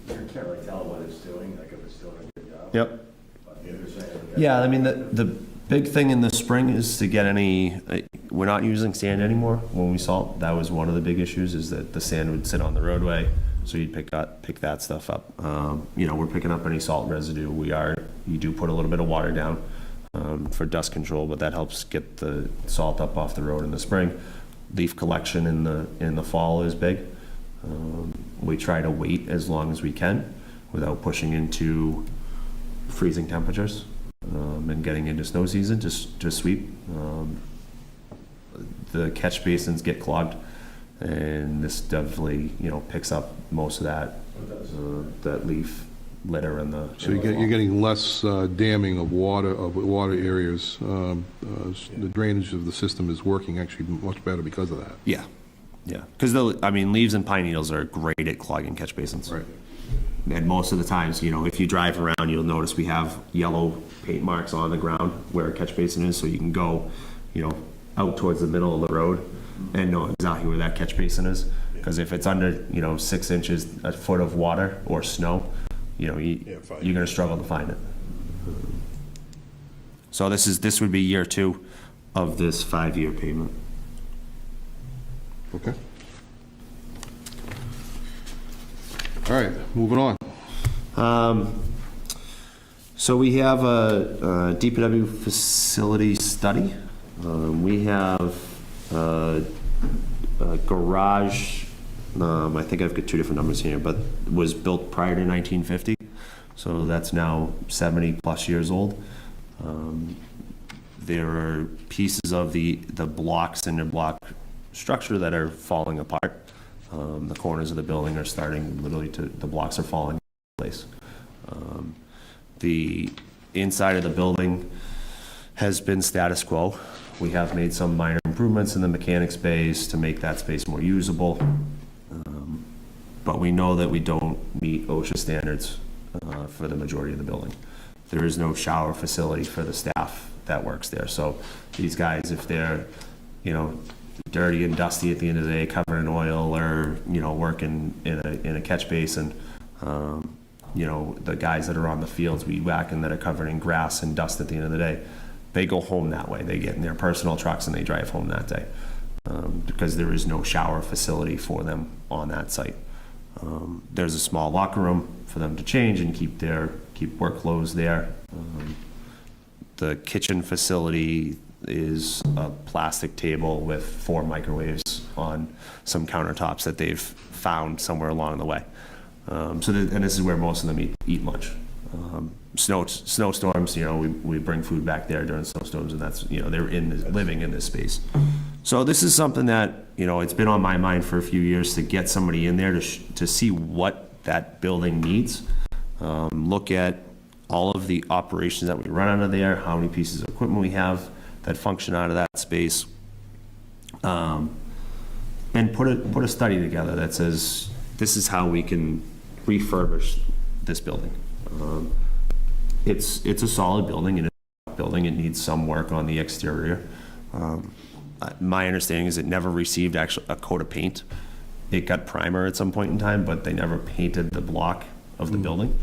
you can't really tell what it's doing, like if it's doing a good job. Yep. But you're saying Yeah, I mean, the big thing in the spring is to get we're not using sand anymore when we salt. That was one of the big issues, is that the sand would sit on the roadway, so you'd pick that stuff up. We're picking up any salt residue. You do put a little bit of water down for dust control, but that helps get the salt up off the road in the spring. Leaf collection in the fall is big. We try to wait as long as we can without pushing into freezing temperatures and getting into snow season, just sweep. The catch basins get clogged, and this definitely, picks up most of that leaf litter in the. So you're getting less damming of water areas. The drainage of the system is working actually much better because of that. Yeah, because leaves and pine needles are great at clogging catch basins. Right. And most of the times, if you drive around, you'll notice we have yellow paint marks on the ground where a catch basin is, so you can go, out towards the middle of the road and know exactly where that catch basin is. Because if it's under, 6 inches, a foot of water or snow, you're going to struggle to find it. So this would be year 2 of this 5-year payment. Okay. All right, moving on. So we have a DPW facility study. We have a garage, I think I've got 2 different numbers here, but was built prior to 1950. So that's now 70 plus years old. There are pieces of the blocks in the block structure that are falling apart. The corners of the building are starting literally the blocks are falling in place. The inside of the building has been status quo. We have made some minor improvements in the mechanics bays to make that space more usable. But we know that we don't meet OSHA standards for the majority of the building. There is no shower facility for the staff that works there. So these guys, if they're, dirty and dusty at the end of the day, covered in oil, or, working in a catch basin, the guys that are on the fields weed whacking that are covered in grass and dust at the end of the day, they go home that way. They get in their personal trucks and they drive home that day because there is no shower facility for them on that site. There's a small locker room for them to change and keep work clothes there. The kitchen facility is a plastic table with 4 microwaves on some countertops that they've found somewhere along the way. And this is where most of them eat lunch. Snowstorms, we bring food back there during snowstorms, and that's, they're living in this space. So this is something that, it's been on my mind for a few years to get somebody in there to see what that building needs. Look at all of the operations that we run out of there, how many pieces of equipment we have that function out of that space, and put a study together that says this is how we can refurbish this building. It's a solid building, and it needs some work on the exterior. My understanding is it never received actually a coat of paint. It got primer at some point in time, but they never painted the block of the building,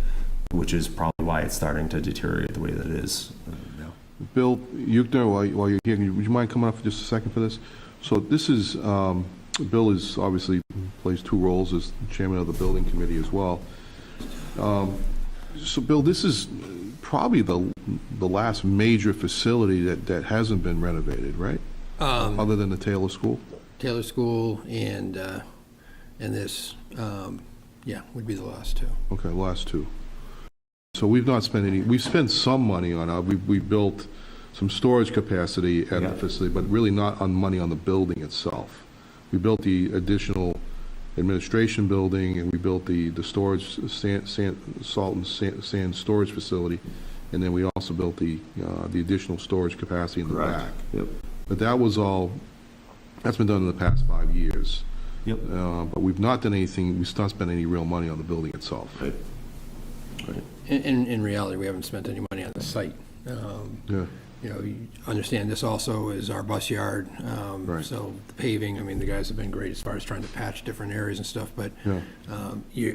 which is probably why it's starting to deteriorate the way that it is now. Bill Uchtner, while you're here, would you mind coming up for just a second for this? So this is, Bill is obviously plays 2 roles as chairman of the building committee as well. So Bill, this is probably the last major facility that hasn't been renovated, right? Other than the Taylor School? Taylor School and this, would be the last 2. Okay, last 2. So we've not spent any, we've spent some money on it. We built some storage capacity at the facility, but really not on money on the building itself. We built the additional administration building, and we built the storage, salt and sand storage facility, and then we also built the additional storage capacity in the Correct. back. Yep. But that's been done in the past 5 years. Yep. But we've not done anything, we've not spent any real money on the building itself. Right. Right. In reality, we haven't spent any money on the site. Yeah. You know, you understand this also is our bus yard. Right. So the paving, I mean, the guys have been great as far as trying to patch different areas and stuff, but Yeah.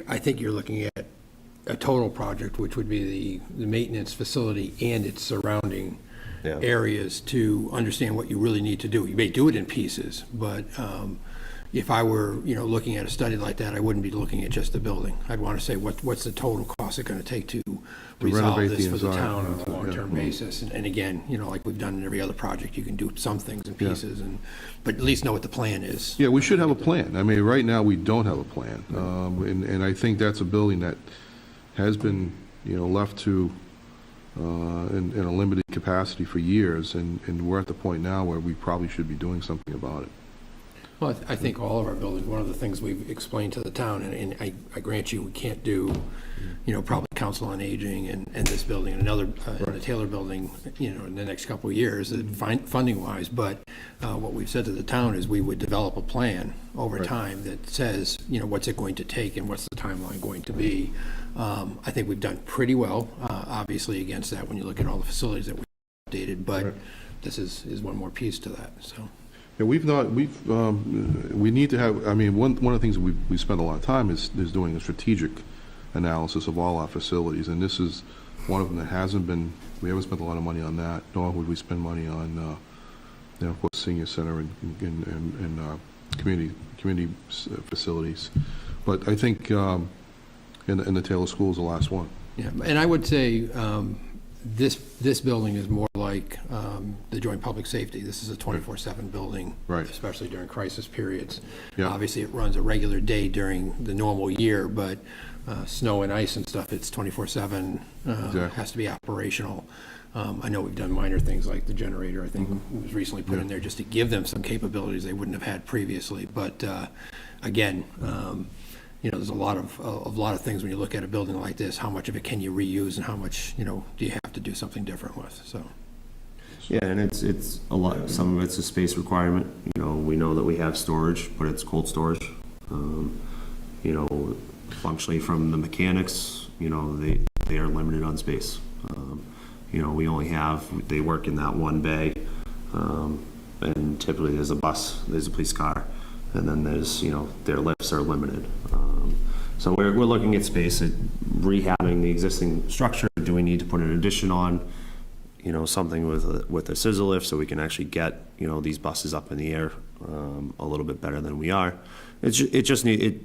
I think you're looking at a total project, which would be the maintenance facility and its surrounding Yeah. areas to understand what you really need to do. You may do it in pieces, but if I were, you know, looking at a study like that, I wouldn't be looking at just the building. I'd want to say, what's the total cost it's going to take to resolve renovate this the for the inside, town on a yeah. long-term basis? And again, you know, like we've done in every other project, you can do some things in pieces, but at least know what the plan is. Yeah, we should have a plan. I mean, right now, we don't have a plan. And I think that's a building that has been, you know, left to, in a limited capacity for years, and we're at the point now where we probably should be doing something about it. Well, I think all of our buildings, one of the things we've explained to the town, and I grant you, we can't do, you know, probably Council on Aging and this building and another, and the Taylor building, you know, in the next couple of years, funding-wise, but what we've said to the town is we would develop a plan over time that says, you know, what's it going to take and what's the timeline going to be. I think we've done pretty well, obviously, against that when you look at all the facilities that we updated, but this is one more piece to that, so. Yeah, we need to have, I mean, one of the things that we spend a lot of time is doing a strategic analysis of all our facilities, and this is one of them that we haven't spent a lot of money on that, nor would we spend money on, you know, of course, senior center and community facilities. But I think in the Taylor School is the last one. Yeah, and I would say this building is more like the joint public safety. This is a 24/7 building, Right. especially during crisis periods. Yeah. Obviously, it runs a regular day during the normal year, but snow and ice and stuff, it's 24/7, Exactly. has to be operational. I know we've done minor things like the generator, I think, was recently put in there just to give them some capabilities they wouldn't have had previously. But again, you know, there's a lot of things when you look at a building like this, how much of it can you reuse and how much, you know, do you have to do something different with, so. Yeah, and it's a lot, some of it's a space requirement. You know, we know that we have storage, but it's cold storage. You know, functionally from the mechanics, you know, they are limited on space. You know, they work in that one bay, and typically there's a bus, there's a police car, and then there's, you know, their lifts are limited. So we're looking at space, at rehabbing the existing structure. Do we need to put an addition on, you know, something with a scissor lift so we can actually get, you know, these buses up in the air a little bit better than we are? It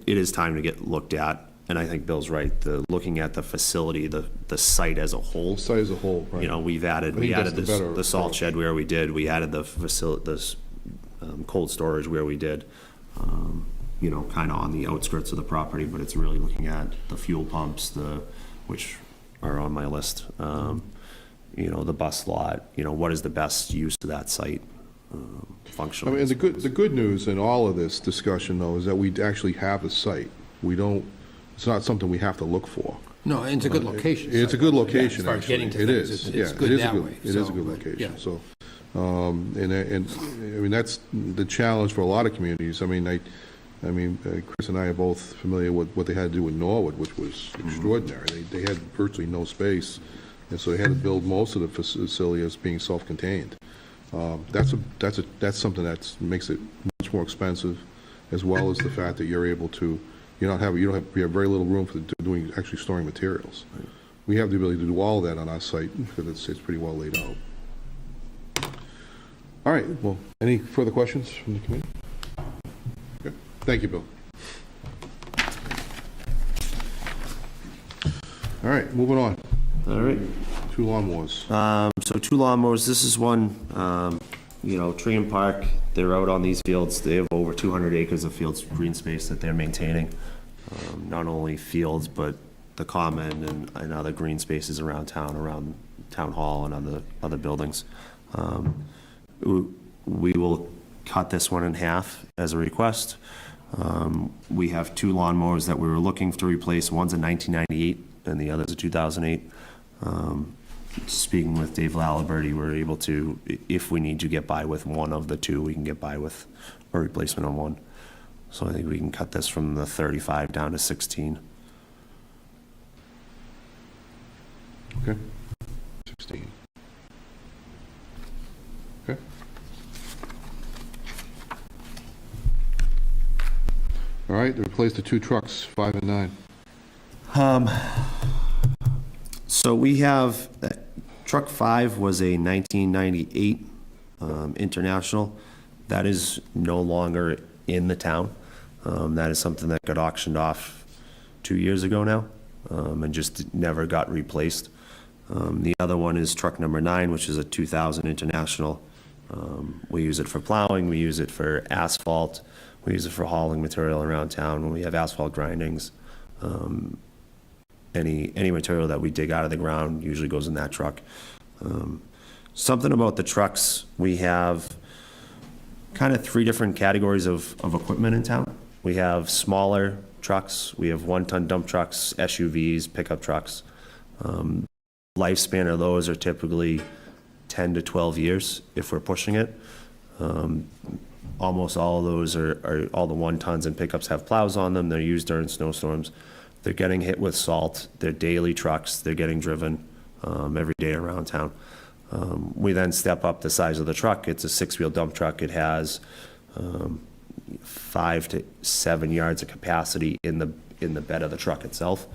is time to get looked at. And I think Bill's right, looking at the facility, the site as a whole. Site as a whole, right. You know, we added the salt shed where we did, we added the facility, cold storage where we did, you know, kind of on the outskirts of the property, but it's really looking at the fuel pumps, which are on my list, you know, the bus lot, you know, what is the best use of that site functionally? I mean, the good news in all of this discussion, though, is that we actually have a site. It's not something we have to look for. No, and it's a good location. It's a good location, As far as getting to actually. It things, is. it's Yeah, good it is a that good- way. It is a good location, so. And I mean, that's the challenge for a lot of communities. I mean, Chris and I are both familiar with what they had to do in Norwood, which was extraordinary. They had virtually no space, and so they had to build most of the facility as being self-contained. That's something that makes it much more expensive, as well as the fact that you're able to, we have very little room for actually storing materials. We have the ability to do all of that on our site because it's pretty well laid out. All right, well, any further questions from the committee? Okay. Thank you, Bill. All right, moving on. All right. 2 lawnmowers. So 2 lawnmowers, this is one, you know, Tree and Park, they're out on these fields. They have over 200 acres of fields, green space that they're maintaining. Not only fields, but the common and other green spaces around town, around town hall and other buildings. We will cut this one in half as a request. We have two lawnmowers that we were looking to replace. One's a 1998 and the other's a 2008. Speaking with Dave Laliberty, we're able to, if we need to get by with one of the two, we can get by with a replacement on one. So I think we can cut this from the 35 down to 16. Okay. 16. Okay. All right, to replace the two trucks, 5 and 9. So we have, truck 5 was a 1998 International. That is no longer in the town. That is something that got auctioned off 2 years ago now, and just never got replaced. The other one is truck number 9, which is a 2000 International. We use it for plowing, we use it for asphalt, we use it for hauling material around town when we have asphalt grindings. Any material that we dig out of the ground usually goes in that truck. Something about the trucks, we have kind of 3 different categories of equipment in town. We have smaller trucks, we have 1-ton dump trucks, SUVs, pickup trucks. Lifespan of those are typically 10 to 12 years if we're pushing it. Almost all of those are all the 1-tons and pickups have plows on them. They're used during snowstorms. They're getting hit with salt. They're daily trucks. They're getting driven every day around town. We then step up the size of the truck. It's a 6-wheel dump truck. It has 5 to 7 yards of capacity in the bed of the truck itself.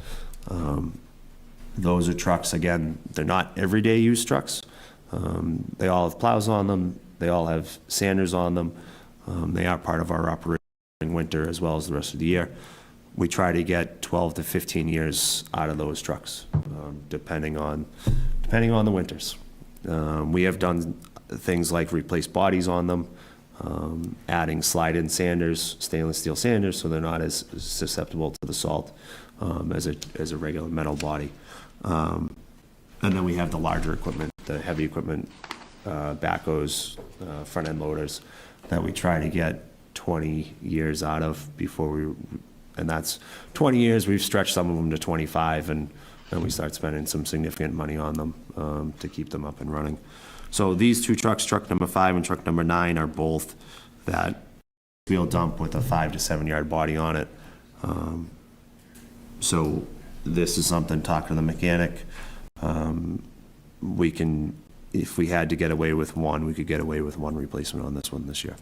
Those are trucks, again, they're not everyday use trucks. They all have plows on them. They all have sanders on them. They are part of our operation in winter as well as the rest of the year. We try to get 12 to 15 years out of those trucks, depending on the winters. We have done things like replace bodies on them, adding slide-in sanders, stainless steel sanders, so they're not as susceptible to the salt as a regular metal body. And then we have the larger equipment, the heavy equipment, backhoes, front-end loaders, that we try to get 20 years out of before and that's 20 years. We've stretched some of them to 25, and then we start spending some significant money on them to keep them up and running. So these two trucks, truck number 5 and truck number 9, are both that wheel dump with a 5 to 7 yard body on it. So this is something, talk to the mechanic. We can, if we had to get away with one, we could get away with one replacement on this one this year.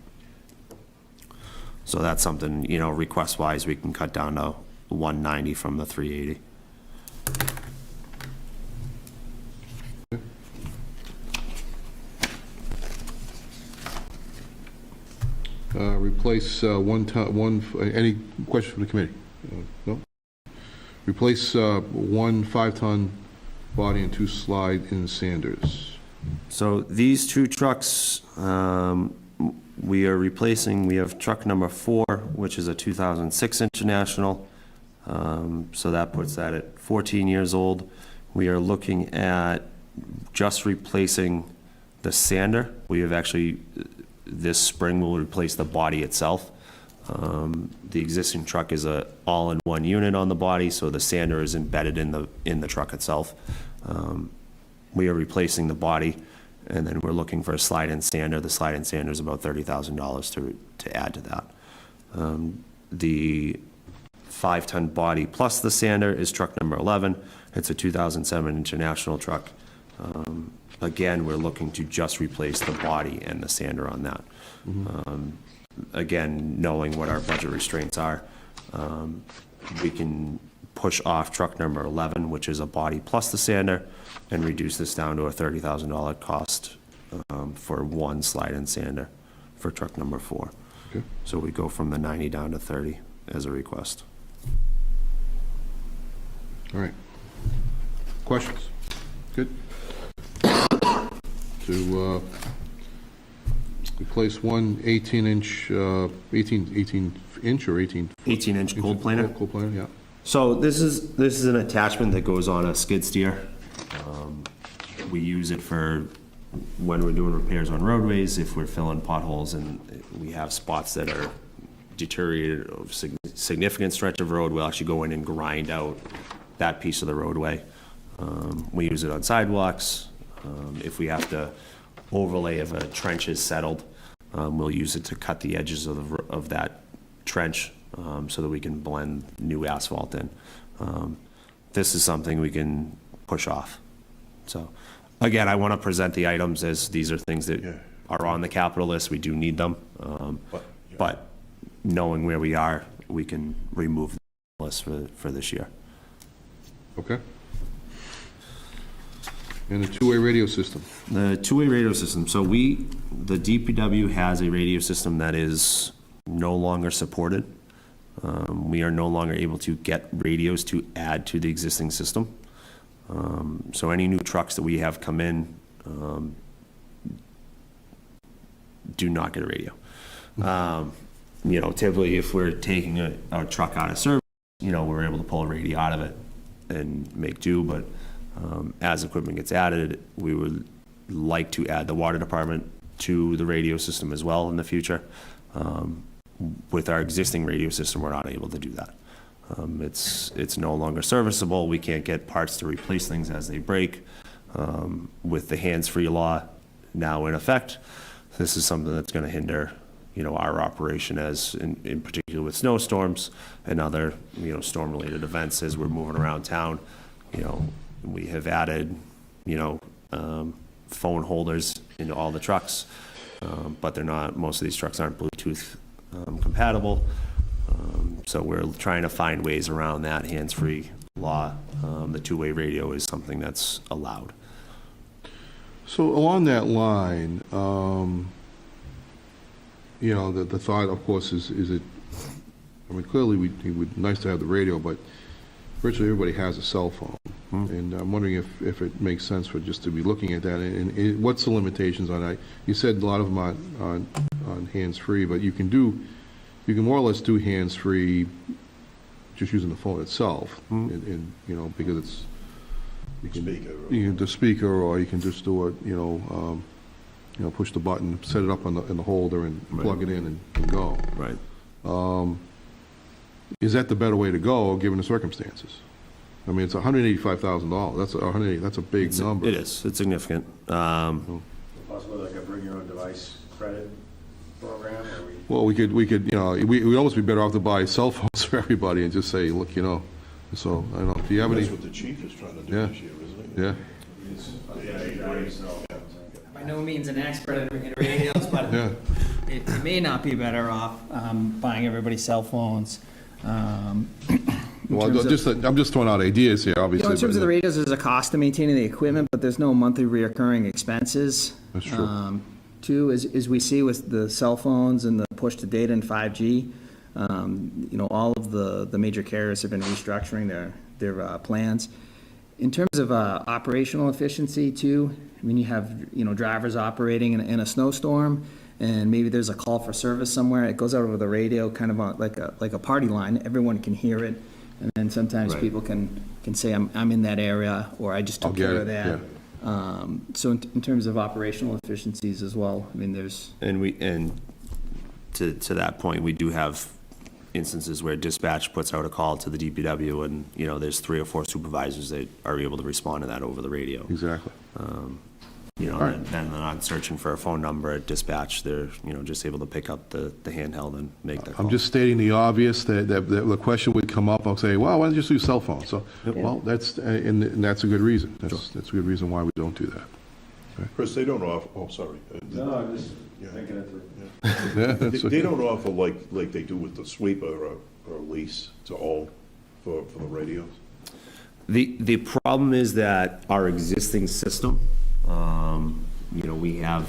So that's something, request-wise, we can cut down to 190 from the 380. Replace any questions from the committee? No? Replace 1 5-ton body and 2 slide-in sanders. So these two trucks, we are replacing, we have truck number 4, which is a 2006 International. So that puts that at 14 years old. We are looking at just replacing the sander. We have actually, this spring, will replace the body itself. The existing truck is a all-in-one unit on the body, so the sander is embedded in the truck itself. We are replacing the body, and then we're looking for a slide-in sander. The slide-in sander is about $30,000 to add to that. The 5-ton body plus the sander is truck number 11. It's a 2007 International truck. Again, we're looking to just replace the body and the sander on that. Again, knowing what our budget restraints are, we can push off truck number 11, which is a body plus the sander, and reduce this down to a $30,000 cost for one slide-in sander for truck number 4. Okay. So we go from the 90 down to 30 as a request. All right. Questions? Good. To replace one 18-inch, 18-inch or 18? 18-inch cold planer. Cold planer, yeah. So this is an attachment that goes on a skid steer. We use it for when we're doing repairs on roadways, if we're filling potholes and we have spots that are deteriorated a significant stretch of road, we'll actually go in and grind out that piece of the roadway. We use it on sidewalks. If we have to overlay if a trench is settled, we'll use it to cut the edges of that trench so that we can blend new asphalt in. This is something we can push off. So, again, I want to present the items as these are things that are on the capital list. We do need them. But knowing where we are, we can remove the list for this year. Okay. And the two-way radio system. The two-way radio system. So the DPW has a radio system that is no longer supported. We are no longer able to get radios to add to the existing system. So any new trucks that we have come in do not get a radio. Typically if we're taking a truck out of service, we're able to pull a radio out of it and make do, but as equipment gets added, we would like to add the water department to the radio system as well in the future. With our existing radio system, we're not able to do that. It's no longer serviceable. We can't get parts to replace things as they break. With the hands-free law now in effect, this is something that's going to hinder, our operation as in particular with snowstorms and other, storm-related events as we're moving around town. We have added, phone holders into all the trucks, but most of these trucks aren't Bluetooth compatible. So we're trying to find ways around that hands-free law. The two-way radio is something that's allowed. So along that line, the thought, of course, is it, clearly it would nice to have the radio, but virtually everybody has a cell phone. And I'm wondering if it makes sense for just to be looking at that, and what's the limitations on that? You said a lot of them on hands-free, but you can more or less do hands-free just using the phone itself, and because it's, you can do speaker, or you can just do it, push the button, set it up in the holder, and plug it in and go. Right. Is that the better way to go, given the circumstances? It's $185,000. That's a big number. It is. It's significant. Possibly like a bring your own device credit program, or Well, we could, we'd almost be better off to buy cell phones for everybody and just say, look, so, I don't know, if you have any. That's what the chief is trying to do Yeah. this year, isn't it? Yeah. By no means an expert in radios, but Yeah. it may not be better off buying everybody cell phones. Well, I'm just throwing out ideas here, obviously. In terms but, of the radios, there's a cost to maintaining the equipment, but there's no monthly reoccurring expenses. That's true. Two, as we see with the cell phones and the push to data and 5G, all of the major carriers have been restructuring their plans. In terms of operational efficiency too, you have drivers operating in a snowstorm, and maybe there's a call for service somewhere. It goes out over the radio, kind of like a party line. Everyone can hear it, and then sometimes Right. people can say, I'm in that area, or I just took care of that. So in terms of operational efficiencies as well, there's. And to that point, we do have instances where dispatch puts out a call to the DPW, and there's 3 or 4 supervisors that are able to respond to that over the radio. Exactly. Then they're not searching for a phone number at dispatch. They're just able to pick up the handheld and make their call. I'm just stating the obvious, that the question would come up, I'll say, well, why don't you just use cell phones? So, well, that's, and that's a good reason. That's a good reason why we don't do that. Chris, they don't offer, sorry. No, I'm just thinking it through. Yeah, that's They don't offer like they do with the sweeper or lease to own for the radios? The problem is that our existing system, we have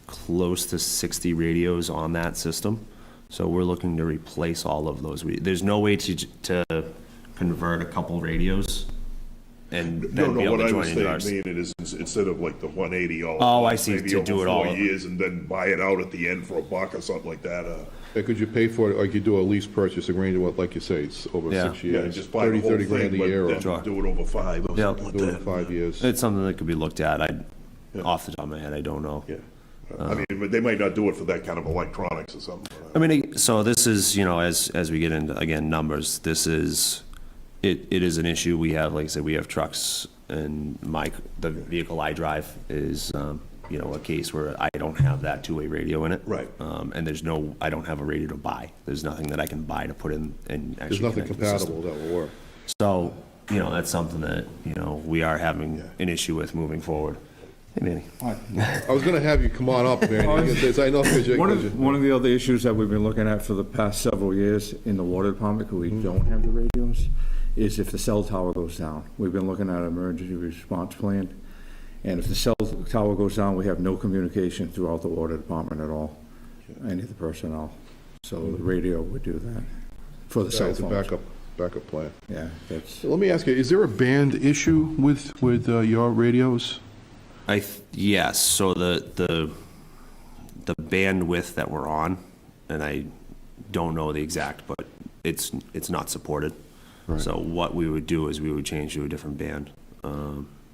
close to 60 radios on that system. So we're looking to replace all of those. There's no way to convert a couple radios and then be able what to I join was into ours. saying is instead of like the 180 all. Oh, I see, maybe to do over it all. 4 years and then buy it out at the end for $1 or something like that. Could you pay for it, like you do a lease purchase agreement, like you say, it's over Yeah. 6 years? Yeah, just buy the whole 30 grand a thing, year, but or then do it over 5 or Yeah. something like do it in that. 5 years. It's something that could be looked at. Off the top of my head, I don't know. Yeah. I mean, but they might not do it for that kind of electronics or something. I mean, so this is, you know, as we get into, again, numbers, this is, it is an issue. We have, like I said, we have trucks, and the vehicle I drive is, you know, a case where I don't have that two-way radio in it. Right. And I don't have a radio to buy. There's nothing that I can buy to put in and actually There's nothing connect to the system. compatible that will work. So, you know, that's something that, you know, we are having an issue with moving forward. Hey, Manny. I was gonna have you come on up, Manny. I know, 'cause One of the other issues that we've been looking at for the past several years in the water department, because we don't have the radios, is if the cell tower goes down. We've been looking at an emergency response plan, and if the cell tower goes down, we have no communication throughout the water department at all, any of the personnel. So the radio would do that for the cell It's a phones. backup plan. Yeah, that's, Let me ask you, is there a band issue with your radios? Yes, so the bandwidth that we're on, and I don't know the exact, but it's not supported. Right. So what we would do is we would change to a different band.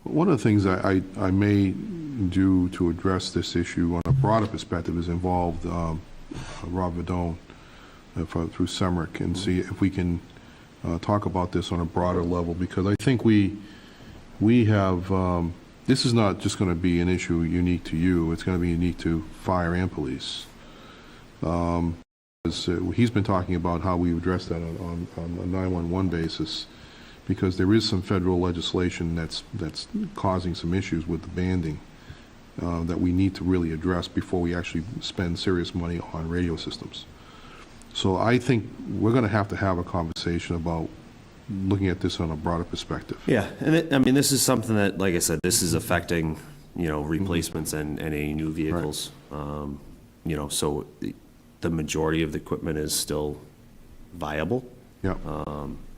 One of the things I may do to address this issue on a broader perspective is involve Rob Vadone through SEMRIC and see if we can talk about this on a broader level, because I think we have, this is not just going to be an issue unique to you, it's going to be unique to fire and police. He's been talking about how we address that on a 911 basis, because there is some federal legislation that's causing some issues with the banding that we need to really address before we actually spend serious money on radio systems. So I think we're going to have a conversation about looking at this on a broader perspective. Yeah, and I mean, this is something that, like I said, this is affecting, you know, replacements and any new vehicles. You know, so the majority of the equipment is still viable. Yeah,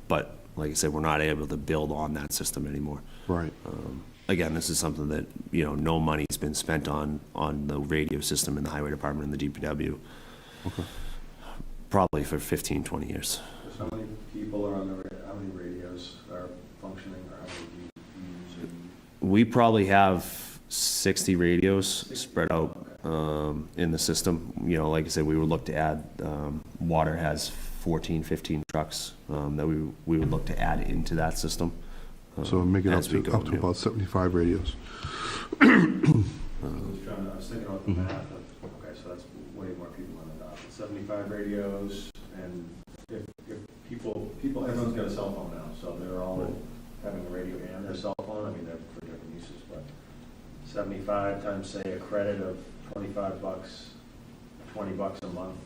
But like I said, we're not able to build on that system anymore. right. Again, this is something that, you know, no money's been spent on the radio system in the highway department and the DPW. Okay. Probably for 15, 20 years. So how many people are on how many radios are functioning, or how many do you use? We probably have 60 radios spread out in the system. You know, like I said, we would look to add, Water has 14, 15 trucks that we would look to add into that system. So make it up as we to go, up to yeah. about 75 radios. I was thinking about the math of, okay, so that's way more people than that. 75 radios, and if people, everyone's got a cell phone now, so they're all having a radio and their cell phone. I mean, they're for different uses, but 75 times, say, a credit of $25, $20 a month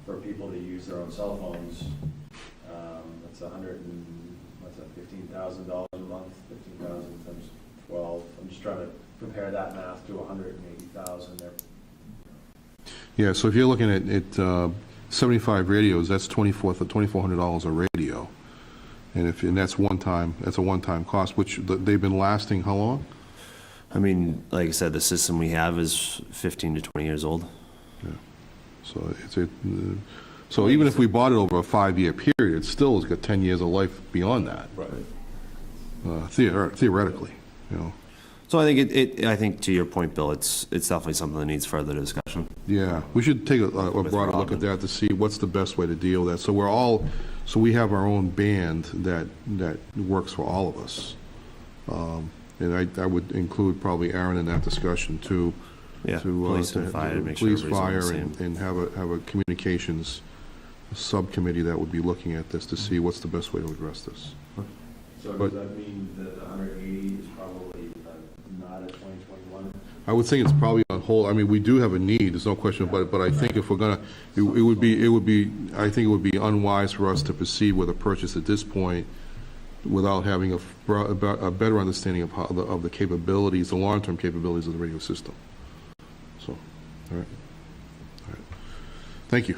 for people to use their own cell phones. That's $15,000 a month, 15,000 times 12. I'm just trying to compare that math to 180,000 there. Yeah, so if you're looking at 75 radios, that's $2,400 a radio. And that's a one-time cost, which they've been lasting how long? I mean, like I said, the system we have is 15 to 20 years old. Yeah. So so even if we bought it over a 5-year period, it still has got 10 years of life beyond that. Right. Theoretically, you know. So I think I think to your point, Bill, it's definitely something that needs further discussion. Yeah, we should take a broader look at that to see what's the best way to deal with that. So we have our own band that works for all of us. And I would include probably Aaron in that discussion too. Yeah, police and fire, to make sure Police, everybody's on fire, the same. and have a communications subcommittee that would be looking at this to see what's the best way to address this. So But- does that mean that the 180 is probably not a 2021? I would think it's probably on hold. I mean, we do have a need, there's no question, but I think if we're gonna, it would be, I think it would be unwise for us to proceed with a purchase at this point without having a better understanding of of the capabilities, the long-term capabilities of the radio system. So, all right. Thank you.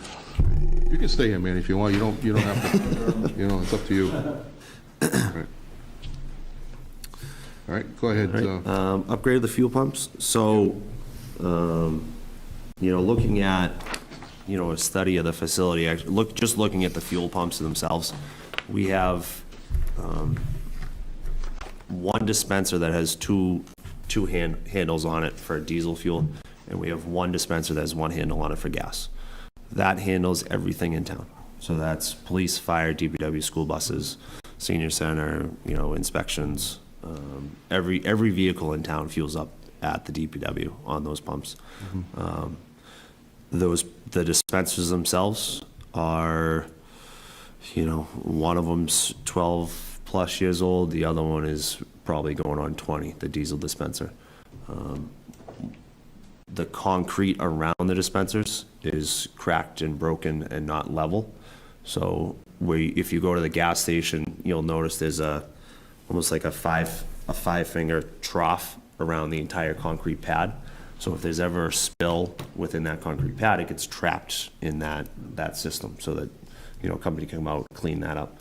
You can stay here, man, if you want. You don't have to, you know, it's up to you. All right. All right, go ahead. Upgrade the fuel pumps. So, you know, looking at, you know, a study of the facility, just looking at the fuel pumps themselves, we have one dispenser that has two handles on it for diesel fuel, and we have one dispenser that has one handle on it for gas. That handles everything in town. So that's police, fire, DPW, school buses, senior center, inspections. Every vehicle in town fuels up at the DPW on those pumps. The dispensers themselves are, one of them's 12 plus years old. The other one is probably going on 20, the diesel dispenser. The concrete around the dispensers is cracked and broken and not level. So if you go to the gas station, you'll notice there's almost like a five-finger trough around the entire concrete pad. So if there's ever a spill within that concrete pad, it gets trapped in that system so that, a company can come out, clean that up.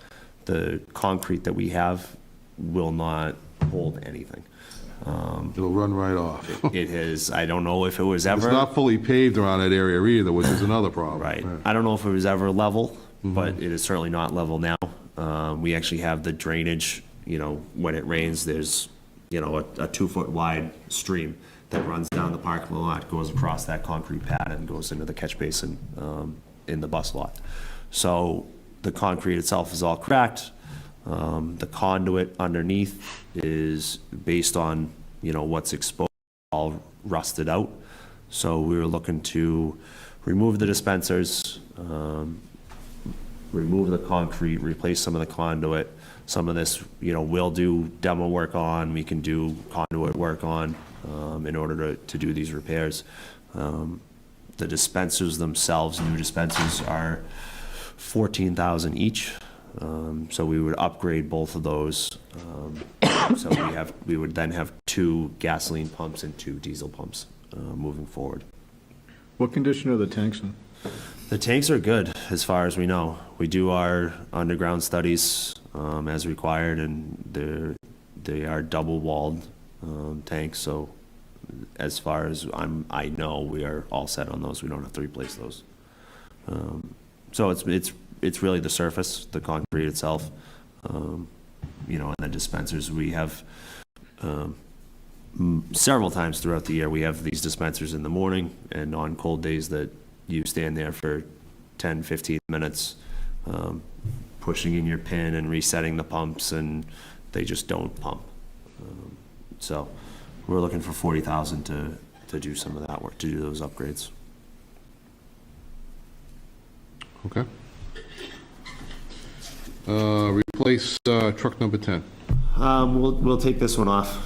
The concrete that we have will not hold anything. It'll run right off. It has, I don't know if it was It's ever. not fully paved around that area either, which is another problem. Right. I don't know if it was ever level, but it is certainly not level now. We actually have the drainage, when it rains, there's, a 2-foot wide stream that runs down the parking lot, goes across that concrete pad and goes into the catch basin in the bus lot. So the concrete itself is all cracked. The conduit underneath is based on, what's exposed, all rusted out. So we were looking to remove the dispensers, remove the concrete, replace some of the conduit. Some of this, we'll do demo work on, we can do conduit work on in order to do these repairs. The dispensers themselves, new dispensers, are $14,000 each. So we would upgrade both of those. So we would then have 2 gasoline pumps and 2 diesel pumps moving forward. What condition are the tanks in? The tanks are good, as far as we know. We do our underground studies as required, and they are double-walled tanks. So as far as I know, we are all set on those. We don't have to replace those. So it's really the surface, the concrete itself, and the dispensers. We have several times throughout the year, we have these dispensers in the morning, and on cold days that you stand there for 10, 15 minutes, pushing in your pin and resetting the pumps, and they just don't pump. So we're looking for $40,000 to do some of that work, to do those upgrades. Okay. Replace truck number 10. We'll take this one off.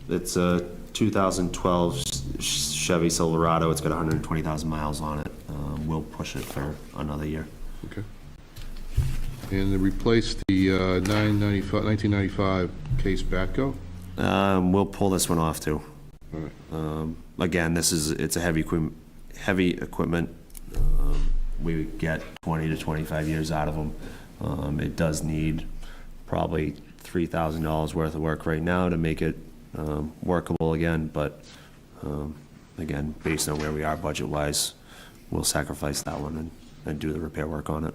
It's a 2012 Chevy Silverado. It's got 120,000 miles on it. We'll push it for another year. Okay. And then replace the 1995 Case Batco. We'll pull this one off too. All right. Again, it's a heavy equipment. We get 20 to 25 years out of them. It does need probably $3,000 worth of work right now to make it workable again, but again, based on where we are budget-wise, we'll sacrifice that one and do the repair work on it.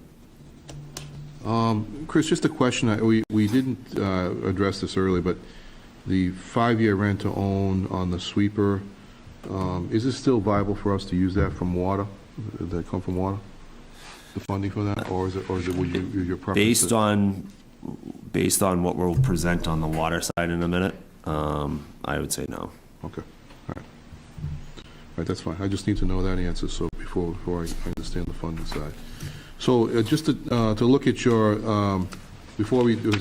Chris, just a question. We didn't address this earlier, but the 5-year rent-to-own on the sweeper, is it still viable for us to use that from water, that come from water? The funding for that, or is it would your preference? Based on what we'll present on the water side in a minute, I would say no. Okay, all right. All right, that's fine. I just need to know that answer, so before I understand the funding side. So just to look at your, before we get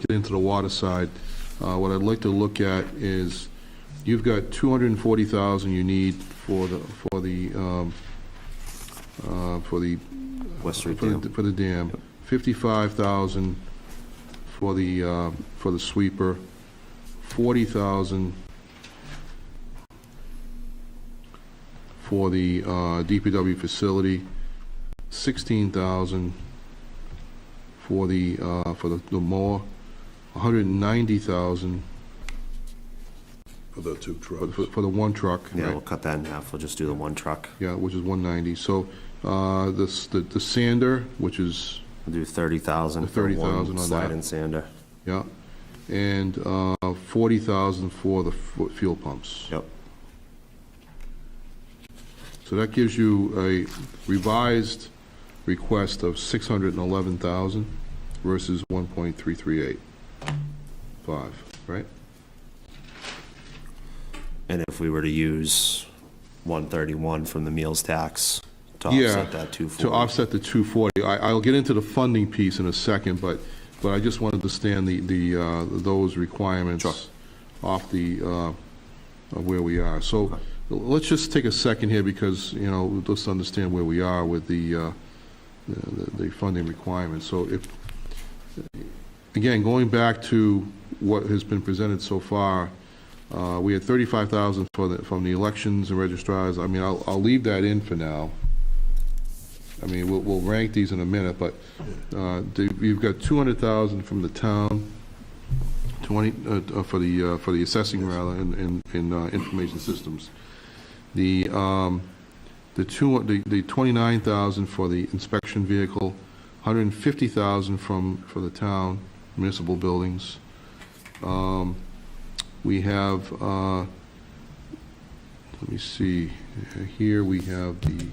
into the water side, what I'd like to look at is you've got 240,000 you need for the West Street Dam. for the dam, 55,000 for the sweeper, 40,000 for the DPW facility, 16,000 for the mower, 190,000 For the 2 trucks. for the one truck. Yeah, right? we'll cut that in half. We'll just do the one truck. Yeah, which is 190. So the sander, which is, We'll do 30,000 The for 30,000 one on that. slide-in sander. yeah, and 40,000 for the fuel pumps. Yep. So that gives you a revised request of 611,000 versus 1.338.5, right? And if we were to use 131 from the meals tax to Yeah, offset that 240. to offset the 240. I'll get into the funding piece in a second, but I just wanted to stand those requirements off the, of where we are. So let's just take a second here because, let's understand where we are with the funding requirements. So again, going back to what has been presented so far, we had 35,000 from the elections and registrars. I mean, I'll leave that in for now. I mean, we'll rank these in a minute, but you've got 200,000 from the town, 20 for the assessing rather in information systems. The 29,000 for the inspection vehicle, 150,000 for the town municipal buildings. We have, let me see, here we have the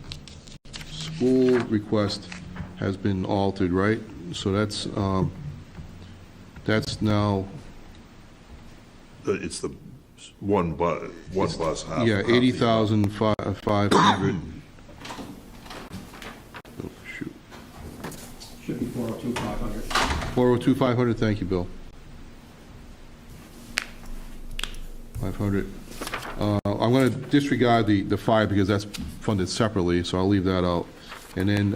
school request has been altered, right? So that's now, It's the one bus, half. yeah, half the- 80,500. Oh, shoot. Should be 402,500. 402,500, thank you, Bill. 500. I'm going to disregard the fire because that's funded separately, so I'll leave that out. And then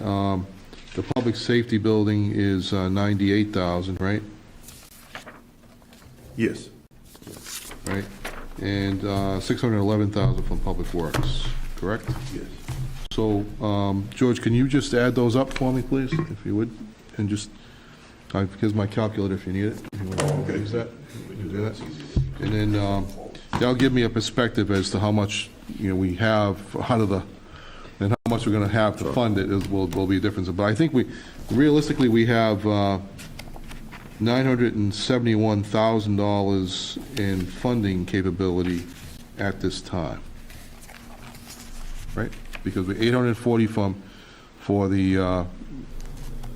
the public safety building is 98,000, right? Yes. Right? And 611,000 from public works, correct? Yes. So, George, can you just add those up for me, please, if you would? And just, here's my calculator if you need it. If you want to use that. You can do that. And then that'll give me a perspective as to how much, we have out of and how much we're going to have to fund it will be a difference. But I think realistically, we have $971,000 in funding capability at this time, right? Because we 840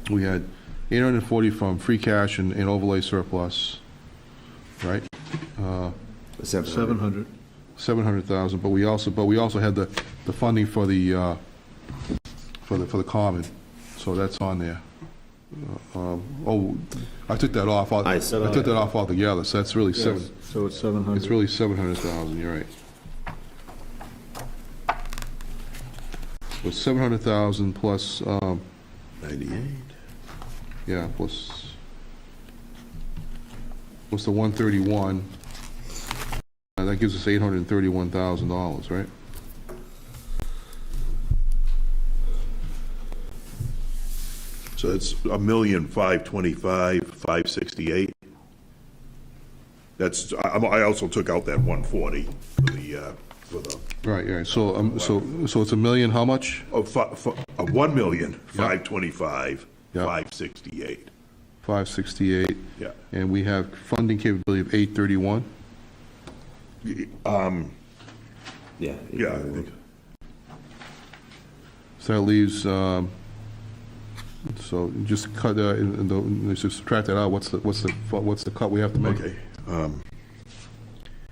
we had 840 from free cash and overlay surplus, right? 700. 700,000, but we also had the funding for the common, so that's on there. I took that off. I took that off altogether, so that's really So it's 700. It's really 700,000. You're right. With 700,000 plus 98. yeah, plus the 131. That gives us $831,000, right? So it's 1,525,568. That's, I also took out that 140 for the, Right. So it's a million. How much? 1,525,568. 568. Yeah. And we have funding capability of 831. Yeah. Yeah, I think. So that leaves. So just cut. Just subtract that out. What's the cut we have to make? Okay.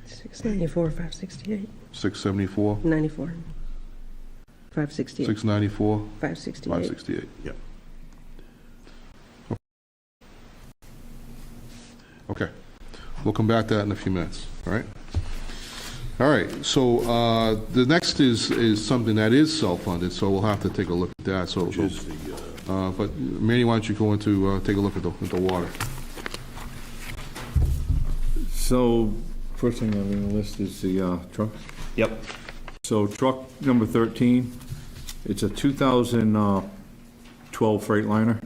694, 568, 674. 94, 568, 694. 568. 568. Yeah. Okay. We'll come back to that in a few minutes. All right. All right. So the next is something that is self-funded. So we'll have to take a look at that. So, but Manny, why don't you go into take a look at the water? So, first thing on the list is the truck. Yep. So truck number 13, it's a 2012 Freightliner.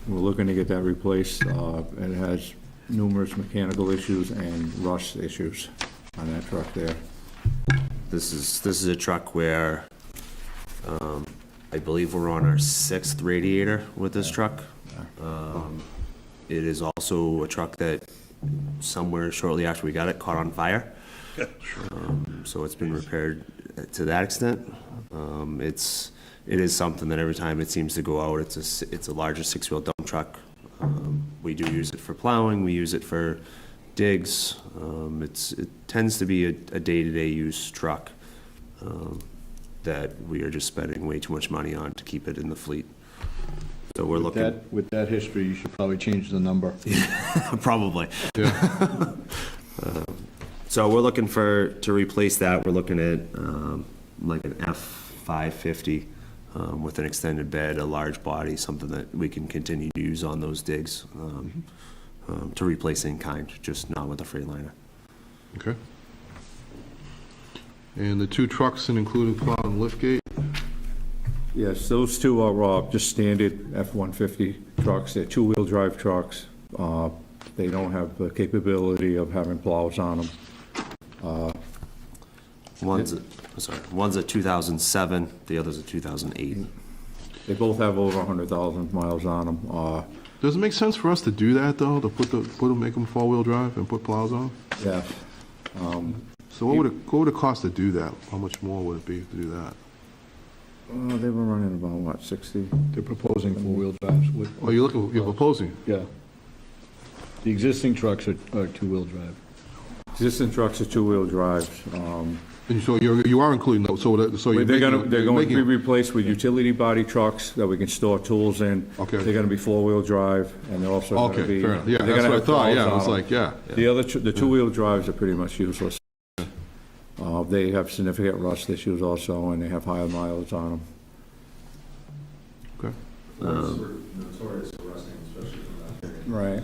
We're looking to get that replaced. It has numerous mechanical issues and rust issues on that truck there. This is a truck where I believe we're on our 6th radiator with this truck. It is also a truck that somewhere shortly after we got it caught on fire. So it's been repaired to that extent. It is something that every time it seems to go out, it's a larger six-wheel dump truck. We do use it for plowing, we use it for digs. It tends to be a day-to-day use truck that we are just spending way too much money on to keep it in the fleet. So we're looking. With that history, you should probably change the number. Probably. Yeah. So we're looking to replace that. We're looking at like an F550 with an extended bed, a large body, something that we can continue to use on those digs to replace in kind, just not with a Freightliner. Okay. And the two trucks, and including plow and liftgate? Yes, those two are just standard F-150 trucks. They're two-wheel drive trucks. They don't have the capability of having plows on them. One's a 2007, the other's a 2008. They both have over 100,000 miles on them. Does it make sense for us to do that, though, to make them four-wheel drive and put plows on? Yes. So what would it cost to do that? How much more would it be to do that? They were running about, what, 60? They're proposing four-wheel drives. Oh, you're proposing? Yeah. The existing trucks are two-wheel drive. Existing trucks are two-wheel drives. And so you are including those, so you're They're going to making. be replaced with utility body trucks that we can store tools in. Okay. They're going to be four-wheel drive, and they're also going to Okay, be. fair enough. Yeah, they're that's gonna what I have thought, plows yeah, I on was them. like, yeah. The two-wheel drives are pretty much useless. They have significant rust issues also, and they have higher mileage on them. Okay. Fords were notorious for rusting, especially from that period. Right.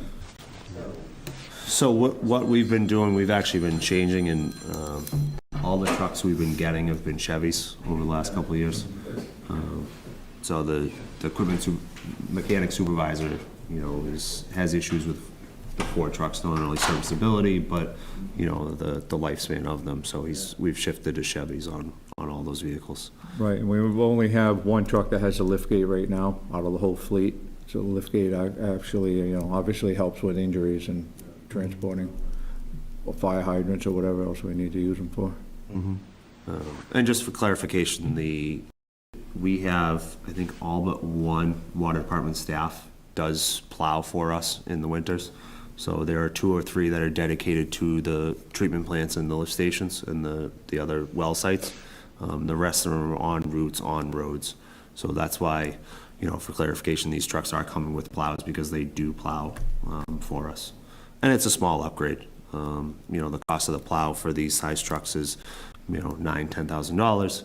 So what we've been doing, we've actually been changing, and all the trucks we've been getting have been Chevys over the last couple of years. So the equipment mechanic supervisor, has issues with the Ford trucks, not only serviceability, but, the lifespan of them. So we've shifted to Chevys on all those vehicles. Right, and we only have one truck that has a liftgate right now out of the whole fleet. So the liftgate actually, obviously helps with injuries and transporting fire hydrants or whatever else we need to use them for. And just for clarification, we have, I think, all but one water department staff does plow for us in the winters. So there are 2 or 3 that are dedicated to the treatment plants and the lift stations and the other well sites. The rest of them are on routes, on roads. So that's why, for clarification, these trucks are coming with plows, because they do plow for us. And it's a small upgrade. The cost of the plow for these size trucks is, $9,000, $10,000.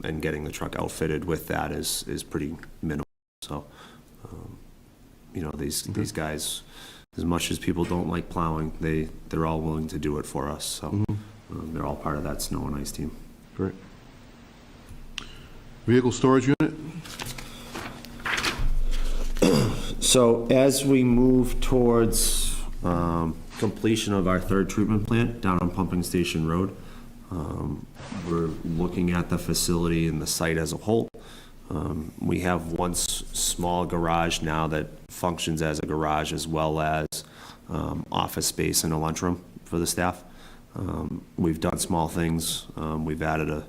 And getting the truck outfitted with that is pretty minimal. So, these guys, as much as people don't like plowing, they're all willing to do it for us. So they're all part of that snow and ice team. Great. Vehicle storage unit? So as we move towards completion of our third treatment plant down on Pumping Station Road, we're looking at the facility and the site as a whole. We have one small garage now that functions as a garage, as well as office space and a lunchroom for the staff. We've done small things. We've added a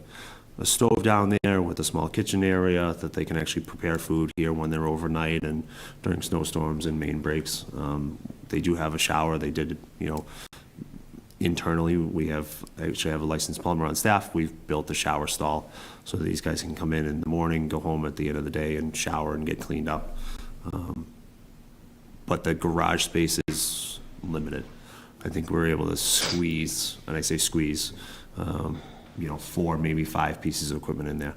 stove down there with a small kitchen area that they can actually prepare food here when they're overnight and during snowstorms and main breaks. They do have a shower. They did, internally, we actually have a licensed plumber on staff. We've built a shower stall so these guys can come in the morning, go home at the end of the day and shower and get cleaned up. But the garage space is limited. I think we're able to squeeze, and I say squeeze, 4, maybe 5 pieces of equipment in there.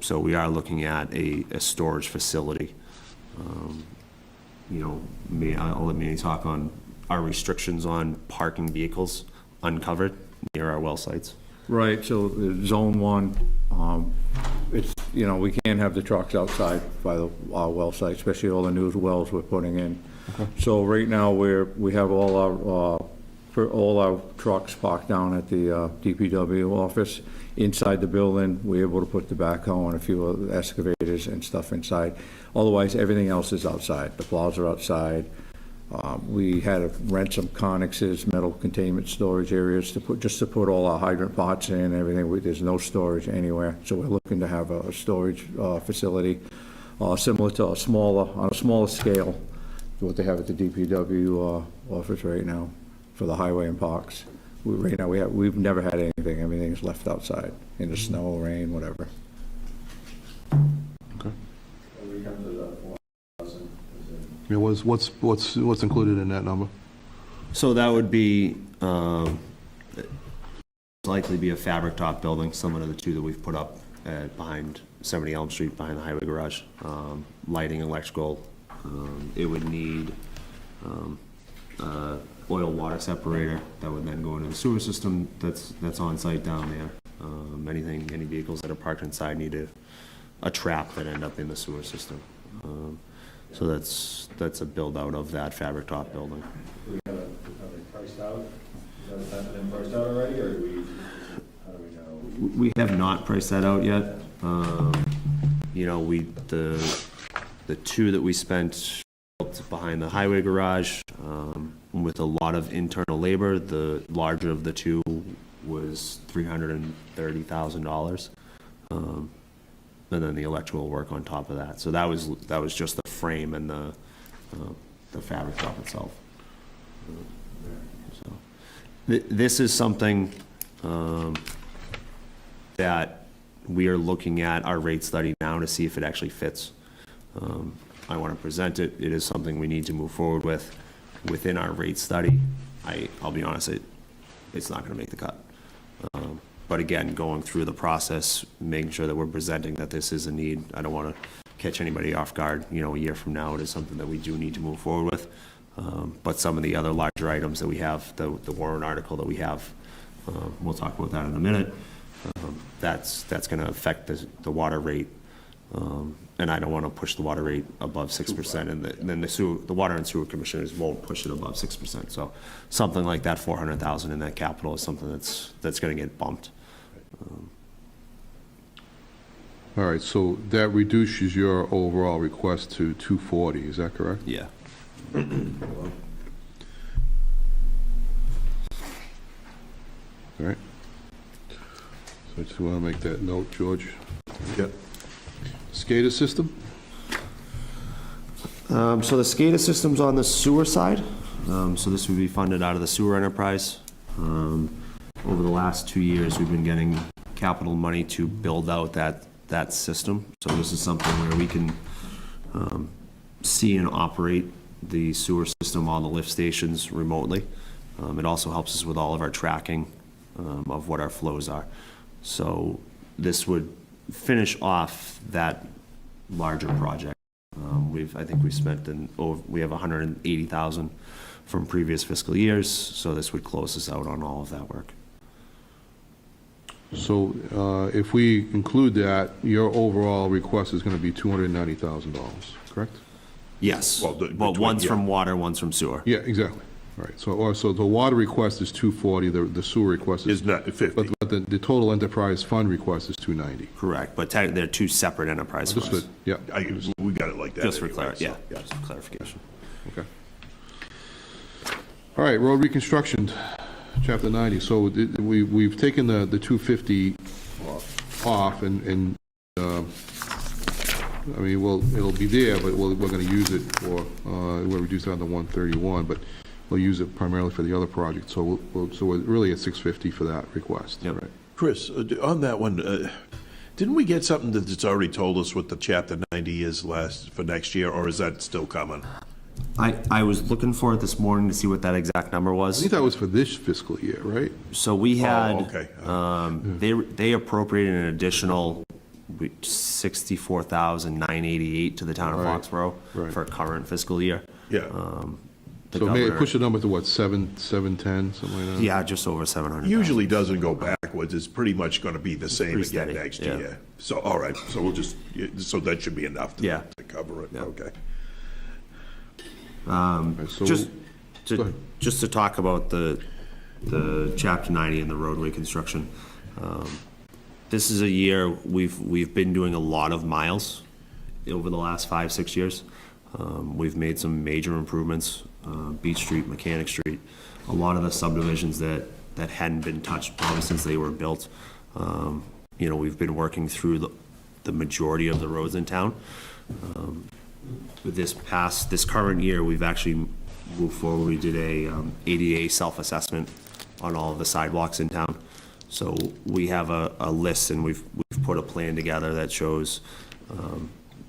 So we are looking at a storage facility. I'll let Manny talk on our restrictions on parking vehicles uncovered near our well sites. Right, so zone 1, it's, we can't have the trucks outside by our well site, especially all the new wells we're putting in. So right now, we have all our trucks parked down at the DPW office. Inside the building, we're able to put the backhoe and a few of the excavators and stuff inside. Otherwise, everything else is outside. The plows are outside. We had to rent some connexes, metal containment storage areas just to put all our hydrant pots in and everything. There's no storage anywhere, so we're looking to have a storage facility similar to on a smaller scale to what they have at the DPW office right now for the highway and parks. Right now, we've never had anything. Everything's left outside in the snow, rain, whatever. Okay. When we come to the 4,000, is it Yeah, what's included in that number? So that would be, likely be a fabric top building, similar to the two that we've put up behind 70 Elm Street, behind the highway garage. Lighting, electrical. It would need oil water separator that would then go into the sewer system that's on site down there. Any vehicles that are parked inside need a trap that end up in the sewer system. So that's a build out of that fabric top building. we have it priced out? Has that been priced out already, or how do we know? We have not priced that out yet. You know, the two that we spent behind the highway garage, with a lot of internal labor, the larger of the two was $330,000. And then the electrical work on top of that. So that was just the frame and the fabric top itself. So this is something that we are looking at our rate study now to see if it actually fits. I want to present it. It is something we need to move forward with within our rate study. I'll be honest, it's not going to make the cut. But again, going through the process, making sure that we're presenting that this is a need. I don't want to catch anybody off guard. You know, a year from now, it is something that we do need to move forward with. But some of the other larger items that we have, the warrant article that we have, we'll talk about that in a minute. That's going to affect the water rate. And I don't want to push the water rate above 6%, and then the water and sewer commissioners won't push it above 6%. So something like that, 400,000 in that capital is something that's going to get bumped. All right, so that reduces your overall request to 240, is that correct? Yeah. All right. So I just want to make that note, George. Yep. SCADA system? So the SCADA system's on the sewer side. So this would be funded out of the sewer enterprise. Over the last 2 years, we've been getting capital money to build out that system. So this is something where we can see and operate the sewer system on the lift stations remotely. It also helps us with all of our tracking of what our flows are. So this would finish off that larger project. I think we spent we have 180,000 from previous fiscal years, so this would close us out on all of that work. So if we include that, your overall request is going to be $290,000, correct? Yes, Well, but one's from water, one's from sewer. Yeah, exactly. All right, so the water request is 240, the sewer request Is not 50. But the total enterprise fund request is 290. Correct, but they're two separate enterprise funds. Understood, yeah. We got it like that. Just for anyway, clarity, so, yeah, just for clarification. Okay. All right, road reconstruction, chapter 90. So we've taken the 250 off, and I mean, it'll be there, but we're going to use it for, we'll reduce it down to 131, but we'll use it primarily for the other project. So we're really at 650 for that request. Yep. Right. Chris, on that one, didn't we get something that's already told us what the Chapter 90 is for next year, or is that still coming? I was looking for it this morning to see what that exact number I was. think that was for this fiscal year, right? So we had, okay. they appropriated an additional $64,988 to the town of Right, Foxboro right. for current fiscal year. Yeah. The So maybe governor- push the number to what, 710, something like that? Yeah, just over 700. Usually doesn't go backwards. It's pretty much going to be the same Pretty again steady, next yeah. year. So, all right, so we'll just, so that should be enough Yeah. to cover it, Yeah. okay. So Just go ahead. just to talk about the Chapter 90 and the roadway construction. This is a year we've been doing a lot of miles over the last 5-6 years. We've made some major improvements, Beach Street, Mechanic Street, a lot of the subdivisions that hadn't been touched probably since they were built. We've been working through the majority of the roads in town. This current year, we've actually moved forward. We did a ADA self-assessment on all of the sidewalks in town. So we have a list, and we've put a plan together that shows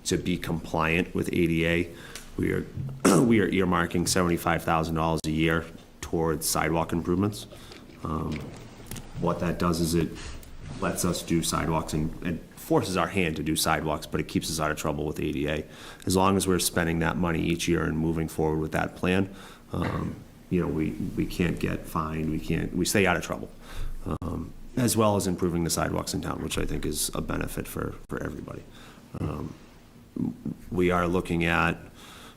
to be compliant with ADA, we are earmarking $75,000 a year towards sidewalk improvements. What that does is it lets us do sidewalks and forces our hand to do sidewalks, but it keeps us out of trouble with ADA. As long as we're spending that money each year and moving forward with that plan, we can't get fined, we stay out of trouble. As well as improving the sidewalks in town, which I think is a benefit for everybody. We are looking at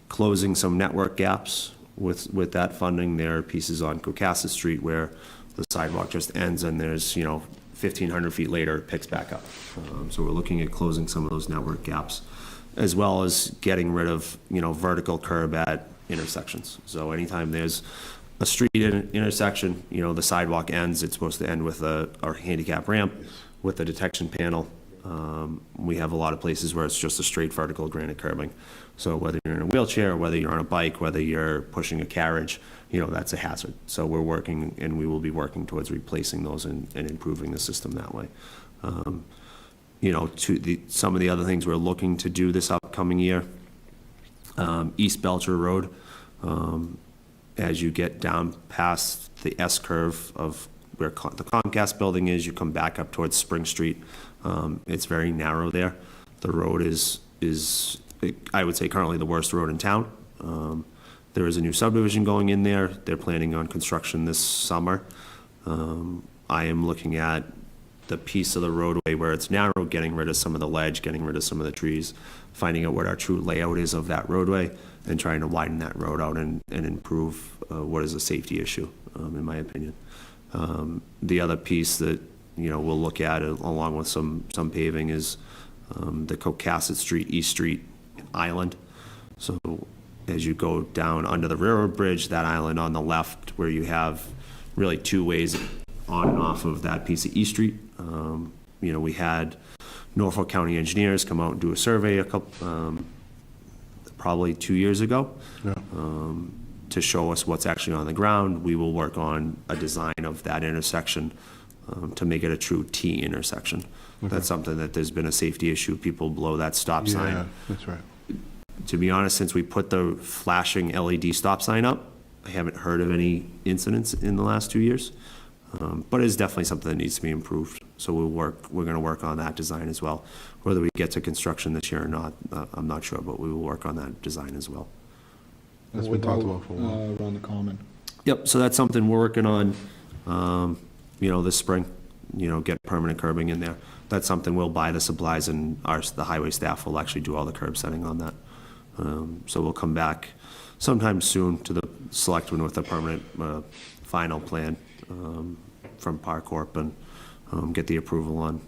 closing some network gaps with that funding. There are pieces on Cocasset Street where the sidewalk just ends and there's, 1,500 feet later, it picks back up. So we're looking at closing some of those network gaps, as well as getting rid of, vertical curb at intersections. So anytime there's a street intersection, the sidewalk ends, it's supposed to end with our handicap ramp with a detection panel. We have a lot of places where it's just a straight vertical granite curbing. So whether you're in a wheelchair, whether you're on a bike, whether you're pushing a carriage, that's a hazard. So we're working, and we will be working towards replacing those and improving the system that way. Some of the other things we're looking to do this upcoming year, East Belcher Road, as you get down past the S-curve of where the Comcast building is, you come back up towards Spring Street. It's very narrow there. The road is I would say currently the worst road in town. There is a new subdivision going in there. They're planning on construction this summer. I am looking at the piece of the roadway where it's narrow, getting rid of some of the ledge, getting rid of some of the trees, finding out what our true layout is of that roadway, and trying to widen that road out and improve what is a safety issue, in my opinion. The other piece that we'll look at along with some paving is the Cocasset Street, East Street Island. So as you go down under the railroad bridge, that island on the left where you have really two ways on and off of that piece of East Street. We had Norfolk County engineers come out and do a survey probably 2 years ago. Yeah. To show us what's actually on the ground. We will work on a design of that intersection to make it a true T intersection. Okay. That's something that there's been a safety issue. People blow that stop sign. Yeah, that's right. To be honest, since we put the flashing LED stop sign up, I haven't heard of any incidents in the last 2 years. But it is definitely something that needs to be improved. So we're going to work on that design as well. Whether we get to construction this year or not, I'm not sure, but we will work on that design as well. That's been talked about for a while. Around the common. Yep, so that's something we're working on, this spring, get permanent curbing in there. That's something we'll buy the supplies, and the highway staff will actually do all the curb setting on that. So we'll come back sometime soon to the selectmen with a permanent final plan from Par Corp and get the approval on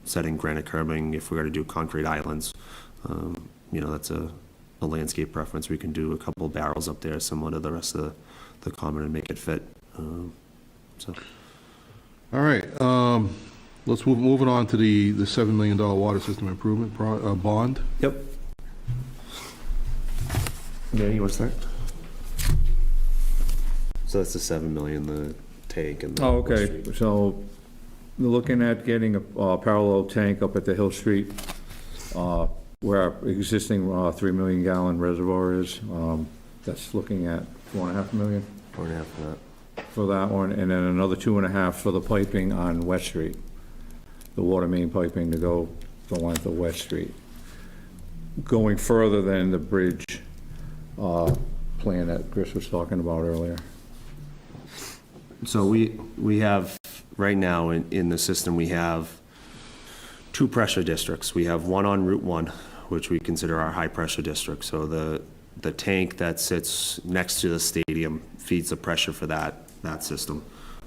setting granite curbing. If we're going to do concrete islands, that's a landscape preference. We can do a couple of barrels up there similar to the rest of the common and make it fit. All right, let's moving on to the $7 million water system improvement bond. Yep. Danny, what's that? So that's the $7 million, the tank and the. Oh, okay, so we're looking at getting a parallel tank up at the Hill Street, where our existing 3 million gallon reservoir is. That's looking at 4.5 million. 4.5 for that. For that one, and then another 2.5 for the piping on West Street. The water main piping to go the length of West Street. Going further than the bridge plan that Chris was talking about earlier. So we have, right now in the system, we have 2 pressure districts. We have one on Route 1, which we consider our high pressure district. So the tank that sits next to the stadium feeds the pressure for that system.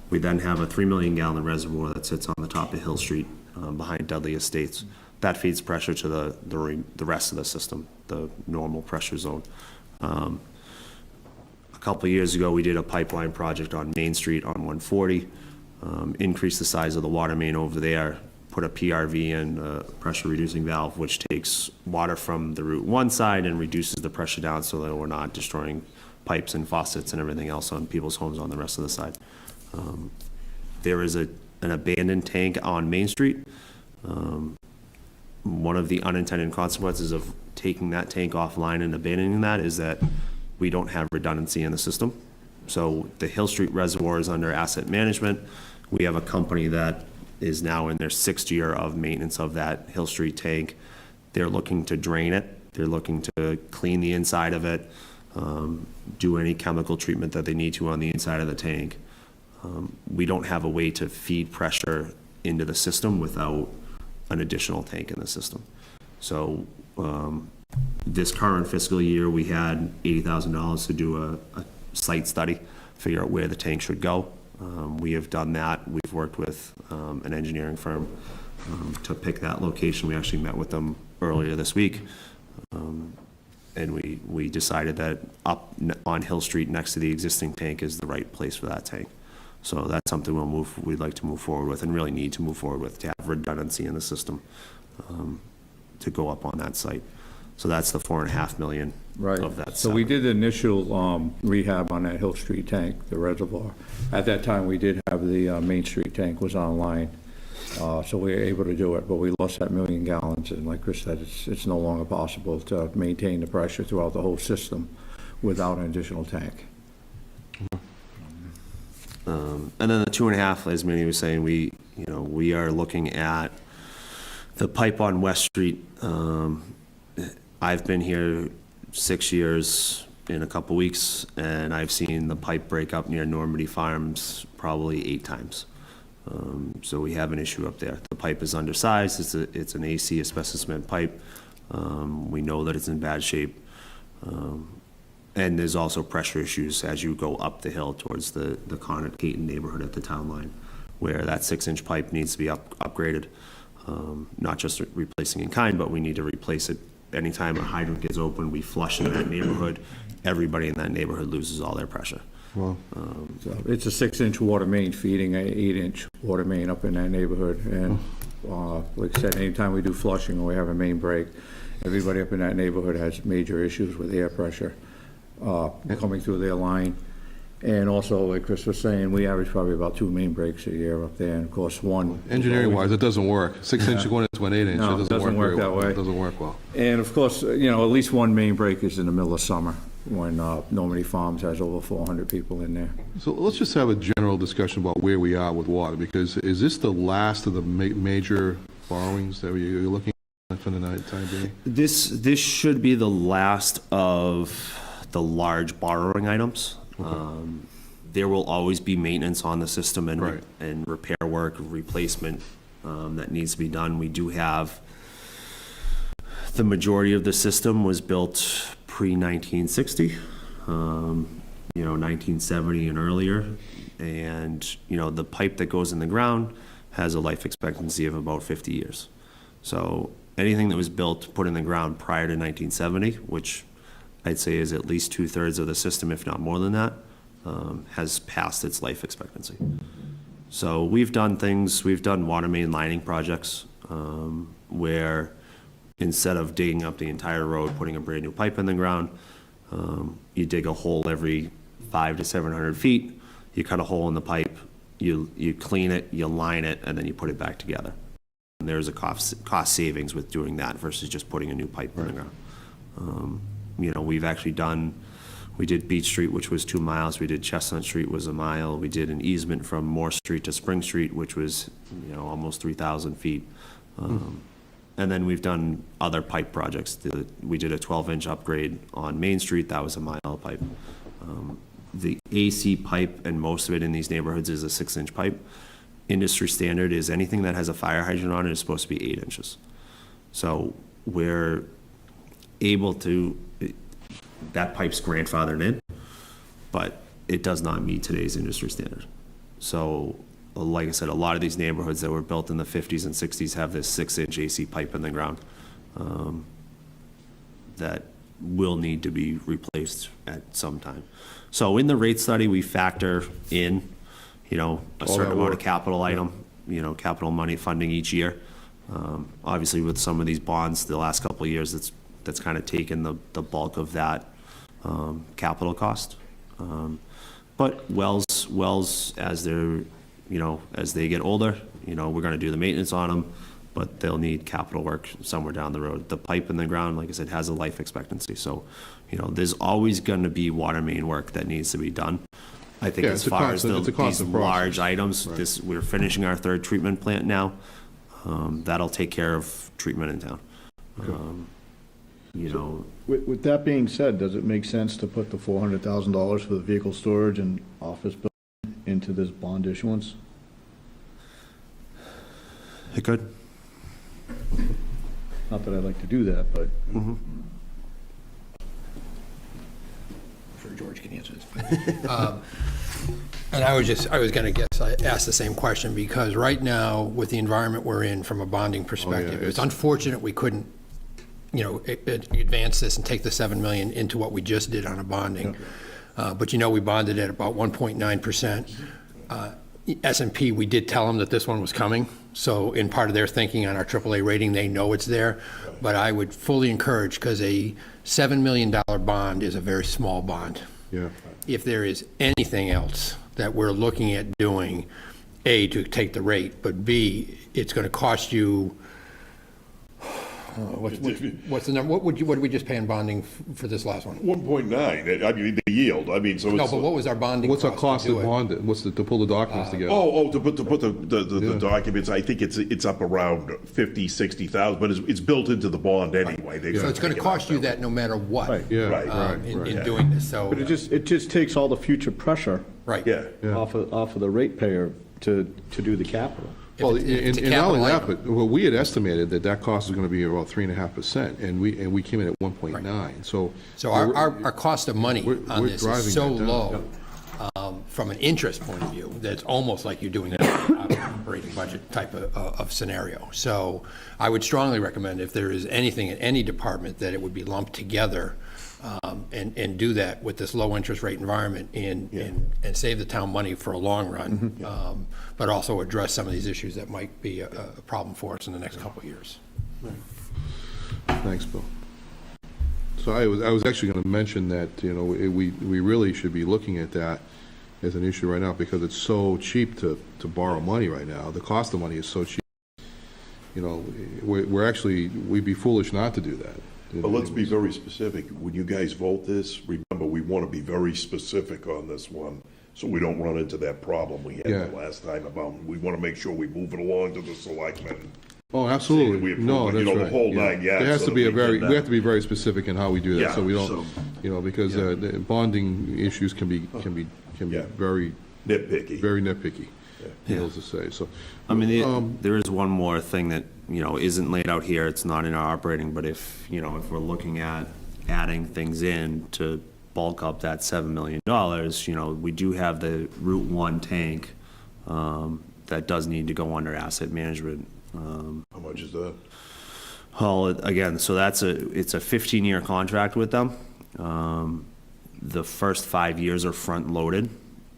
We then have a 3 million gallon reservoir that sits on the top of Hill Street behind Dudley Estates. that feeds pressure to the rest of the system, the normal pressure zone. A couple of years ago, we did a pipeline project on Main Street on 140, increased the size of the water main over there, put a PRV in, a pressure reducing valve, which takes water from the Route 1 side and reduces the pressure down so that we're not destroying pipes and faucets and everything else on people's homes on the rest of the side. There is an abandoned tank on Main Street. One of the unintended consequences of taking that tank offline and abandoning that is that we don't have redundancy in the system. So the Hill Street Reservoir is under asset management. We have a company that is now in their 6th year of maintenance of that Hill Street tank. They're looking to drain it. They're looking to clean the inside of it, do any chemical treatment that they need to on the inside of the tank. We don't have a way to feed pressure into the system without an additional tank in the system. So this current fiscal year, we had $80,000 to do a site study, figure out where the tank should go. We have done that. We've worked with an engineering firm to pick that location. We actually met with them earlier this week. And we decided that up on Hill Street next to the existing tank is the right place for that tank. So that's something we'd like to move forward with and really need to move forward with to have redundancy in the system to go up on that site. So that's the $4.5 million Right. of that. So we did the initial rehab on that Hill Street tank, the reservoir. At that time, we did have the Main Street tank was online, so we were able to do it, but we lost that 1 million gallons, and like Chris said, it's no longer possible to maintain the pressure throughout the whole system without an additional tank. And then the 2.5, as Minnie was saying, we are looking at the pipe on West Street. I've been here 6 years in a couple weeks, and I've seen the pipe break up near Normandy Farms probably 8 times. So we have an issue up there. The pipe is undersized. It's an AC asbestos cement pipe. We know that it's in bad shape. And there's also pressure issues as you go up the hill towards the Connet Caton neighborhood at the town line, where that 6-inch pipe needs to be upgraded. Not just replacing in kind, but we need to replace it. Anytime a hydrant gets open, we flush in that neighborhood. Everybody in that neighborhood loses all their pressure. So it's a 6-inch water main feeding an 8-inch water main up in that neighborhood. And like I said, anytime we do flushing or we have a main break, everybody up in that neighborhood has major issues with air pressure coming through their line. And also, like Chris was saying, we average probably about 2 main breaks a year up there, and of course, one. Engineering-wise, it doesn't work. 6-inch going into an 8-inch, No, it doesn't work that way. It doesn't work well. And of course, at least one main break is in the middle of summer, when Normandy Farms has over 400 people in there. So let's just have a general discussion about where we are with water, because is this the last of the major borrowings that you're looking at for the time being? This should be the last of the large borrowing items. There will always be maintenance on the system and repair work, replacement that needs to be done. We do have, the majority of the system was built pre-1960, 1970 and earlier. And, the pipe that goes in the ground has a life expectancy of about 50 years. So anything that was built, put in the ground prior to 1970, which I'd say is at least 2/3 of the system, if not more than that, has passed its life expectancy. So we've done water main lining projects where instead of digging up the entire road, putting a brand new pipe in the ground, you dig a hole every 500 to 700 feet, you cut a hole in the pipe, you clean it, you line it, and then you put it back together. And there's a cost savings with doing that versus just putting a new pipe in the ground. We've actually we did Beach Street, which was 2 miles. We did Chestnut Street, was 1 mile. We did an easement from Moore Street to Spring Street, which was, almost 3,000 feet. And then we've done other pipe projects. We did a 12-inch upgrade on Main Street. That was 1 mile of pipe. The AC pipe, and most of it in these neighborhoods, is a 6-inch pipe. Industry standard is anything that has a fire hydrant on it is supposed to be 8 inches. So we're able to, that pipe's grandfathered in, but it does not meet today's industry standard. So like I said, a lot of these neighborhoods that were built in the 50s and 60s have this 6-inch AC pipe in the ground that will need to be replaced at some time. So in the rate study, we factor in, a certain amount of capital item, capital money funding each year. Obviously, with some of these bonds, the last couple of years, that's kind of taken the bulk of that capital cost. But wells, as they're, as they get older, we're going to do the maintenance on them, but they'll need capital work somewhere down the road. The pipe in the ground, like I said, has a life expectancy. So, there's always going to be water main work that needs to be done. I think Yeah, as it's a far as constant- it's a these constant process. large items, we're finishing our 3rd treatment plant now. That'll take care of treatment in town. With that being said, does it make sense to put the $400,000 for the vehicle storage and office building into this bond issuance? It could. Not that I'd like to do that, but Sure George can answer this. And I was going to ask the same question, because right now, with the environment we're in from a bonding perspective, it's unfortunate we couldn't, advance this and take the 7 million into what we just did on a bonding. But we bonded at about 1.9%. S&P, we did tell them that this one was coming. So in part of their thinking on our AAA rating, they know it's there. But I would fully encourage, because a $7 million bond is a very small bond. Yeah. If there is anything else that we're looking at doing, A, to take the rate, but B, it's going to cost you, what's the number? What did we just pay in bonding for this last one? 1.9, I mean, the yield, I mean, so it's. No, but what was our bonding What's our cost to to do it? bond it? What's to pull the documents together? To put the documents, I think it's up around 50, 60,000, but it's built into the bond anyway. So it's going to cost you that no matter what. Right. Yeah, Right. In doing this, so. but it just takes all the future pressure Right. Yeah. off of the ratepayer to do the capital. Well, If it's a and not only that, capital but we had estimated that cost was going to be about 3.5%, and we came in at 1.9, so. So our cost of money we're on this driving is so that down. low, from an interest point of view, that it's almost like you're doing an operating budget type of scenario. So I would strongly recommend, if there is anything in any department, that it would be lumped together, and do that with this low interest rate environment and save the town money for a long run, but also address some of these issues that might be a problem for us in the next couple of years. Thanks, Bill. So I was actually going to mention that, we really should be looking at that as an issue right now, because it's so cheap to borrow money right now. The cost of money is so cheap. We'd be foolish not to do that. But let's be very specific. When you guys vote this, remember, we want to be very specific on this one, so we don't run into that problem we had the last time about, we want to make sure we move it along to the selectmen. Oh, absolutely. We approve No, it, that's right. the whole 9 yards. There has so to be that we can, have to be very specific in how we do that, Yeah, so we so- don't, because the bonding issues can be Yeah. very, Nitpicky. very nitpicky, needless to say, so. I mean, there is one more thing that, isn't laid out here. It's not in our operating, but if we're looking at adding things in to bulk up that $7 million, we do have the Route 1 tank that does need to go under asset management. How much is that? Well, again, so it's a 15-year contract with them. The first 5 years are front-loaded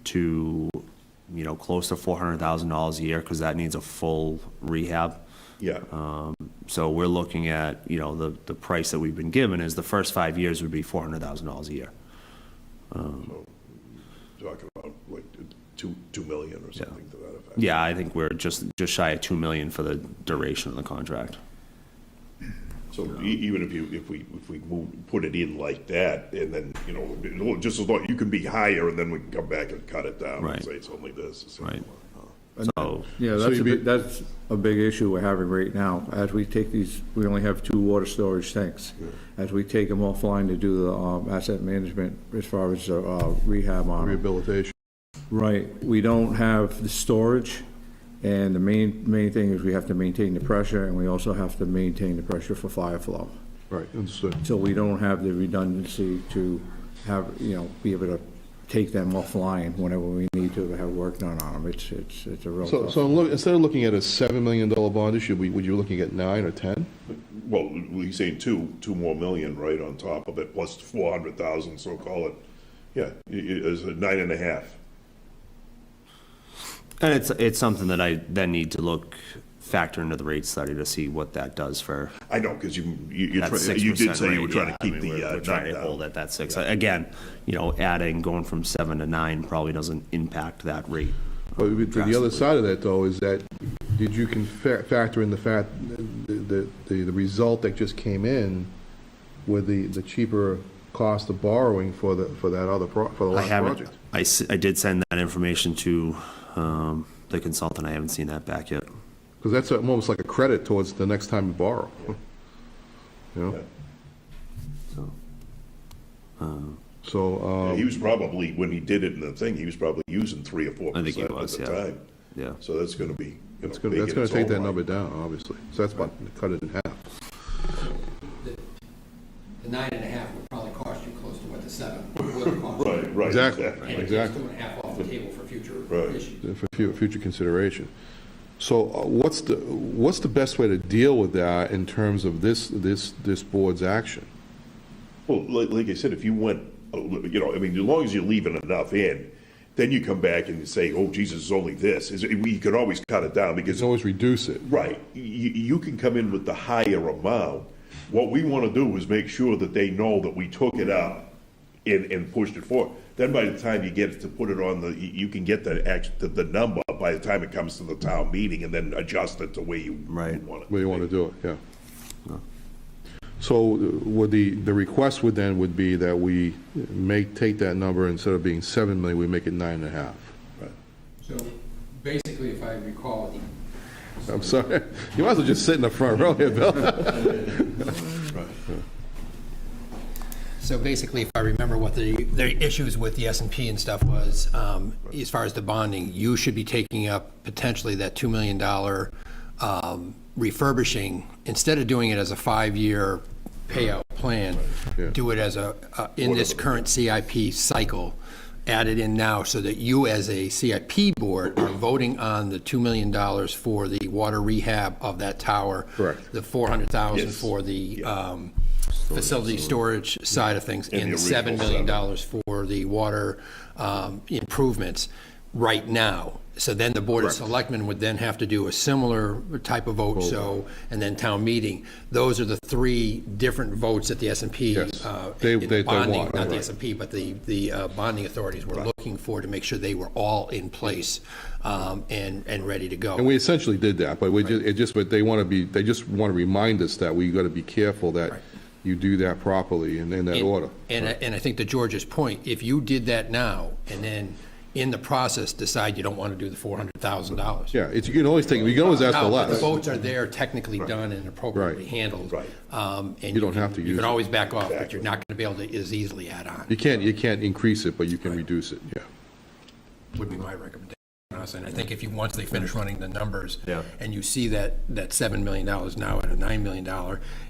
to, close to $400,000 a year, because that needs a full rehab. Yeah. So we're looking at, the price that we've been given is the first 5 years would be $400,000 a year. So, talking about like 2 million or something to that effect. Yeah, I think we're just shy of $2 million for the duration of the contract. So even if we put it in like that, and then, just as long, you can be higher, and then we can come back and cut it down Right. and say it's only this. It's Right. only- So, Yeah, that's a big issue we're having right now. As we take these, we only have 2 water storage tanks. As we take them offline to do the asset management as far as rehab on them. Rehabilitation. Right, we don't have the storage, and the main thing is we have to maintain the pressure, and we also have to maintain the pressure for fire flow. Right, understood. So we don't have the redundancy to have, be able to take them offline whenever we need to have work done on them. It's a real tough. So instead of looking at a $7 million bond issue, would you be looking at 9 or 10? Well, he's saying two more million, right, on top of it, plus 400,000, so call it, yeah, it's a 9.5. And it's something that I then need to factor into the rate study to see what that does for I know, because you that 6% you did say you were rate. trying Yeah, to keep I mean, we're the trying to nut hold down. at that 6. Again, going from 7 to 9 probably doesn't impact that rate. But the other side of that, though, is that, did you factor in the fact, the result that just came in with the cheaper cost of borrowing for the last project? I did send that information to the consultant. I haven't seen that back yet. Because that's almost like a credit towards the next time you borrow. You know? Yeah, he was probably, when he did it in the thing, he was probably using 3 or 4% I think he at was, the yeah. time. Yeah. So that's gonna be, That's going to take that number down, obviously. So that's about, cut it in half. The 9.5 would probably cost you close to what the 7 would cost. Right, Exactly. And it takes Exactly. 2.5 off the table for future Right. issues. For future consideration. So what's the best way to deal with that in terms of this board's action? Well, like I said, if you went, I mean, as long as you're leaving enough in, then you come back and say, oh, Jesus, it's only this. We could always cut it down You because, can always reduce it. right, you can come in with the higher amount. What we want to do is make sure that they know that we took it up and pushed it forward. Then by the time you get to put it on you can get the number by the time it comes to the town meeting and then adjust it to where you want it. Where you want to do it, yeah. So would the request would be that we take that number, instead of being 7 million, we make it 9.5. So basically, if I recall, I'm sorry, you might as well just sit in the front row here, Bill. So basically, if I remember what the issues with the S&P and stuff was, as far as the bonding, you should be taking up potentially that $2 million refurbishing, instead of doing it as a 5-year payout plan, Yeah. do it as in this current CIP cycle, add it in now so that you as a CIP board are voting on the $2 million for the water rehab of that tower. Correct. The 400,000 Yes. for the facility storage side of things, And and the the $7 million original for the water improvements right now. So then the Board of Selectmen would then have to do a similar type of vote, and then town meeting. Those are the 3 different votes that the S&P, Yes. in They the bonding, want, not the right. S&P, but the bonding authorities were looking for, to make sure they were all in place and ready to go. And we essentially did that, but but they just want to remind us that we got to be careful that you do that properly and in that order. And I think to George's point, if you did that now, and then in the process decide you don't want to do the $400,000. Yeah, you can always ask for Now, less. the votes are there, technically done and appropriately Right. handled. Right. And You don't have to You use can it. always back off, but you're not going to be able to as easily add on, You can't increase it, but you can reduce it, yeah. would be my recommendation. And I think once they finish running the numbers, Yeah. and you see that $7 million now at a $9 million,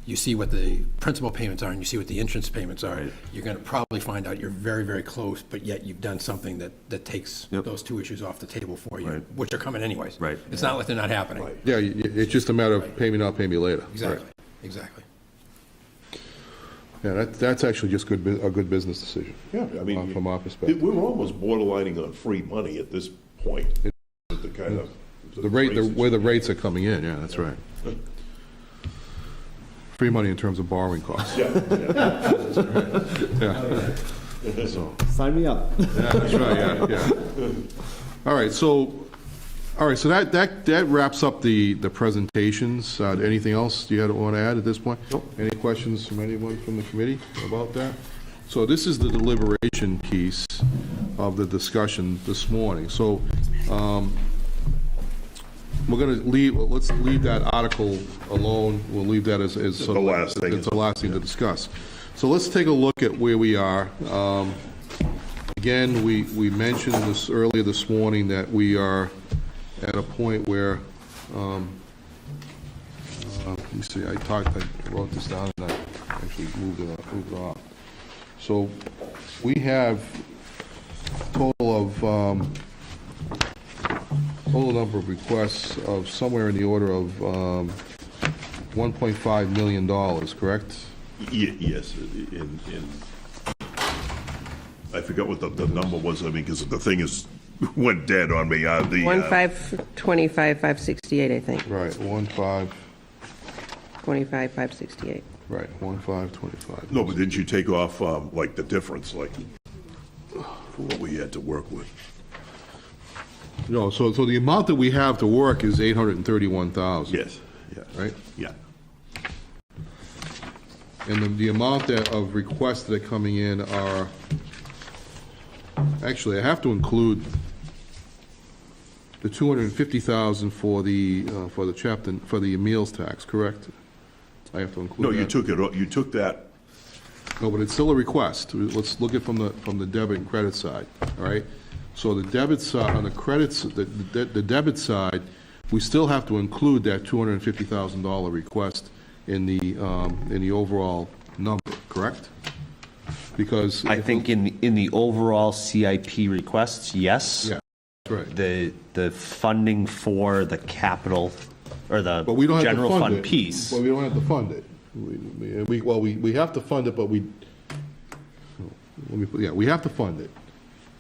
you see what the principal payments are, and you see what the interest payments are, you're going to probably find out you're very, very close, but yet you've done something that takes Yep. those 2 issues off the table for you, Right. which are coming anyways. Right. It's not like they're not happening. Yeah, it's just a matter of pay me now, pay me later. Exactly, Right. exactly. Yeah, that's actually just a good business decision. Yeah, I mean, From our perspective. we're almost borderlining on free money at this point. The kind of Where the rates are coming in, yeah, that's right. Free money in terms of borrowing costs. Yeah, Yeah. So, Sign me up. yeah, that's right, yeah. All right, so that wraps up the presentations. Anything else you want to add at this point? Nope. Any questions from anyone from the committee about that? So this is the deliberation piece of the discussion this morning. So we're going to let's leave that article alone. We'll leave that as the last thing. It's the last thing to discuss. So let's take a look at where we are. Again, we mentioned this earlier this morning that we are at a point where, let me see, I wrote this down and I actually moved it off. So we have total number of requests of somewhere in the order of $1.5 million, correct? Yes, I forgot what the number was, I mean, because the thing is, went dead on me, 1,525, 568, I think. Right, 1.5, 25, 568. right, 1.525. No, but didn't you take off, like, the difference, like, for what we had to work with? No, so the amount that we have to work is 831,000. Yes, yes. Right? Yeah. And the amount of requests that are coming in are, actually, I have to include the 250,000 for the meals tax, correct? I have to include No, that. you took that, No, but it's still a request. Let's look at from the debit and credit side, all right? So the debit side, on the credits, the debit side, we still have to include that $250,000 request in the overall number, correct? Because I think in the overall CIP requests, yes. Yeah, that's right. The funding for the capital, or the But we don't have to general fund fund it. piece. Well, we don't have to fund it. We have to fund it, but we have to fund it,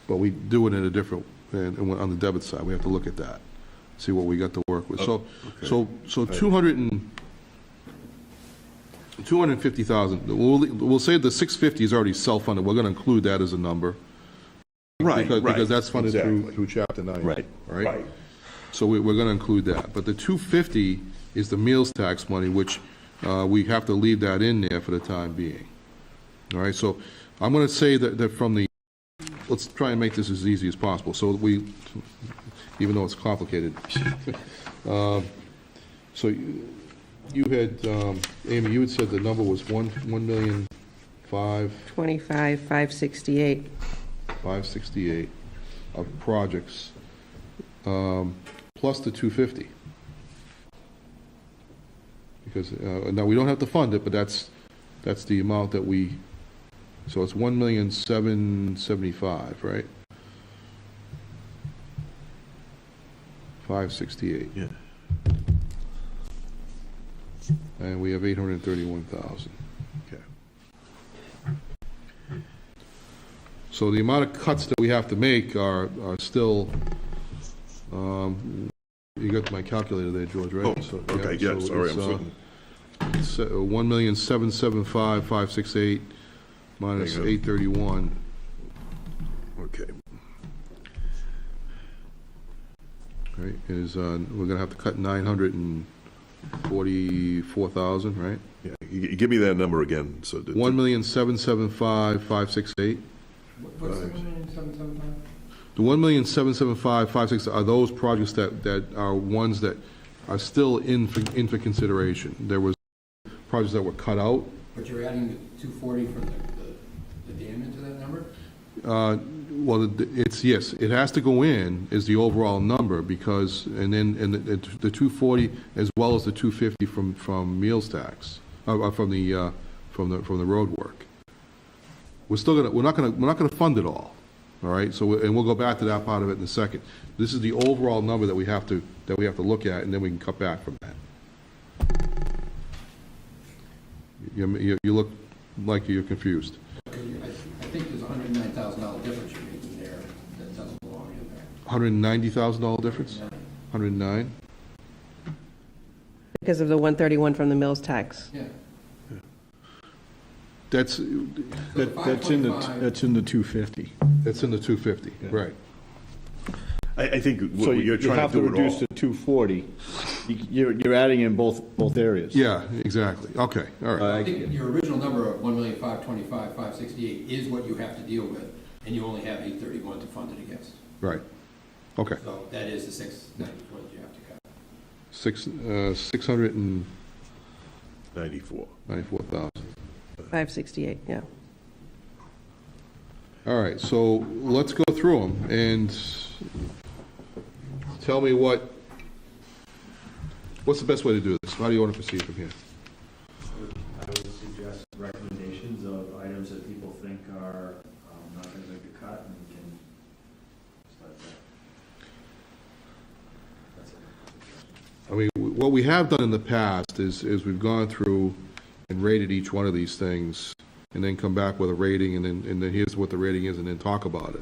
but we do it in a different, and on the debit side, we have to look at that, see what we got to work with. So 250,000, we'll say the 650 is already self-funded, we're gonna include that as a number. right, Because that's funded exactly. through Chapter 90. Right. Right. So we're gonna include that, but the 250 is the meals tax money, which we have to leave that in there for the time being. All right, so I'm gonna say that from the, let's try and make this as easy as possible, so even though it's complicated. So you had, Amy, you had said the number was 1,000,005. 25, 568. 568 of projects, plus the 250. Because, now, we don't have to fund it, but that's the amount that we, so it's 1,775,000, right? 568. Yeah. And we have 831,000. Okay. So the amount of cuts that we have to make are still, you got my calculator there, George, right? Oh, So, okay, yeah, so sorry, it's, I'm sitting. it's 1,775,568 minus There you 831. Okay. Right, is, we're gonna have to cut 944,000, right? Yeah, give me that number again, so. 1,775,568. What's the 1,775,000? The 1,775,568 are those projects that are ones that are still in for consideration. There was projects that were cut out. But you're adding the 240 for the dam into that number? Well, it's, yes, it has to go in is the overall number because, and the 240 as well as the 250 from meals tax, from the road work. We're not gonna fund it all right? So, and we'll go back to that part of it in a second. This is the overall number that we have to look at, and then we can cut back from that. You look like you're confused. I think there's a $109,000 difference you're making there that doesn't belong in there. $190,000 difference? 109? Because of the 131 from the mills tax. Yeah. That's in the 250. That's in the 250, right. I think So what you you're trying have to to do it reduce all. to 240. You're adding in both areas. Yeah, exactly. Okay, all right. I think your original number of 1,525,568 is what you have to deal with, and you only have 831 to fund it against. Right. Okay. So that is the 694 that you have to cut. 694,000. 568, yeah. All right, so let's go through them and tell me what's the best way to do this? How do you want to proceed from here? I would suggest recommendations of items that people think are not going to make the cut and can what we have done in the past is we've gone through and rated each one of these things, and then come back with a rating, and then here's what the rating is, and then talk about it.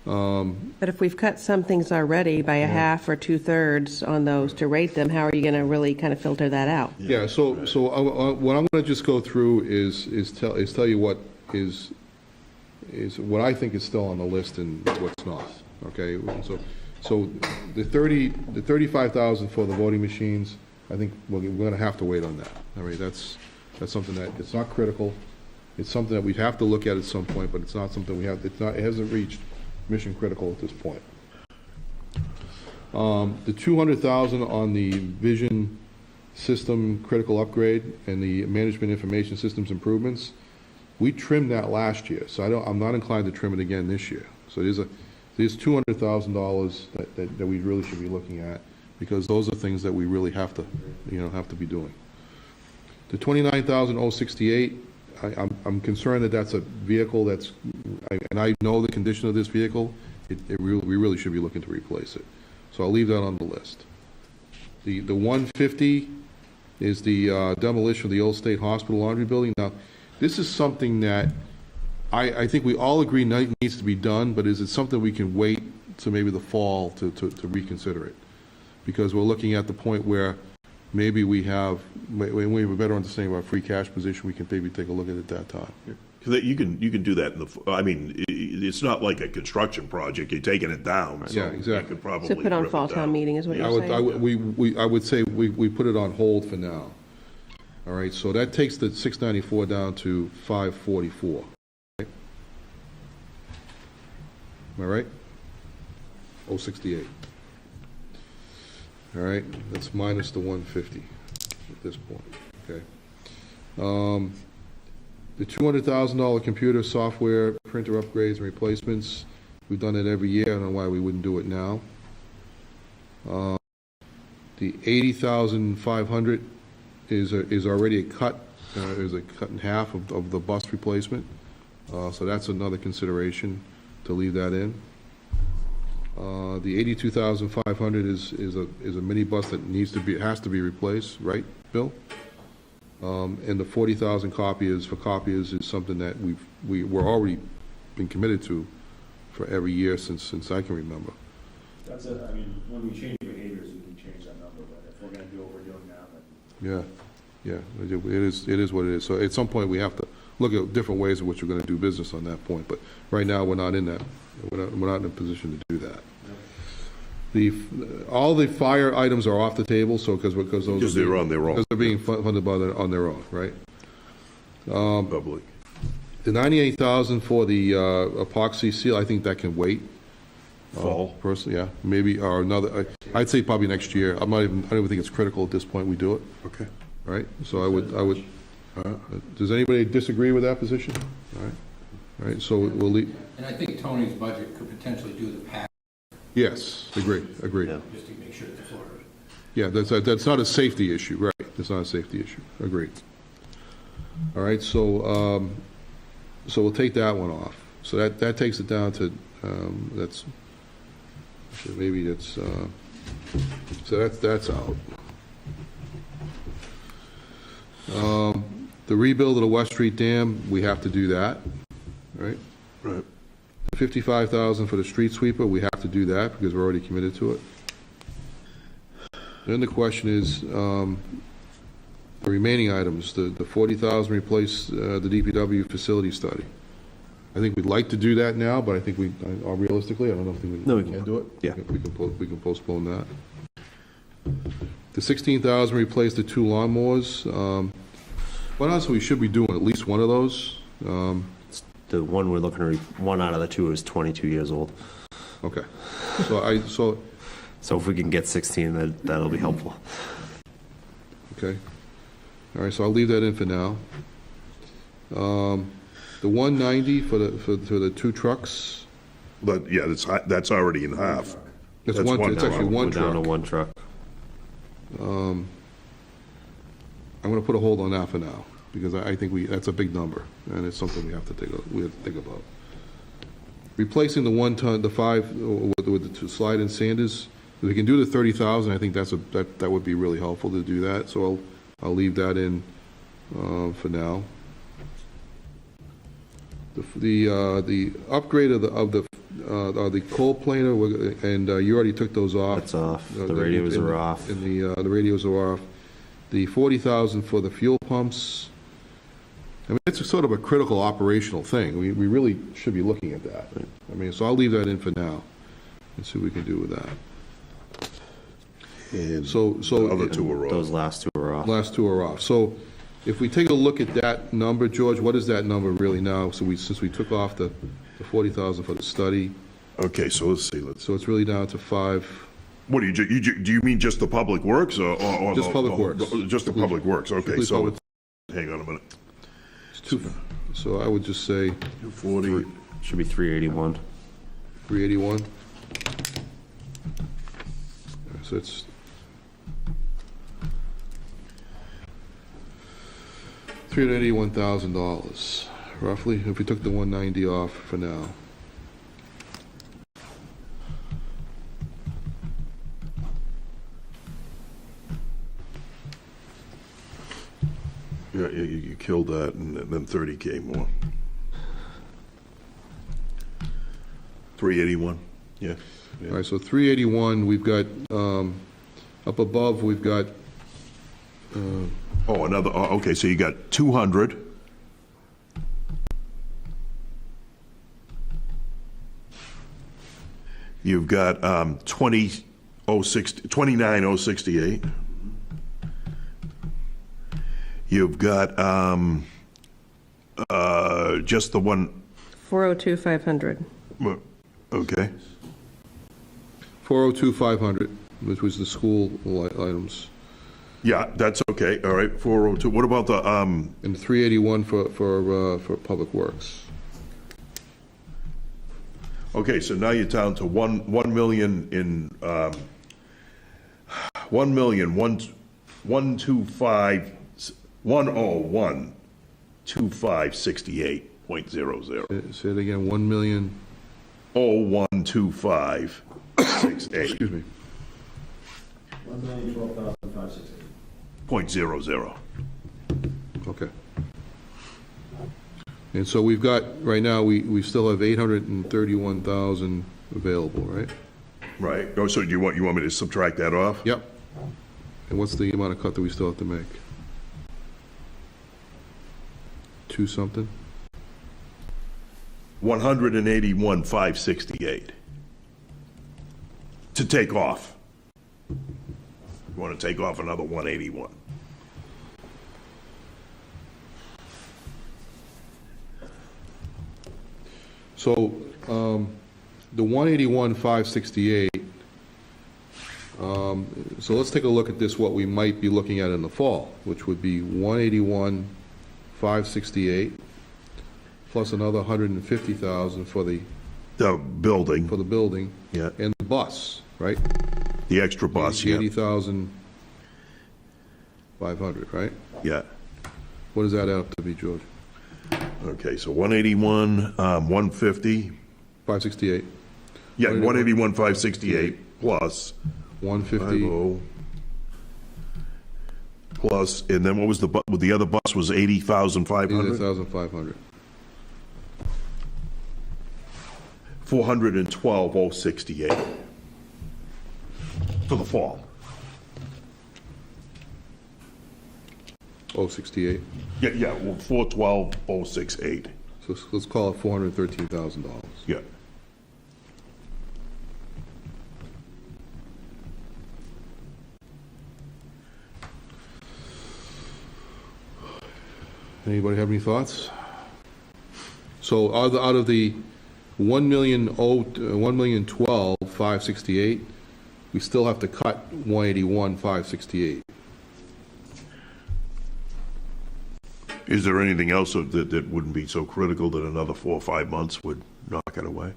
But if we've cut some things already by a half or 2/3 on those to rate them, how are you going to really kind of filter that out? Yeah, so what I'm going to just go through is tell you what is what I think is still on the list and what's not, okay? So the 35,000 for the voting machines, I think we're going to have to wait on that. I mean, that's something that, it's not critical. It's something that we have to look at some point, but it's not something it hasn't reached mission critical at this point. The 200,000 on the vision system critical upgrade and the management information systems improvements, we trimmed that last year, so I'm not inclined to trim it again this year. So there's $200,000 that we really should be looking at, because those are things that we really have to be doing. The 29,068, I'm concerned that that's a vehicle and I know the condition of this vehicle, we really should be looking to replace it. So I'll leave that on the list. The 150 is the demolition of the old State Hospital laundry building. Now, this is something that I think we all agree needs to be done, but is it something we can wait to maybe the fall to reconsider it? Because we're looking at the point where maybe we have a better understanding of our free cash position, we can maybe take a look at it at that time. Because you can do that I mean, it's not like a construction project, you're taking it down. So Yeah, exactly. you could probably So put on rip it fall down. town meeting is what I you're saying? would say we put it on hold for now. All right, so that takes the 694 down to 544. Right? Am I right? 068. All right, that's minus the 150 at this point, okay? The $200,000 computer software printer upgrades and replacements, we've done it every year, I don't know why we wouldn't do it now. The 80,500 is already a cut, is a cut in half of the bus replacement, so that's another consideration to leave that in. The 82,500 is a minibus that has to be replaced, right, Bill? And the 40,000 copiers for copiers is something that we're already been committed to for every year since I can remember. That's it, I mean, when we change behaviors, we can change that number, but if we're gonna do what we're doing now, then. Yeah, it is what it is. So at some point, we have to look at different ways in which we're going to do business on that point. But right now, we're not in a position to do that. All the fire items are off the table, so because they're on their own. Because they're being funded on their own, right? Public. The 98,000 for the epoxy seal, I think that can wait. Fall. Personally, yeah, maybe, or another, I'd say probably next year. I don't even think it's critical at this point we do it. Okay. All right, so I would, does anybody disagree with that position? All right, so we'll leave, And I think Tony's budget could potentially do the pack, yes, agreed. just to make sure it's affordable. Yeah, that's not a safety issue, right, that's not a safety issue, agreed. All right, so we'll take that one off. So that takes it down to, so that's out. The rebuild of the West Street Dam, we have to do that, right? Right. 55,000 for the street sweeper, we have to do that because we're already committed to it. Then the question is, the remaining items, the 40,000 replace the DPW facility study. I think we'd like to do that now, but I think realistically, I don't know if we can do it. Yeah. We can postpone that. The 16,000 replace the 2 lawnmowers. What else we should be doing? At least one of those? The one we're looking to, one out of the 2 is 22 years old. Okay. So if we can get 16, that'll be helpful. Okay. All right, so I'll leave that in for now. The 190 for the 2 trucks. But, yeah, that's already in half. It's That's one actually truck. one We're down to truck. 1 truck. I'm going to put a hold on that for now, because I think that's a big number, and it's something we have to think about. Replacing the 1 ton, the 5 with the slide-in Sanders, If we can do the 30,000, I think that would be really helpful to do that, so I'll leave that in for now. The upgrade of the coal planer, and you already took those off. That's off. The radios are off. And the radios are off. The 40,000 for the fuel pumps, I mean, it's a sort of a critical operational thing. We really should be looking at that. I mean, so I'll leave that in for now and see what we can do with that. And So the other two are off. Those last two are off. last two are off. So if we take a look at that number, George, what is that number really now? So since we took off the 40,000 for the study, Okay, so let's see, so it's really down to 5. what do you mean just the public works or Just the- public works. Just the public works, okay, Strictly so, public. hang on a minute. It's two. So I would just say 40, Should be 381. 381. So it's $381,000 roughly, if we took the 190 off for now. yeah, you killed that and then 30K more. 381, yeah. All right, so 381, we've got, up above, we've got, Oh, another, okay, so you got 200. You've got 29,068. You've got just the one, 402,500. okay. 402,500, which was the school items, Yeah, that's okay, all right, 402. What about the, and 381 for public works. okay, so now you're down to 1 million in, 1,125,68.00. Say it again, 1 million, 0,125,68.00. excuse me, 1,012,568. okay. And so we've got, right now, we still have 831,000 available, right? Right, oh, so you want me to subtract that off? Yep. And what's the amount of cut that we still have to make? 2 something? 181,568. To take off. You want to take off another 181. So, the 181,568, so let's take a look at this, what we might be looking at in the fall, which would be 181,568, plus another 150,000 for the building, building. Yeah. And the bus, right? the extra bus, yeah, 80,500, right? yeah. What does that add up to be, George? Okay, so 181, 150, 568, yeah, 181,568 plus 150, 50 plus, and then what was the other bus was 80,500? 80,500. 412,068 for the fall. 068. Yeah, well, 412,068. So let's call it $413,000. Yeah. Anybody have any thoughts? So out of the 1,012,568, we still have to cut 181,568. Is there anything else that wouldn't be so critical that another 4 or 5 months would knock it away?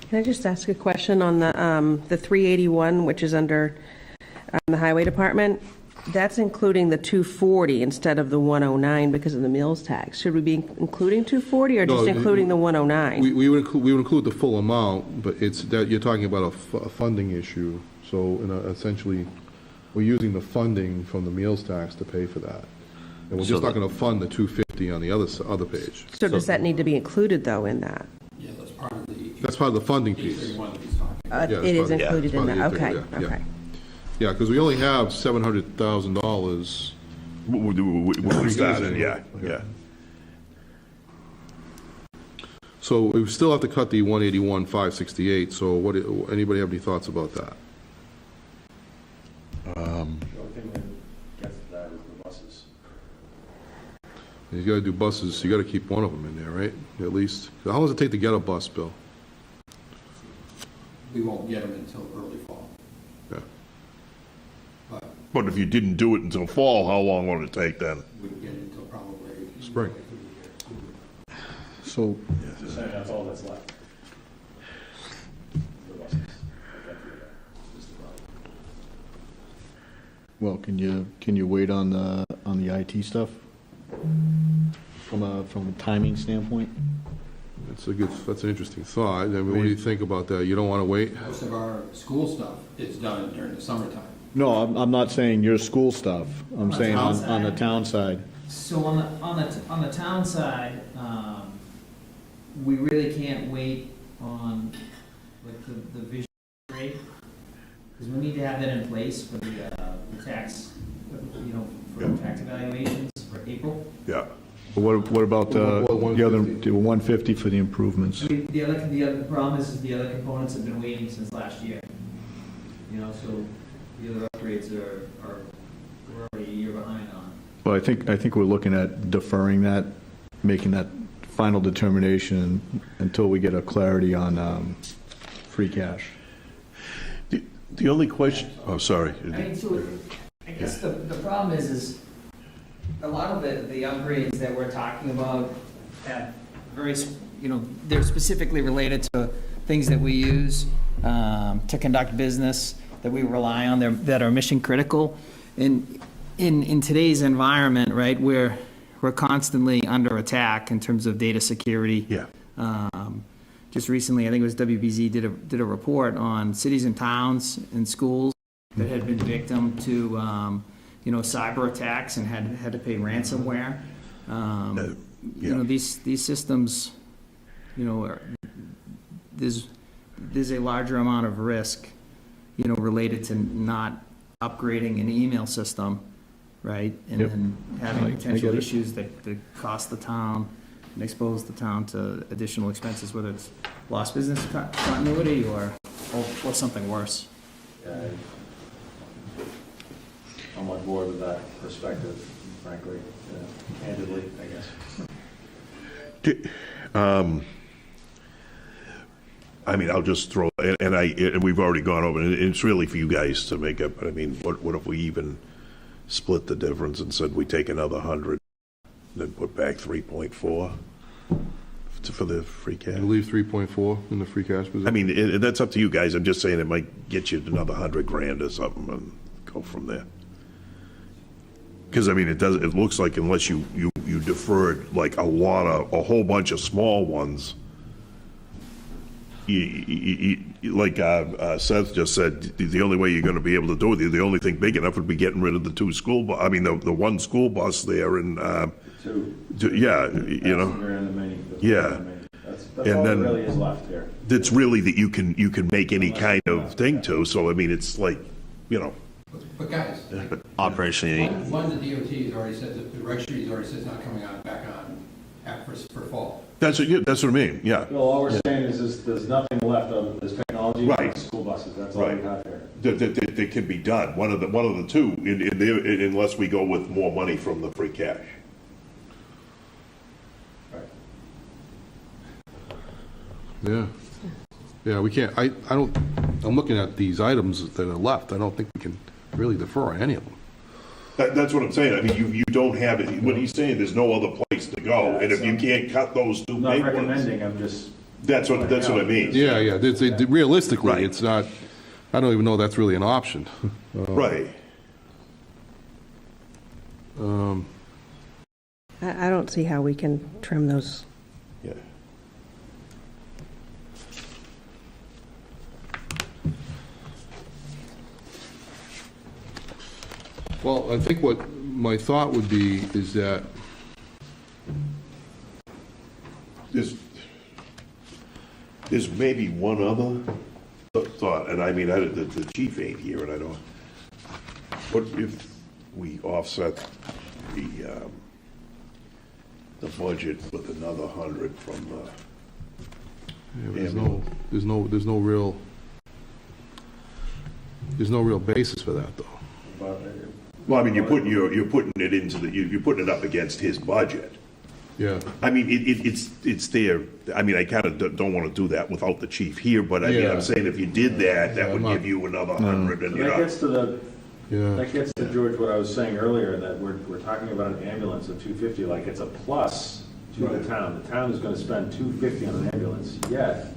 Can I just ask a question on the 381, which is under the highway department? That's including the 240 instead of the 109 because of the meals tax. Should we be including 240 or just No, including the 109? We would include the full amount, but it's that, you're talking about a funding issue. So essentially, we're using the funding from the meals tax to pay for that. And we're So just not that- going to fund the 250 on the other page. So does that need to be included, though, in that? Yeah, that's part of the. That's part of the funding piece. 831 that he's talking about. Yeah, It it's is part of- included it's in part of that, the okay, eight, yeah. okay. Yeah, because we only have $700,000. When we started, yeah, yeah. So we still have to cut the 181,568, so anybody have any thoughts about that? The only thing that gets to that is the buses. You gotta do buses, you gotta keep one of them in there, right? At least. How long does it take to get a bus, Bill? We won't get them until early fall. Yeah. But But if you didn't do it until fall, how long would it take then? wouldn't get it until probably. Spring. So, Just saying, that's all that's left. The buses. Just about. well, can you wait on the IT stuff? From a timing standpoint? That's an interesting thought. I mean, what do you think about that? You don't wanna wait? Most of our school stuff is done during the summertime. No, I'm not saying your school stuff. I'm saying on the town side. So on the town side, we really can't wait on like the vision rate, because we need to have that in place for the tax, for tax evaluations for April. Yeah. What about the What, other, 150? the 150 for the improvements? The other problem is the other components have been waiting since last year. So the other upgrades we're already a year behind on. Well, I think we're looking at deferring that, making that final determination until we get a clarity on free cash. The only question, oh, sorry. I mean, so I guess the problem is a lot of the upgrades that we're talking about have very, they're specifically related to things that we use to conduct business, that we rely on, that are mission critical. And in today's environment, right, we're constantly under attack in terms of data security. Yeah. Just recently, I think it was WBZ did a report on cities and towns and schools that had been victim to cyber attacks and had to pay ransomware. These systems, there's a larger amount of risk, related to not upgrading an email system, right? And Yep. then having I potential get it. issues that cost the town and expose the town to additional expenses, whether it's lost business continuity or something worse. Yeah, I'm on board with that perspective, frankly, candidly, I guess. I mean, I'll just throw, and we've already gone over, and it's really for you guys to make up, but I mean, what if we even split the difference and said we take another 100, then put back 3.4 for the free cash? I believe 3.4 in the free cash position. I mean, that's up to you guys. I'm just saying it might get you another 100 grand or something and go from there. Because, I mean, it looks like unless you deferred like a whole bunch of small ones, like Seth just said, the only way you're going to be able to do it, the only thing big enough would be getting rid of the the one school bus there and, yeah, yeah. That's And all that then- really is left here. That's really that you can make any kind of thing to, so I mean, it's like, But guys, Operationally, one, the DOT has already said, that the registry has already said it's not coming on, back on for fall. that's what I mean, yeah. Well, all we're saying is there's nothing left of this technology. Right. School buses, that's all we Right. have here. That can be done, one of the two, unless we go with more money from the free cash. Right. Yeah. Yeah, we can't, I'm looking at these items that are left. I don't think we can really defer on any of them. That's what I'm saying, I mean, you don't have it, what he's saying, there's no other place to go, and if you can't cut those two I'm not big ones. recommending, I'm just. That's what I mean. Yeah, realistically, Right. it's not, I don't even know that's really an option. Right. I don't see how we can trim those. Yeah. Well, I think what my thought would be is that, There's maybe one other thought, and I mean, the chief ain't here, and I don't, what if we offset the budget with another 100 from the, there's no real basis for that, though. well, I mean, you're putting it into you're putting it up against his budget. Yeah. I mean, it's there, I mean, I kind of don't want to do that without the chief here, but I mean, I'm Yeah. saying if you did that, that would give you another 100, and you're That not. gets to the, Yeah. that gets to, George, what I was saying earlier, that we're talking about an ambulance of 250, like it's a plus to the town. The town is gonna spend 250 on an ambulance, yet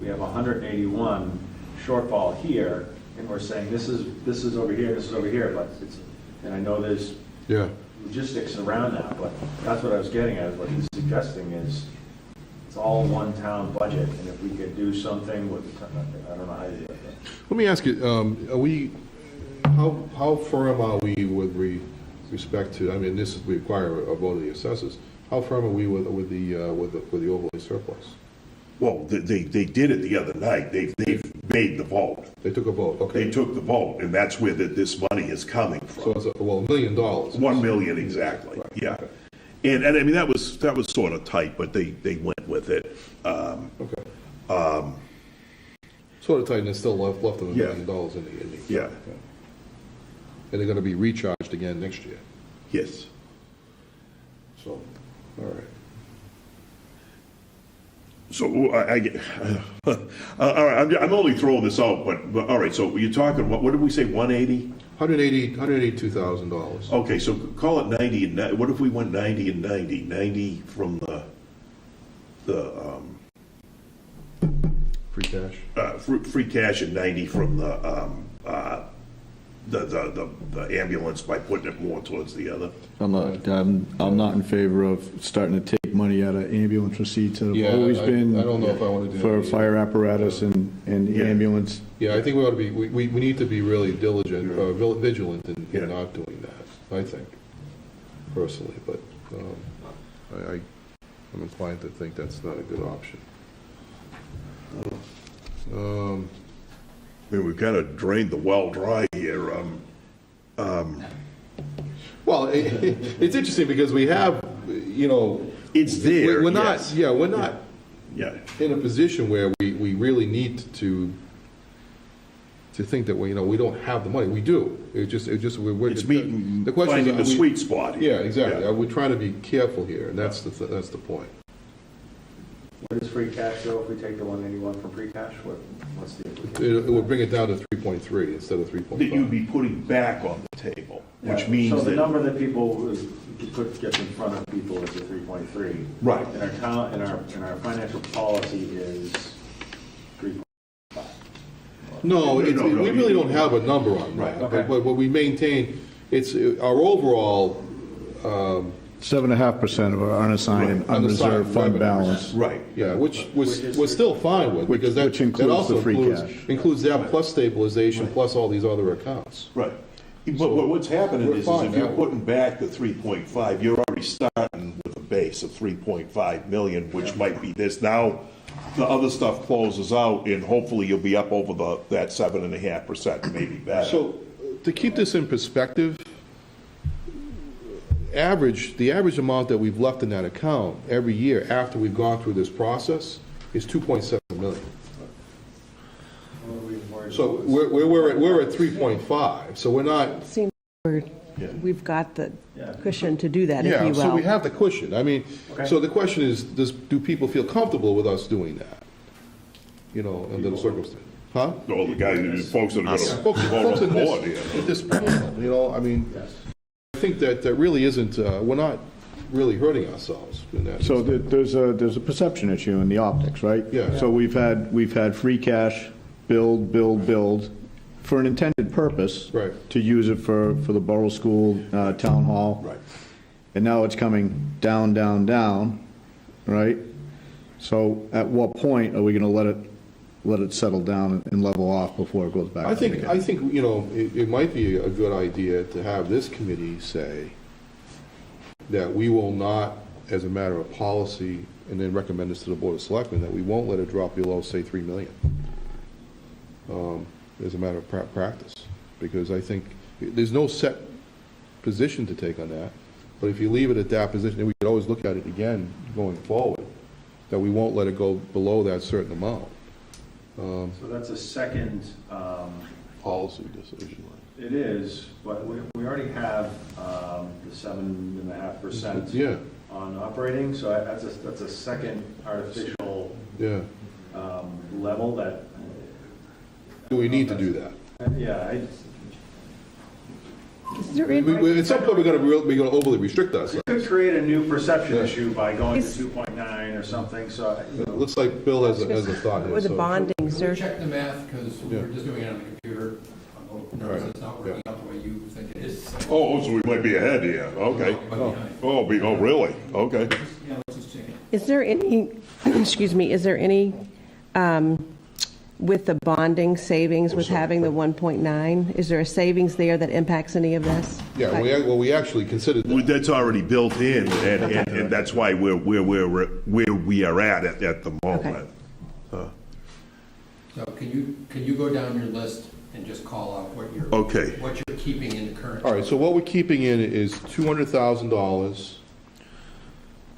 we have 181 shortfall here, and we're saying this is over here, this is over here, but it's, and I know there's Yeah. logistics around that, but that's what I was getting at, is what he's suggesting is, it's all one town budget, and if we could do something with, I don't know how you do it. Let me ask you, are we, how firm are we with respect to, I mean, this we require a vote of the assessors. How firm are we with the overlay surplus? Well, they did it the other night, they've made the vote. They took a vote, okay. They took the vote, and that's where this money is coming from. So it's, $1 million. 1 million exactly, Right, yeah. okay. And I mean, that was sort of tight, but they went with it. Okay. Sort of tight, and it's still left them $1 Yeah. million in the. Yeah. Okay. And they're gonna be recharged again next year, Yes. so, all right. So I get, all right, I'm only throwing this out, but all right, so you're talking, what did we say, 180? $182,000. Okay, so call it 90 and, what if we went 90 and 90? 90 from the Free cash. free cash and 90 from the ambulance by putting it more towards the other. I'm not in favor of starting to take money out of ambulance receipts that Yeah, have always I been. don't know if I wanna do that For either. fire apparatus and Yeah. ambulance. Yeah, I think we ought to be, we need to be really diligent, vigilant Yeah. in not doing that, I think, personally, but I'm inclined to think that's not a good option. I mean, we've kind of drained the well dry here. Well, it's interesting because we have, It's there, we're not, yes. yeah, we're not Yeah, in a position where we really need to think that we don't have the money. We do. We're it's meeting, the question is, finding the are we- sweet spot here. Yeah, exactly. Yeah. We're trying to be careful here, and that's the point. What does free cash go if we take the 181 from free cash? What's the implication? It would bring it down to 3.3 instead of That you'd 3.5. be putting back on the table, which Yeah, means So the that, number that people gets in front of people is the 3.3. right, In our town, in our financial policy is 3.5. No, No, no, we really don't have a number on Right, that. okay. But what we maintain, it's our overall, 7.5% of our unassigned and Right, unassigned unreserved fund revenue. balance. right. yeah, which is- we're still fine with, Which- because that which includes also the free includes cash. that plus stabilization, plus all these other accounts. Right. But what's happening we're is fine if you're that way. putting back the 3.5, you're already starting with a base of 3.5 million, which might be this. Now, the other stuff closes out, and hopefully you'll be up over that 7.5%, maybe better. So, to keep this in perspective, the average amount that we've left in that account every year after we've gone through this process is 2.7 million. So we're at 3.5, so we're not, Seems we've got the Yeah. cushion to do that, if yeah, you so we will. have the cushion. I mean, Okay. so the question is, do people feel comfortable with us doing that? Under the circumstance, huh? All the guys, the folks that are Folks going to vote on in the board here. this panel, I mean, Yes. I think that really isn't, we're not really hurting ourselves in that. So there's a perception issue in the optics, right? Yeah. So we've had free cash, build, for an intended purpose. Right. To use it for the borough school, town hall. Right. And now it's coming down, down, down, right? So at what point are we gonna let it settle down and level off before it goes back I up think, again? you know, it might be a good idea to have this committee say that we will not, as a matter of policy, and then recommend this to the Board of Selectmen, that we won't let it drop below, say, 3 million. As a matter of practice, because I think there's no set position to take on that, but if you leave it at that position, and we could always look at it again going forward, that we won't let it go below that certain amount. So that's a second, Policy decision. it is, but we already have the 7.5% Yeah, on operating, so that's a second artificial yeah. level that. Do we need to do that? Yeah, Is there any- At some point, we're gonna overly restrict us. it could create a new perception Yeah. issue by going to Is- 2.9 or something, so. It looks like Bill has a thought here. With the so- bonding, Can sir? we check the math, because Yeah. we're just doing it on the computer. I'm a little nervous Right. it's not working out the way you think it is. Oh, so we might be ahead here, okay. Oh. Oh, really? Okay. Yeah, let's just check it. Is there any, excuse me, is there any, with the bonding savings, with having the 1.9, is there a savings there that impacts any of this? Yeah, we actually considered that. That's already built in, and that's why we're where we are at the moment. So can you go down your list and just call out what you're, Okay. what you're keeping in the current? All right, so what we're keeping in is $200,000.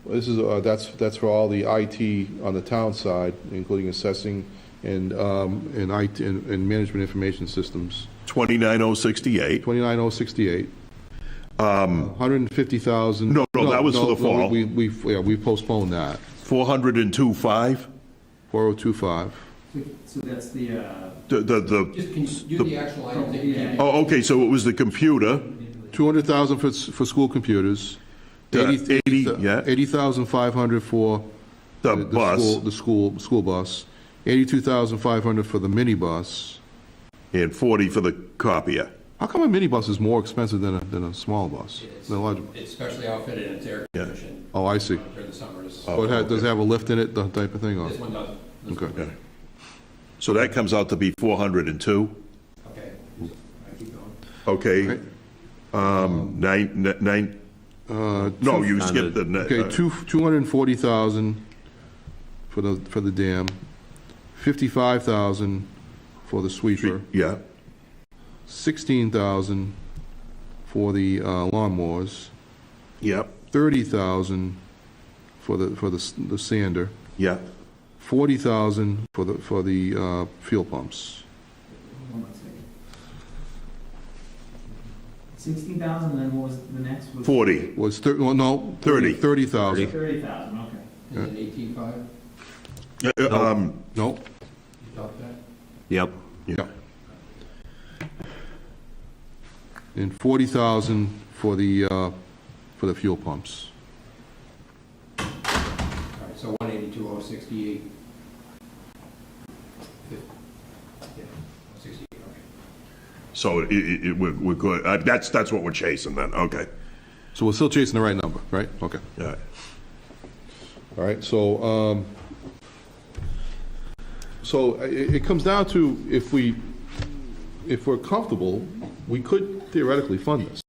This is, that's for all the IT on the town side, including assessing and IT and management information systems. 29068. 29068. 150,000. No, that was for the fall. We postponed that. 402.5. 4025. So that's the, Just can you do the actual item that you keep? Oh, okay, so it was the computer. 200,000 for school computers. 80,500 for The bus. The school bus. 82,500 for the minibus. And 40 for the copier. How come a minibus is more expensive than a small bus? Than a large? It's specially outfitted and it's air Yeah. conditioned. Oh, I see. During the summers. Oh, does it have a lift in it, the type of thing? or- This one doesn't. This Okay. one- Okay. So that comes out to be 402. Okay, I keep going. Okay. Right. Nine, no, you skipped the. Okay, 240,000 for the dam, 55,000 for the sweeper, Yeah, 16,000 for the lawnmowers, yeah, 30,000 for the sander, yeah. 40,000 for the fuel pumps. 60,000, and then what was the next? 40. Was 30,000. 30,000, okay. And then 18.5, No, you talked that? Yep. yeah. And 40,000 for the fuel pumps. All right, so 182,068. Yeah, 68, okay. So we're good. That's what we're chasing then. Okay. So we're still chasing the right number, right? Okay. All right. All right, so, it comes down to, if we're comfortable, we could theoretically fund this,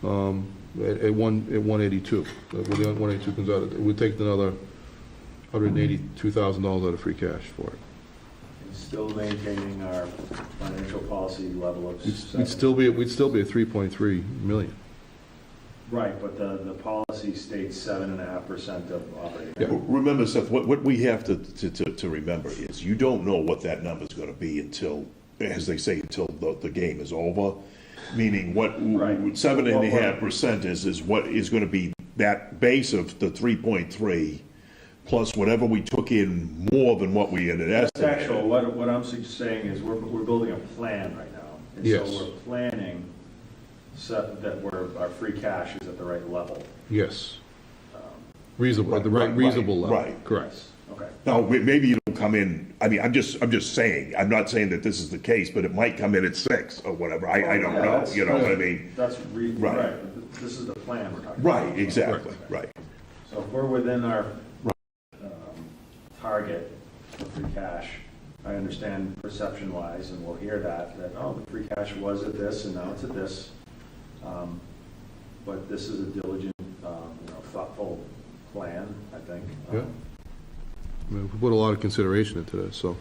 at 182. When the 182 comes out, it would take another $182,000 out of free cash for it. Still maintaining our financial policy level of. We'd still be at 3.3 million. Right, but the policy states 7.5% of operating. Yeah. Remember, Seth, what we have to remember is you don't know what that number's going to be until, as they say, until the game is over. Meaning what Right. 7.5% is what is going to be that base of the 3.3 plus whatever we took in more than what we had That's estimated. actual, what I'm saying is we're building a plan right now. And Yes. so we're planning so that our free cash is at the right level. Yes. Reasonable, at the right, Right, reasonable level. right. Correct. Okay. Now, maybe it'll come in, I mean, I'm just saying, I'm not saying that this is the case, but it might come in at 6 or whatever, I don't know, you know what I mean? That's Right. right, this is the plan we're talking about. Right, exactly, right. So if we're within our target for free cash, I understand perception-wise, and we'll hear that, oh, the free cash was at this, and now it's at this. But this is a diligent, thoughtful plan, I think. Yeah. I mean, we put a lot of consideration into this, so.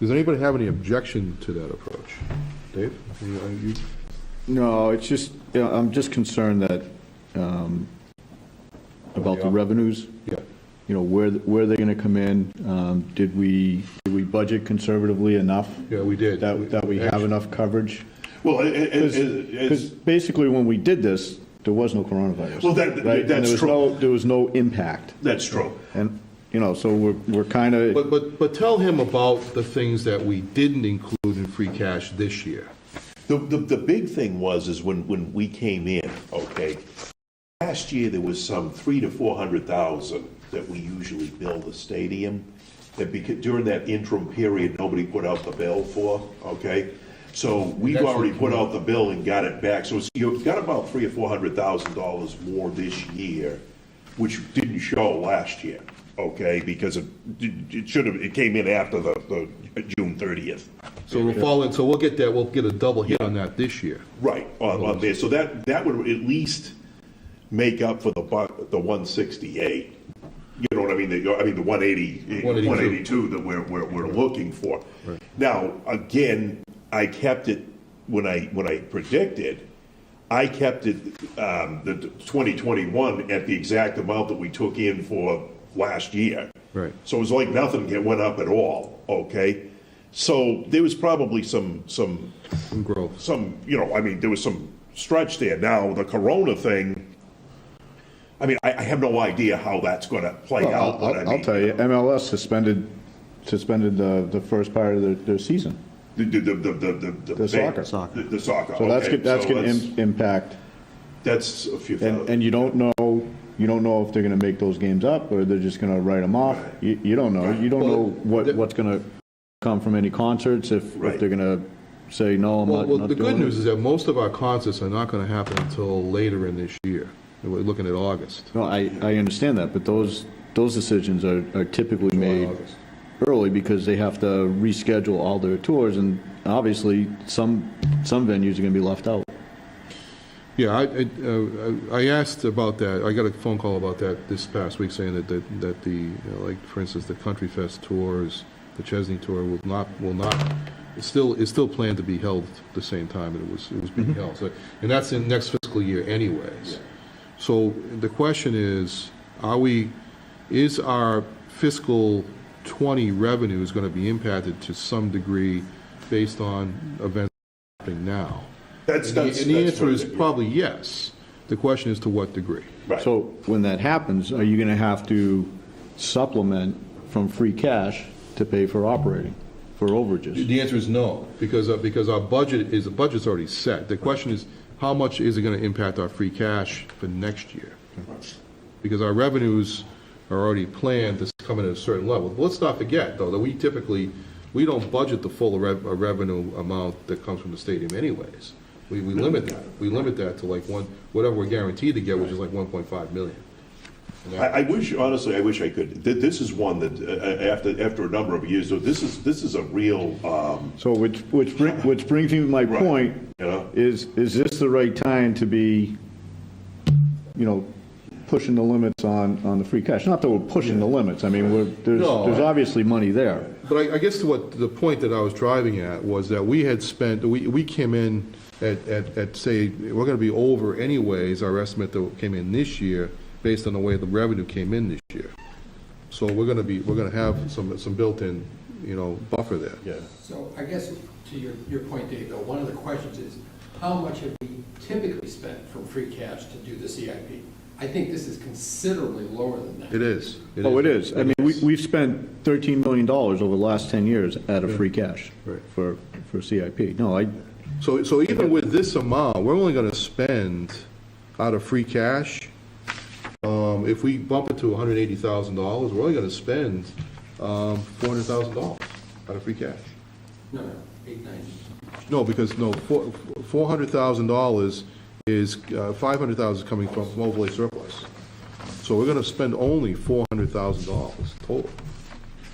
Does anybody have any objection to that approach? Dave? You- No, it's just, I'm just concerned that, about the revenues. Yeah. You know, where they're gonna come in. Did we budget conservatively enough? Yeah, we did. That we have enough coverage? Well, Because basically, when we did this, there was no coronavirus. Well, right? And that's true. There was no impact. That's true. And, so we're kind of, But tell him about the things that we didn't include in free cash this year. The big thing is when we came in, okay, last year there was some 300,000 to 400,000 that we usually bill the stadium. That because during that interim period, nobody put out the bill for, okay? So we've already put out the bill and got it back. So you've got about $300,000 or $400,000 more this year, which didn't show last year, okay? Because it came in after the June 30th. So we'll get that, we'll get a double hit on that this year. Right, on there. So that would at least make up for the 168. You know what I mean? The 182 that we're looking for. Right. Now, again, I kept it, when I predicted, I kept it, the 2021 at the exact amount that we took in for last year. Right. So it was like nothing went up at all, okay? So there was probably some growth. There was some stretch there. Now, the corona thing, I mean, I have no idea how that's going to play out. I'll tell you, MLS suspended the first part of their season. The soccer. The soccer. So okay. that's going to impact. That's a few thousand. And you don't know if they're going to make those games up or they're just going to write them off. You don't know. You don't know what's going to come from any concerts, if they're going to say, no, I'm not doing it. The good news is that most of our concerts are not going to happen until later in this year. We're looking at August. No, I understand that, but those decisions are typically made early because they have to reschedule all their tours, and obviously some venues are going to be left out. Yeah, I asked about that. I got a phone call about that this past week, saying that the like, for instance, the Country Fest tours, the Chesney tour will not. It's still planned to be held at the same time it was being held. So, and that's in next fiscal year, anyways. Yeah. So the question is our fiscal 20 revenue is going to be impacted to some degree based on events happening now? And the answer is probably yes. The question is to what degree. Right. So when that happens, are you going to have to supplement from free cash to pay for operating, for overages? The answer is no, because our budget's already set. The question is, how much is it going to impact our free cash for next year? Because our revenues are already planned to come in at a certain level. But let's not forget, though, that we don't budget the full revenue amount that comes from the stadium anyways. We limit that. We limit that to like whatever we're guaranteed to get, which is like 1.5 million. Honestly, I wish I could. This is one that after a number of years, so this is a real. So which brings me to my point. Is this the right time to be, pushing the limits on the free cash? Not that we're pushing the limits. I mean, there's obviously money there. But I guess the point that I was driving at was that we had spent, we came in at say, we're going to be over anyways, our estimate that came in this year, based on the way the revenue came in this year. So we're going to have some built-in, buffer there. Yeah. So I guess to your point, Dave, though, one of the questions is, how much have we typically spent from free cash to do the CIP? I think this is considerably lower than that. It is. It is. I mean, we've spent $13 million over the last 10 years out of free cash for CIP. So even with this amount, we're only going to spend out of free cash. If we bump it to $180,000, we're only going to spend $400,000 out of free cash. No, 890. No, because, no, $400,000 is, $500,000 is coming from overlay surplus. So we're gonna spend only $400,000 total.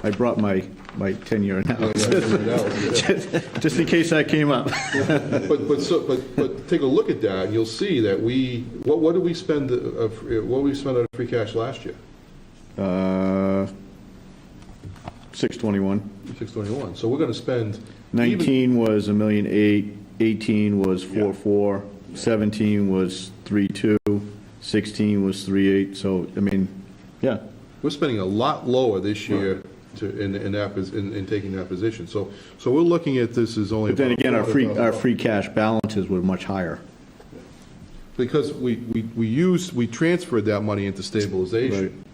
I brought my 10-year analysis, just in case that came up. But take a look at that, and you'll see that what did we spend, what did we spend out of free cash last year? 621. 621. So we're gonna spend. 19 was $1,000,008, 18 was 4.4, 17 was 3.2, 16 was 3.8, so, I mean, yeah. We're spending a lot lower this year in taking that position. So we're looking at this as only. But then again, our $400,000. free cash balances were much higher. Because we transferred that money into stabilization.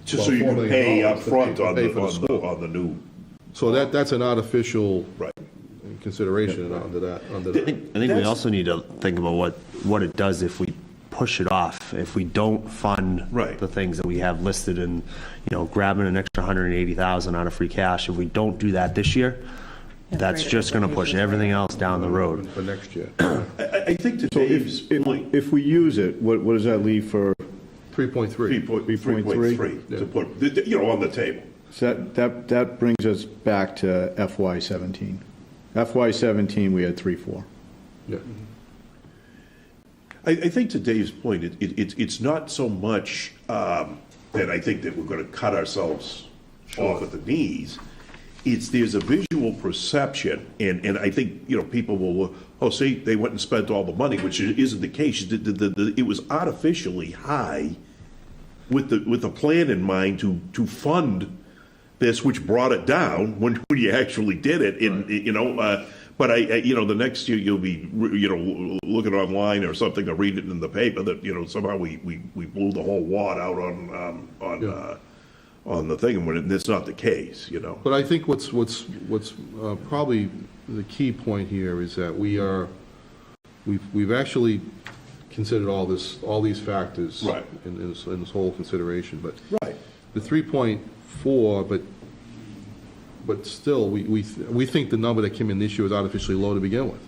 Just so you About can $4 pay million up front to on pay for the school. on the new. So that's an artificial Right. consideration under that. I think we also need to think about what it does if we push it off, if we don't fund Right. the things that we have listed and, grabbing an extra 180,000 out of free cash. If we don't do that this year, that's just going to push everything else down the road. For next year. I think to So Dave's point, if we use it, what does that leave for, 3.3. 3.3 to put, on the table. so that brings us back to FY '17. FY '17, we had 3.4. Yeah. I think to Dave's point, it's not so much that I think that we're going to cut ourselves off at the knees. There's a visual perception, and I think, people will, see, they went and spent all the money, which isn't the case. It was artificially high with the plan in mind to fund this, which brought it down when you actually did it. But the next year you'll be, looking online or something or reading it in the paper that, somehow we blew the whole wad out on the thing, and that's not the case, But I think what's probably the key point here is that we've actually considered all these factors. Right. In this whole consideration, but. Right. The 3.4, but still, we think the number that came in this year was artificially low to begin with,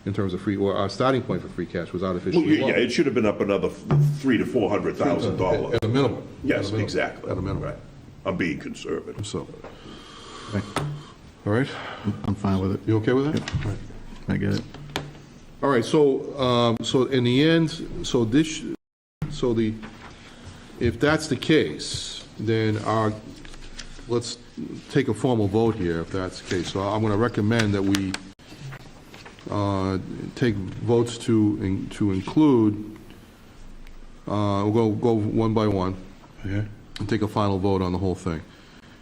in terms of our starting point for free cash was artificially low. Yeah, it should have been up another $300,000 to $400,000. At a minimum. Yes, exactly. At a minimum. Right. I'm being conservative. So, all right, I'm fine with it. you okay with that? All right. I get it. All right, so in the end, if that's the case, then let's take a formal vote here, if that's the case. So I'm going to recommend that we take votes to include, we'll go one by one, and take a final vote on the whole thing.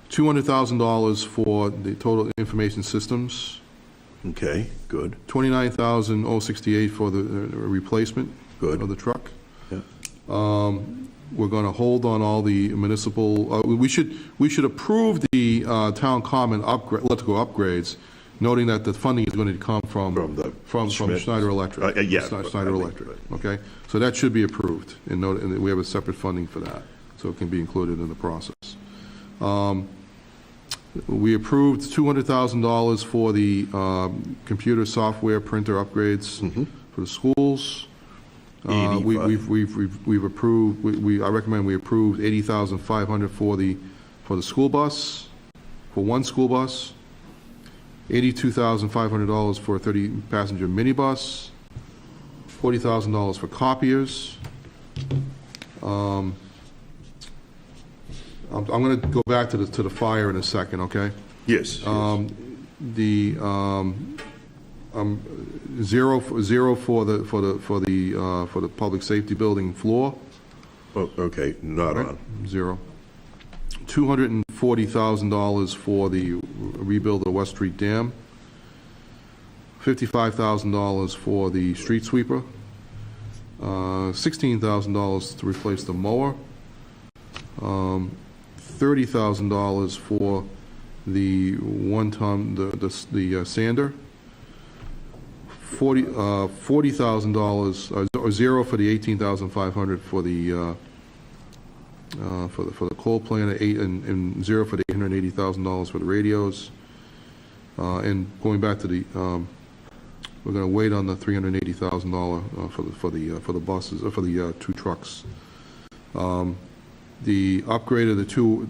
$200,000 for the total information systems, Okay, good. $29,068 for the replacement Good. of the truck. Yeah. We're going to hold on all the municipal, we should approve the town common electrical upgrades, noting that the funding is going to come from Schmidt. Schneider Electric. Yeah. Schneider Electric, okay? So that should be approved, and we have a separate funding for that, so it can be included in the process. We approved $200,000 for the computer software printer upgrades for the schools. We've approved, I recommend we approve $80,500 for the school bus, for one school bus, $82,500 for a 30-passenger minibus, $40,000 for copiers. I'm going to go back to the fire in a second, okay? Yes. Zero for the public safety building floor. Oh, okay, not on. Zero. $240,000 for the rebuild of the West Street Dam. $55,000 for the street sweeper. $16,000 to replace the mower. $30,000 for the one-ton, the sander. $40,000, or zero for the $18,500 for the for the coal plant, and zero for the $880,000 for the radios. And going back to the, we're going to wait on the $380,000 for the buses, for the 2 trucks. The upgrade of the fuel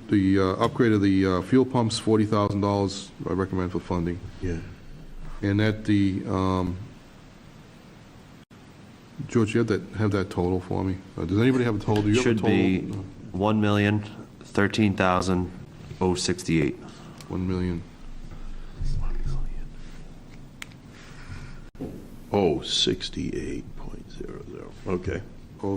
pumps, $40,000, I recommend for funding. Yeah. And that George, you have that total for me? Does anybody have a total? Do you have a Should total? be $1,013,068. 1 million. Oh, 68.00, okay.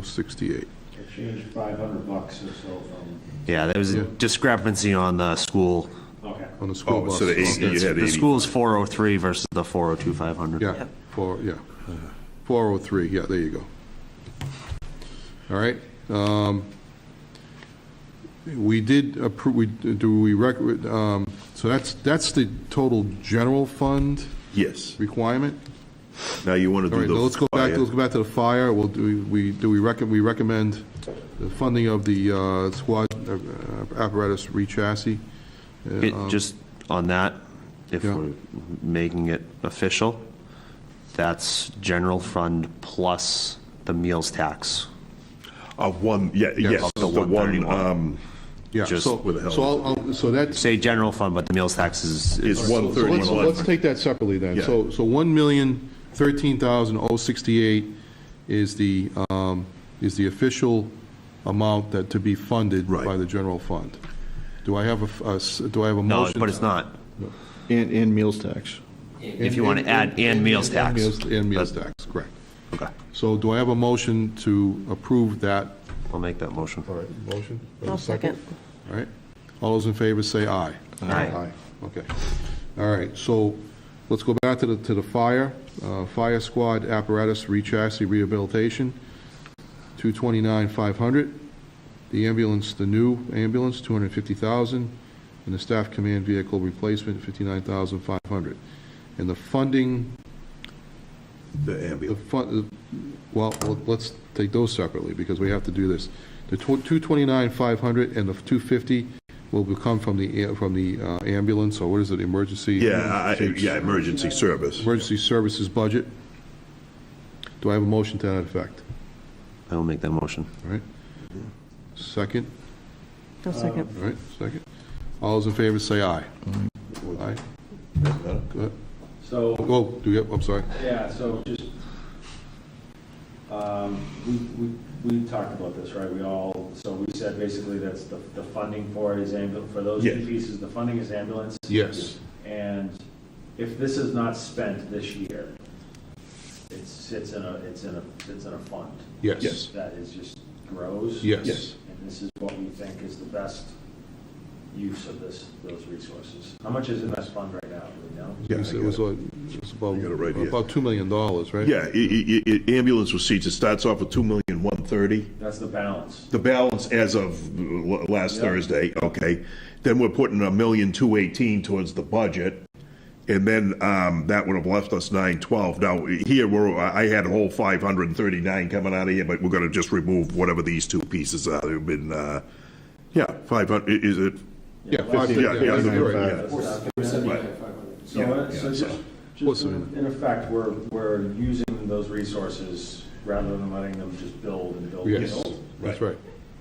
068. It changed $500 or so from, Yeah, there was a discrepancy on the school. okay. On the school Oh, bus. so the 80, you had The 80. school's 403 versus the 402, 500. Yeah, 403, yeah, there you go. All right. We did approve, so that's the total general fund Yes. requirement? Now you want to All do right, the let's go back fire. to the fire. We recommend the funding of the squad apparatus re-chassis. Just on that, if Yeah. we're making it official, that's general fund plus the meals tax. Of one, yes, Up to the one, 131. Yeah, just so, with the hell. so that's. Say general fund, but the meals tax is Is So let's 131. take that separately then. Yeah. So 1,013,068 is the official amount that to be funded Right. by the general fund. Do I have a no, motion? but it's not. And meals tax. If you want to add and meals tax. And meals But- tax, correct. Okay, So do I have a motion to approve that? I'll make that motion. All right, motion? I'll second. All right. All those in favor say aye. Aye. Okay. All right, so let's go back to the fire. Fire squad apparatus re-chassis rehabilitation, $229,500. The ambulance, the new ambulance, $250,000. And the staff command vehicle replacement, $59,500. And the funding, The ambulance. well, let's take those separately, because we have to do this. The $229,500 and the $250 will come from the ambulance, or what is it, emergency? Yeah, emergency service. Emergency services budget. Do I have a motion to that effect? I will make that motion. All right. Second? I'll second. All right, second. All those in favor say aye. Aye. Good. So, Oh, I'm sorry. yeah, so just, we talked about this, right? So we said basically that's the funding for it is for those two Yes. pieces, the funding is ambulance. Yes. And if this is not spent this year, it sits in a fund. Yes. That is just grows. Yes. And this is what we think is the best use of those resources. How much is in this fund right now, do we know? Yes, it was about $2 million, right? Yeah, ambulance receipts, it starts off with $2,130,000. That's the balance. The balance as of last Yeah. Thursday, okay. Then we're putting $1,218,000 towards the budget. And then that would have left us $912,000. Now, here, I had a whole $539,000 coming out of here, but we're going to just remove whatever these two pieces are. They've been, 500, is it? Yeah, Yeah, yeah, you're right. yeah. So, Yeah, so yeah, just in effect, we're using those resources rather than letting them just build and build and Yes, build. that's right.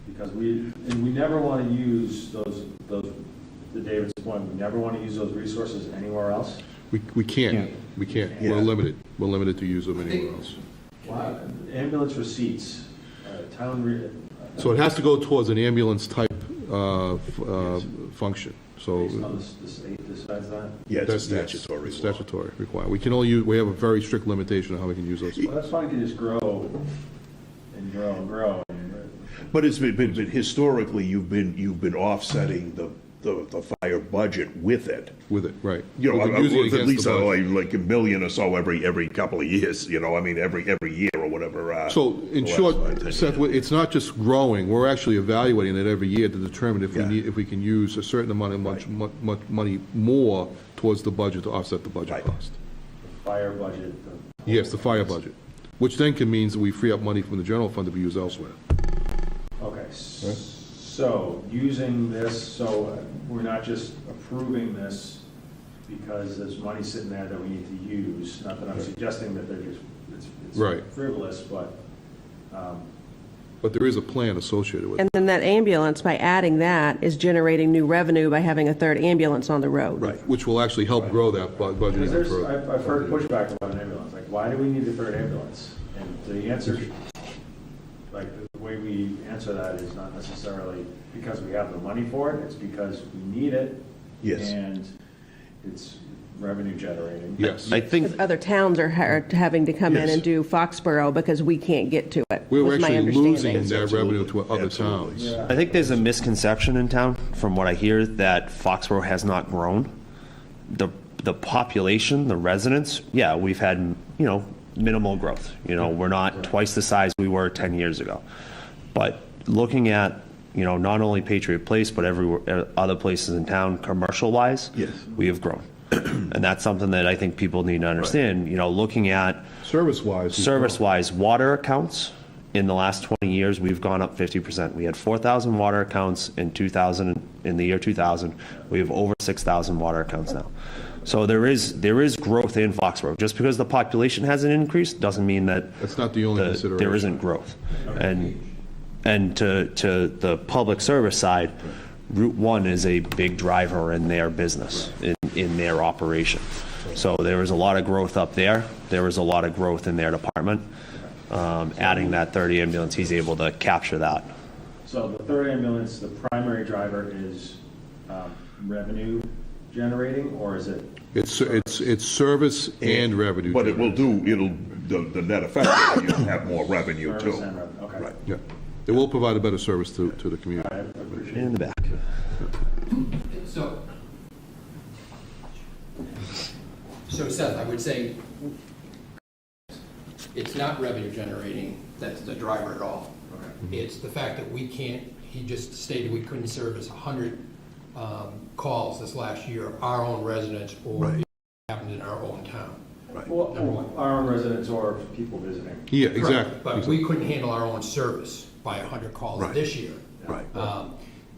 Because we never want to use those, to David's point, we never want to use those resources anywhere else. We can't. Yeah. We're limited. We're limited to use them anywhere else. Ambulance receipts, So it has to go towards an ambulance type function. So based on the state decides that. Yeah, it's a that's statutory law. statutory requirement. We can only use, we have a very strict limitation on how we can use those Well, funds. that's fine, you just grow and grow and grow. But it's been historically, you've been offsetting the fire budget with it. With it, right. You know, We've been using it at against least the budget. like $1 million or so every couple of years, you know, I mean, every year or whatever. So in the short, last 5, 10 Seth, years. it's not just growing, we're actually evaluating it every year to determine if we Yeah. need, if we can use a certain amount of much money more towards the budget to offset the budget Right. cost. Fire budget. Yes, the fire budget, which then can means that we free up money from the general fund to be used elsewhere. Okay, so So, using this, so we're not just approving this because there's money sitting there that we need to use, not that I'm suggesting that they're just, it's Right. frivolous, but, But there is a plan associated with it. And then that ambulance, by adding that, is generating new revenue by having a third ambulance on the road. Right, which will actually help grow that budget because even there's, further. I've heard pushback about an ambulance, like, why do we need a third ambulance? And the answer, like, the way we answer that is not necessarily because we have the money for it, it's because we need it. Yes. And it's revenue generating. Yes. I think, Because other towns are having to come in Yes. and do Foxboro because we can't get to it, We're was my actually losing understanding. that revenue to Absolutely. other Absolutely. towns. I think there's a misconception in town, from what I hear, that Foxborough has not grown. The population, the residents, yeah, we've had, minimal growth. We're not twice the size we were 10 years ago. But looking at, not only Patriot Place, but other places in town, commercial-wise, Yes. we have grown. And that's something that I think people need to understand, looking at service-wise, water accounts, in the last 20 years, we've gone up 50%. We had 4,000 water accounts in the year 2000. We have over 6,000 water accounts now. So there is growth in Foxborough. Just because the population hasn't increased doesn't mean that That's not the only consideration. there isn't growth. And to the public service side, Route 1 is a big driver in their business, in their operation. So there is a lot of growth up there. There is a lot of growth in their department. Adding that 30 ambulance, he's able to capture that. So the third ambulance, the primary driver is revenue generating, or is it? It's service and revenue. But it will the net effect is you'll have more revenue too. Service and revenue, okay. Right. Yeah. It will provide a better service to the community. I appreciate In the back. So Seth, I would say it's not revenue generating that's the driver at all. It's the fact that we can't, he just stated we couldn't service 100 calls this last year of our own residents or it happened in our own town. Well, our own residents or people visiting. Yeah, exactly. But we couldn't handle our own service by 100 calls Right. this year. Right.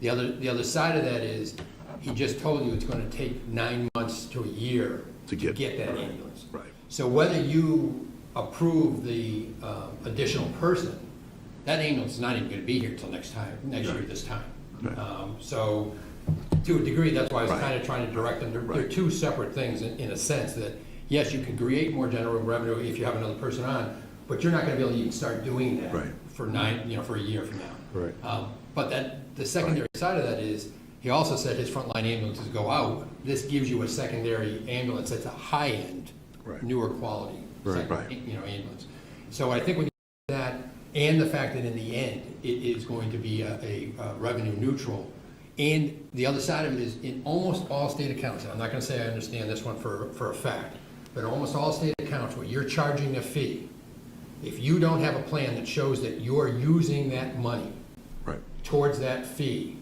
The other side of that is, he just told you it's gonna take 9 months to a year To to get- get that ambulance. Right. So whether you approve the additional person, that ambulance is not even gonna be here till next year this time. So, to a degree, that's why I was Right. kind of trying to direct them. They're two separate things in a sense that, yes, you can create more general revenue if you have another person on, but you're not gonna be able to even start doing that Right. for for a year from now. Right. But the secondary side of that is, he also said his frontline ambulances go out. This gives you a secondary ambulance that's a high-end, Right. newer quality, Right. ambulance. So I think when you do that, and the fact that in the end, it is going to be a revenue neutral, and the other side of it is, in almost all state accounts, and I'm not gonna say I understand this one for a fact, but almost all state accounts where you're charging a fee, if you don't have a plan that shows that you're using that money Right. towards that fee,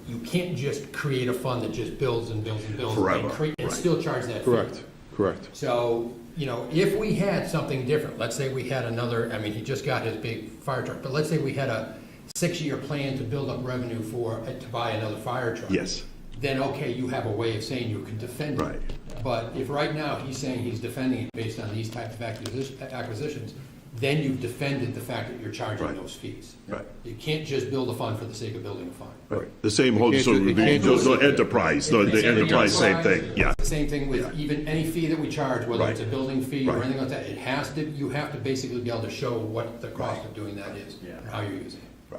you can't just create a fund that just builds and builds and builds. Forever, And right. still charge that fee. Correct. So, if we had something different, let's say we had another, he just got his big fire truck, but let's say we had a 6-year plan to build up revenue to buy another fire truck. Yes. Then, okay, you have a way of saying you can defend it. Right. But if right now he's saying he's defending it based on these types of acquisitions, then you've defended the fact that you're charging Right. those fees. Right. You can't just build a fund for the sake of building a fund. Right. The same holds, so It can't just- the enterprise, the enterprise, same thing, yeah. Same thing with even any fee that we charge, whether it's a Right. building fee or Right. anything like that, you have to basically be able to show what the cost of doing that is, and how you're using it.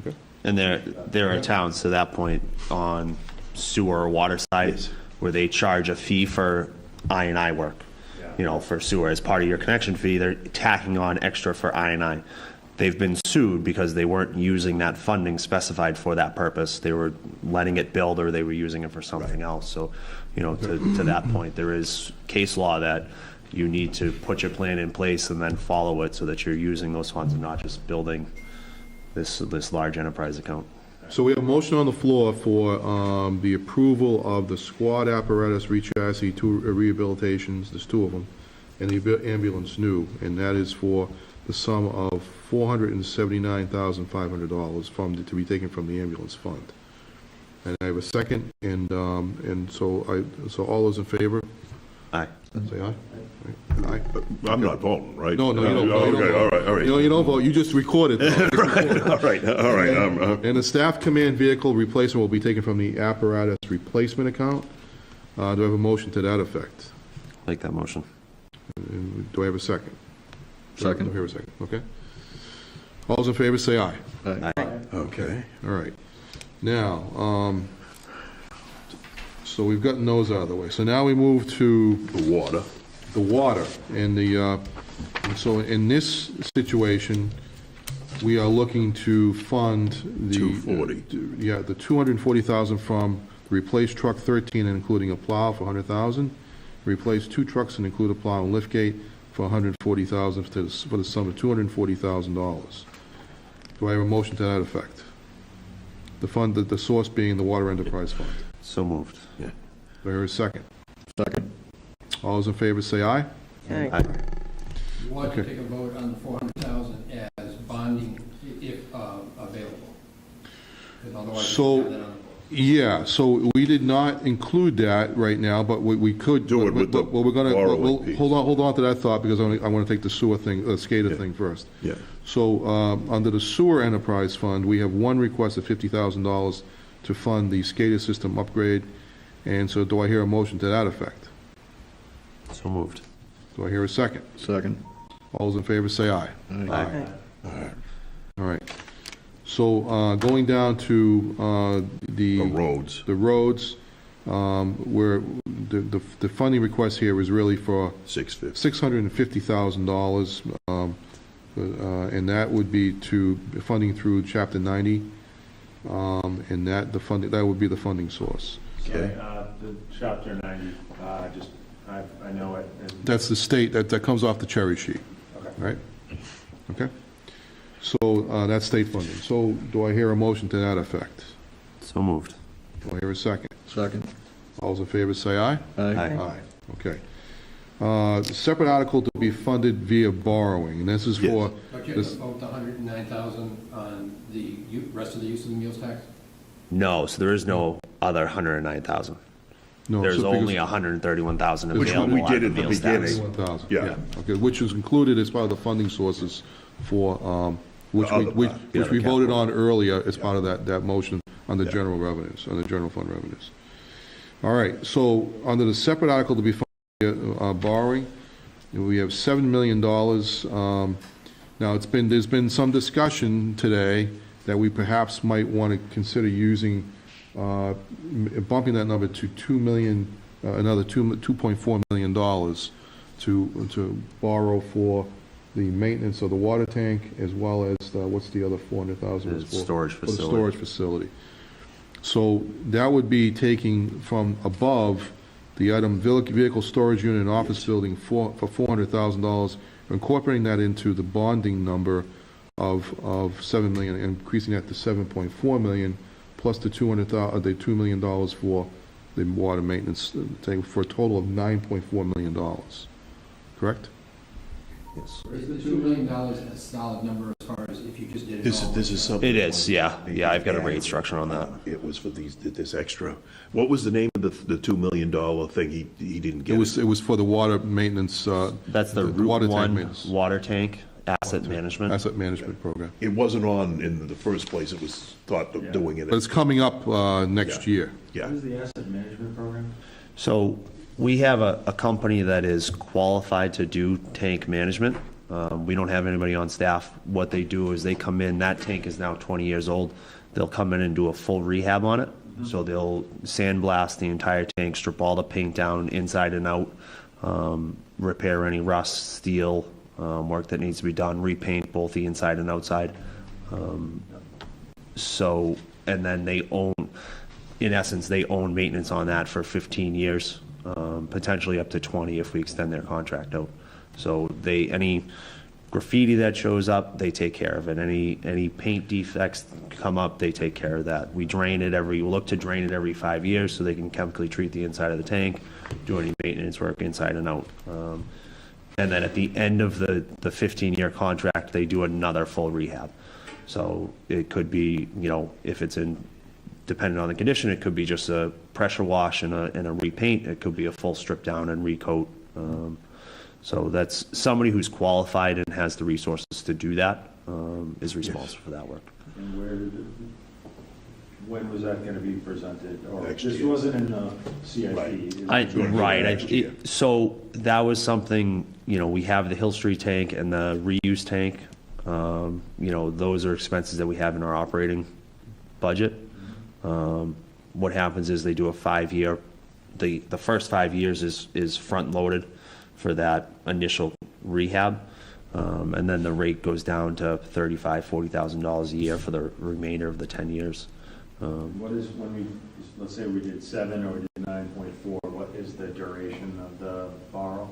Right. And there are towns to that point on sewer or water side Yes. where they charge a fee for I&I work. For sewer, as part of your connection fee, they're tacking on extra for I&I. They've been sued because they weren't using that funding specified for that purpose. They were letting it build or they were using it for something else. So, to that point, there is case law that you need to put your plan in place and then follow it so that you're using those funds and not just building this large enterprise account. So we have a motion on the floor for the approval of the squad apparatus re-chassis, two rehabilitations, there's two of them, and the ambulance new, and that is for the sum of $479,500 to be taken from the ambulance fund. And I have a second, and so all those in favor, Aye. say aye. Aye. I'm not voting, right? No, you don't vote. Okay, all right, all right. You don't vote, you just record it. All right, all right. And the staff command vehicle replacement will be taken from the apparatus replacement account. Do I have a motion to that effect? Make that motion. And do I have a second? Second. Do I hear a second? Okay. All those in favor say aye. Aye. Okay. All right. Now, so we've gotten those out of the way. So now we move to The water. the water. And so in this situation, we are looking to fund the. 240. Yeah, the 240,000 from the replace truck 13 and including a plow for 100,000. Replace 2 trucks and include a plow and liftgate for 140,000 for the sum of $240,000. Do I have a motion to that effect? The fund, the source being the Water Enterprise Fund. So moved. Yeah. Do I hear a second? Second. All those in favor say aye. Aye. Aye. You want to Okay. take a vote on the 400,000 as bonding if available? Because otherwise you So- have that on the books. Yeah, so we did not include that right now, but we could. Do it with the Well, we're gonna, borrowing piece. hold on to that thought, because I want to take the sewer thing, SCADA thing first. Yeah. So, under the Sewer Enterprise Fund, we have one request of $50,000 to fund the SCADA system upgrade, and so do I hear a motion to that effect? So moved. Do I hear a second? Second. All those in favor say aye. Aye. All right. So, going down to The roads. the roads, where the funding request here is really for 650. $650,000, and that would be to funding through Chapter 90, and that would be the funding source. Okay. The chapter 90, I know it. And That's the state, that comes off the cherry sheet, Okay. right? Okay? So, that's state funding. So, do I hear a motion to that effect? So moved. Do I hear a second? Second. All those in favor say aye. Aye. Aye, okay. Separate article to be funded via borrowing, and this is for, But you have to vote the 109,000 on the rest of the use of the meals tax? No, so there is no other 109,000. no. There's so because- only 131,000 Which available. we did out of at the meals tax. beginning. 1,000, Yeah. okay, which is included as part of the funding sources for, which The we, other which part. which we Yeah, voted capital. on earlier as part of that motion on the Yeah. general revenues, on the general fund revenues. All right, so under the separate article to be funded via borrowing, we have $7 million. Now, there's been some discussion today that we perhaps might want to consider using, bumping that number to 2 million, another $2.4 million to borrow for the maintenance of the water tank, as well as, what's the other 400,000 was The for? storage For the facility. storage facility. So that would be taking from above the item vehicle storage unit and office building for $400,000, incorporating that into the bonding number of 7 million, and increasing that to 7.4 million, plus the $2 million for the water maintenance tank, for a total of $9.4 million. Correct? Yes. Is the $2 million a solid number as far as if you just did it all? This is something. It is, yeah. Yeah, I've got a rate structure on that. It was for this extra, what was the name of the $2 million thing he didn't get? It was for the water maintenance. That's the water Route tank 1 maintenance, water tank asset management. asset management program. It wasn't on in the first place, it was thought of doing it. But it's coming up next Yeah. year. Yeah. what is the asset management program? So we have a company that is qualified to do tank management. We don't have anybody on staff. What they do is they come in, that tank is now 20 years old. They'll come in and do a full rehab on it. So they'll sandblast the entire tank, strip all the paint down inside and out, repair any rust, steel, work that needs to be done, repaint both the inside and outside. So, and then they own, in essence, they own maintenance on that for 15 years, potentially up to 20 if we extend their contract out. So any graffiti that shows up, they take care of it. Any paint defects come up, they take care of that. We look to drain it every 5 years so they can chemically treat the inside of the tank, do any maintenance work inside and out. And then at the end of the 15-year contract, they do another full rehab. So it could be, if it's depending on the condition, it could be just a pressure wash and a repaint. It could be a full strip down and recoat. So that's somebody who's qualified and has the resources to do that, is responsible for that work. And when was that gonna be presented? Or Next this year. wasn't in the CIP? Next year. So that was something, we have the Hill Street tank and the reuse tank. Those are expenses that we have in our operating budget. What happens is they do a 5-year, the first 5 years is front-loaded for that initial rehab. And then the rate goes down to $35,000, $40,000 a year for the remainder of the 10 years. What is, let's say we did 7 or we did 9.4, what is the duration of the borrow?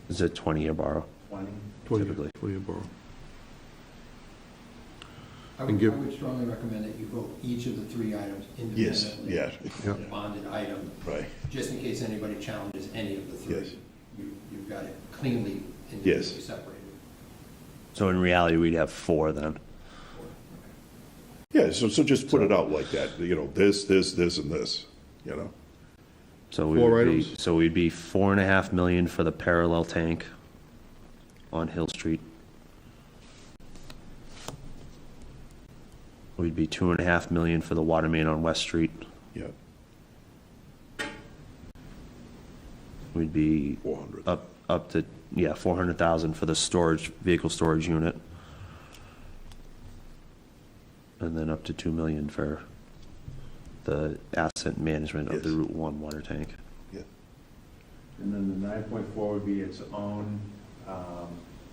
It's a 20-year borrow, 20? typically. 20-year borrow. I And would, give- I would strongly recommend that you vote each of the 3 items Yes, independently. yeah, A bonded item, right. just in case anybody challenges any of the 3. Yes. You've got it cleanly Yes. individually separated. So in reality, we'd have 4 then. Yeah, so just put it out like that, this, and this, So we 4 would be, items? so we'd be $4.5 million for the parallel tank on Hill Street. We'd be $2.5 million for the water main on West Street. Yeah, We'd be 400. up to, 400,000 for the vehicle storage unit. And then up to $2 million for the asset management of the Yes. Route 1 water tank. Yeah. And then the 9.4 would be its own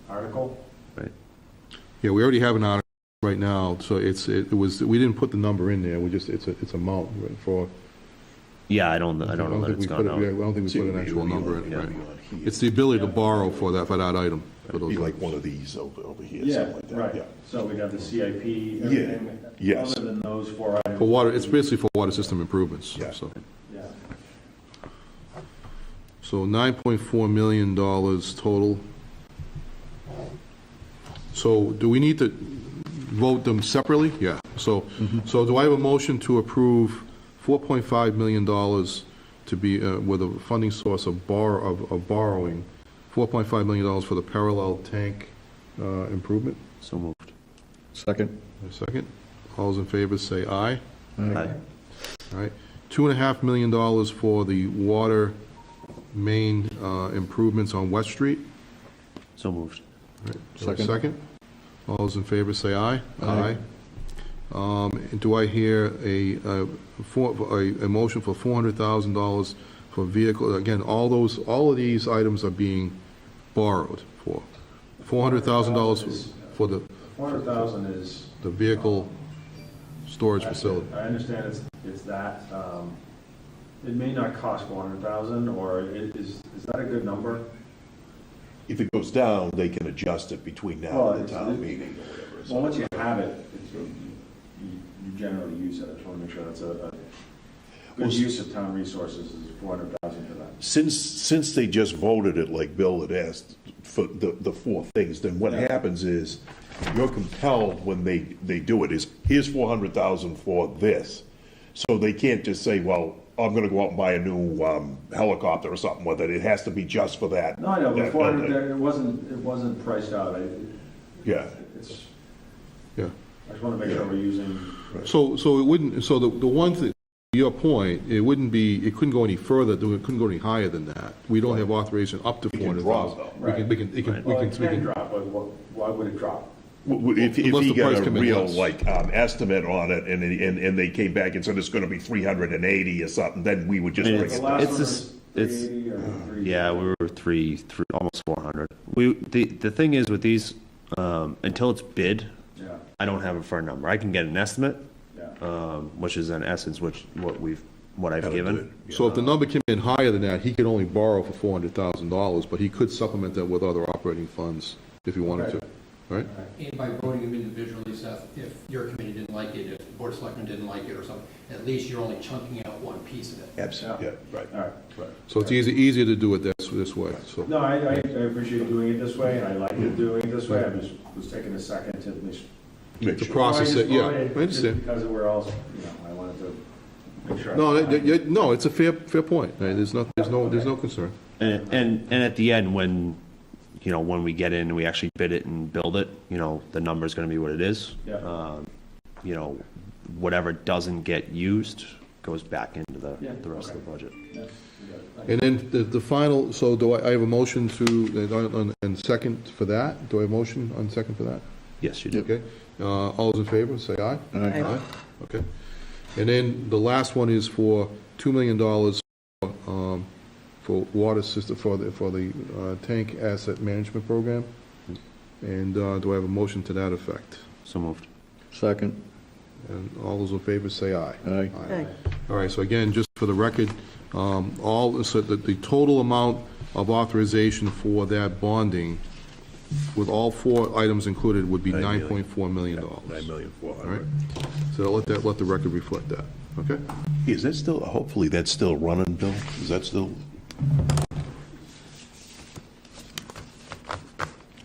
article? Right. Yeah, we already have an article right now, so we didn't put the number in there, it's amount for. Yeah, I don't know that think it's we gone put it- out. I don't think we put an actual number in, Yeah. right? It's the ability to borrow for that item. for It'd those be like items. one of these over here, Yeah, something like that, right. yeah. So we'd have the CIP, everything, Yes. other than those 4 items. For water, it's basically for water system improvements, Yeah. so. Yeah. So $9.4 million total. So do we need to vote them separately? Yeah. So do I have a motion to approve $4.5 million to be, with a funding source of borrowing, $4.5 million for the parallel tank improvement? So moved. Second? A second. All those in favor say aye. Aye. All right. $2.5 million for the water main improvements on West Street. So moved. All right. Second. All those in favor say aye. Aye. And do I hear a motion for $400,000 for vehicle, again, all of these items are being borrowed for. $400,000 for the 400,000 is. vehicle storage facility. I understand it's that, it may not cost 400,000, or is that a good number? If it goes down, they can adjust it between now Well, and the it's- town meeting or whatever. Well, once you have it, you generally use it. I just want to make sure that's a good use of town resources, is 400,000 for that. Since they just voted it like Bill had asked for the 4 things, then what happens is you're compelled when they do it is, here's 400,000 for this. So they can't just say, well, I'm gonna go out and buy a new helicopter or something with it. It has to be just for that. No, I know, but that 400, building. it wasn't priced out. Yeah. It's, Yeah. I just want to make sure we're using. So it wouldn't, so the one thing, your point, it couldn't go any further, it couldn't go any higher than that. We don't have authorization up to It can drop, 400,000. though. We can Well, it can drop, but why would it drop? If Unless he the price got a come in real, less. like, estimate on it, and they came back and said it's gonna be 380 or something, then we would just I mean, bring The it last down. one It's was it's- 380 or 3? Yeah, we were three, almost 400. The thing is with these, until it's bid, Yeah, I don't have a firm number. I can get an estimate, yeah. which is in essence what I've How to do given. it. So if the number came in higher than that, he could only borrow for $400,000, but he could supplement that with other operating funds if he wanted to, right? And by voting them individually, Seth, if your committee didn't like it, if the Board of Selectmen didn't like it or something, at least you're only chunking out out one piece of it. Absolutely, yeah, right. All right. Right. So it's easier to do it this way, so. No, I appreciate doing it this way, and I like it doing it this way. I just was taking a second to Make The sure. process, I just yeah, brought it I just understand. because we're all, I wanted to make sure. No, no, it's a fair point. There's no concern. And at the end, when, when we get in and we actually bid it and build it, the number's gonna be what it is. Yeah. Whatever doesn't get used goes back into Yeah, the rest of okay. the budget. Yeah, And then the final, so do I have a motion to, and second for that? Do I have a motion on second for that? Yes, you do. Okay. All those in favor, say aye. Aye. Okay. And then the last one is for $2 million for water system, for the tank asset management program. And do I have a motion to that effect? So moved. Second. And all those in favor, say aye. Aye. Aye. All right, so again, just for the record, so the total amount of authorization for that bonding, with all four items included, would be $9.4 million. $9,400,000. All right? So let the record reflect that, okay? Is that still, hopefully that's still running, Bill? Is that still?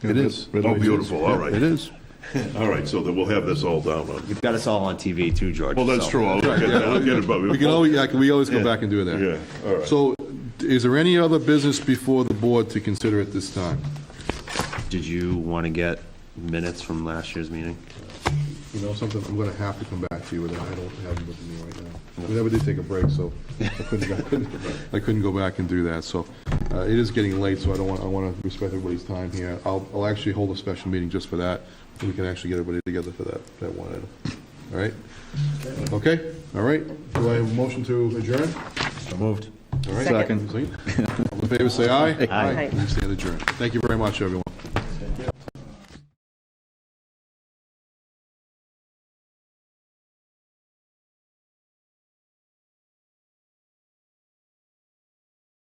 It is. Oh, beautiful, all right. It is. All right, so then we'll have this all down on. You've got us all on TV too, George. Well, that's so- true, I'll get it, but. We always go back and do that. Yeah, all right. So, is there any other business before the board to consider at this time? Did you want to get minutes from last year's meeting? You know something, I'm gonna have to come back to you with that, I don't have them with me right now. We never did take a break, so I couldn't go back and do that, so, it is getting late, so I wanna respect everybody's time here. I'll actually hold a special meeting just for that, and we can actually get everybody together for that one item. All right? Okay, all right, do I have a motion to adjourn? So moved. All right. Second. All in favor, say aye. Aye. We stand adjourned. Thank you very much, everyone.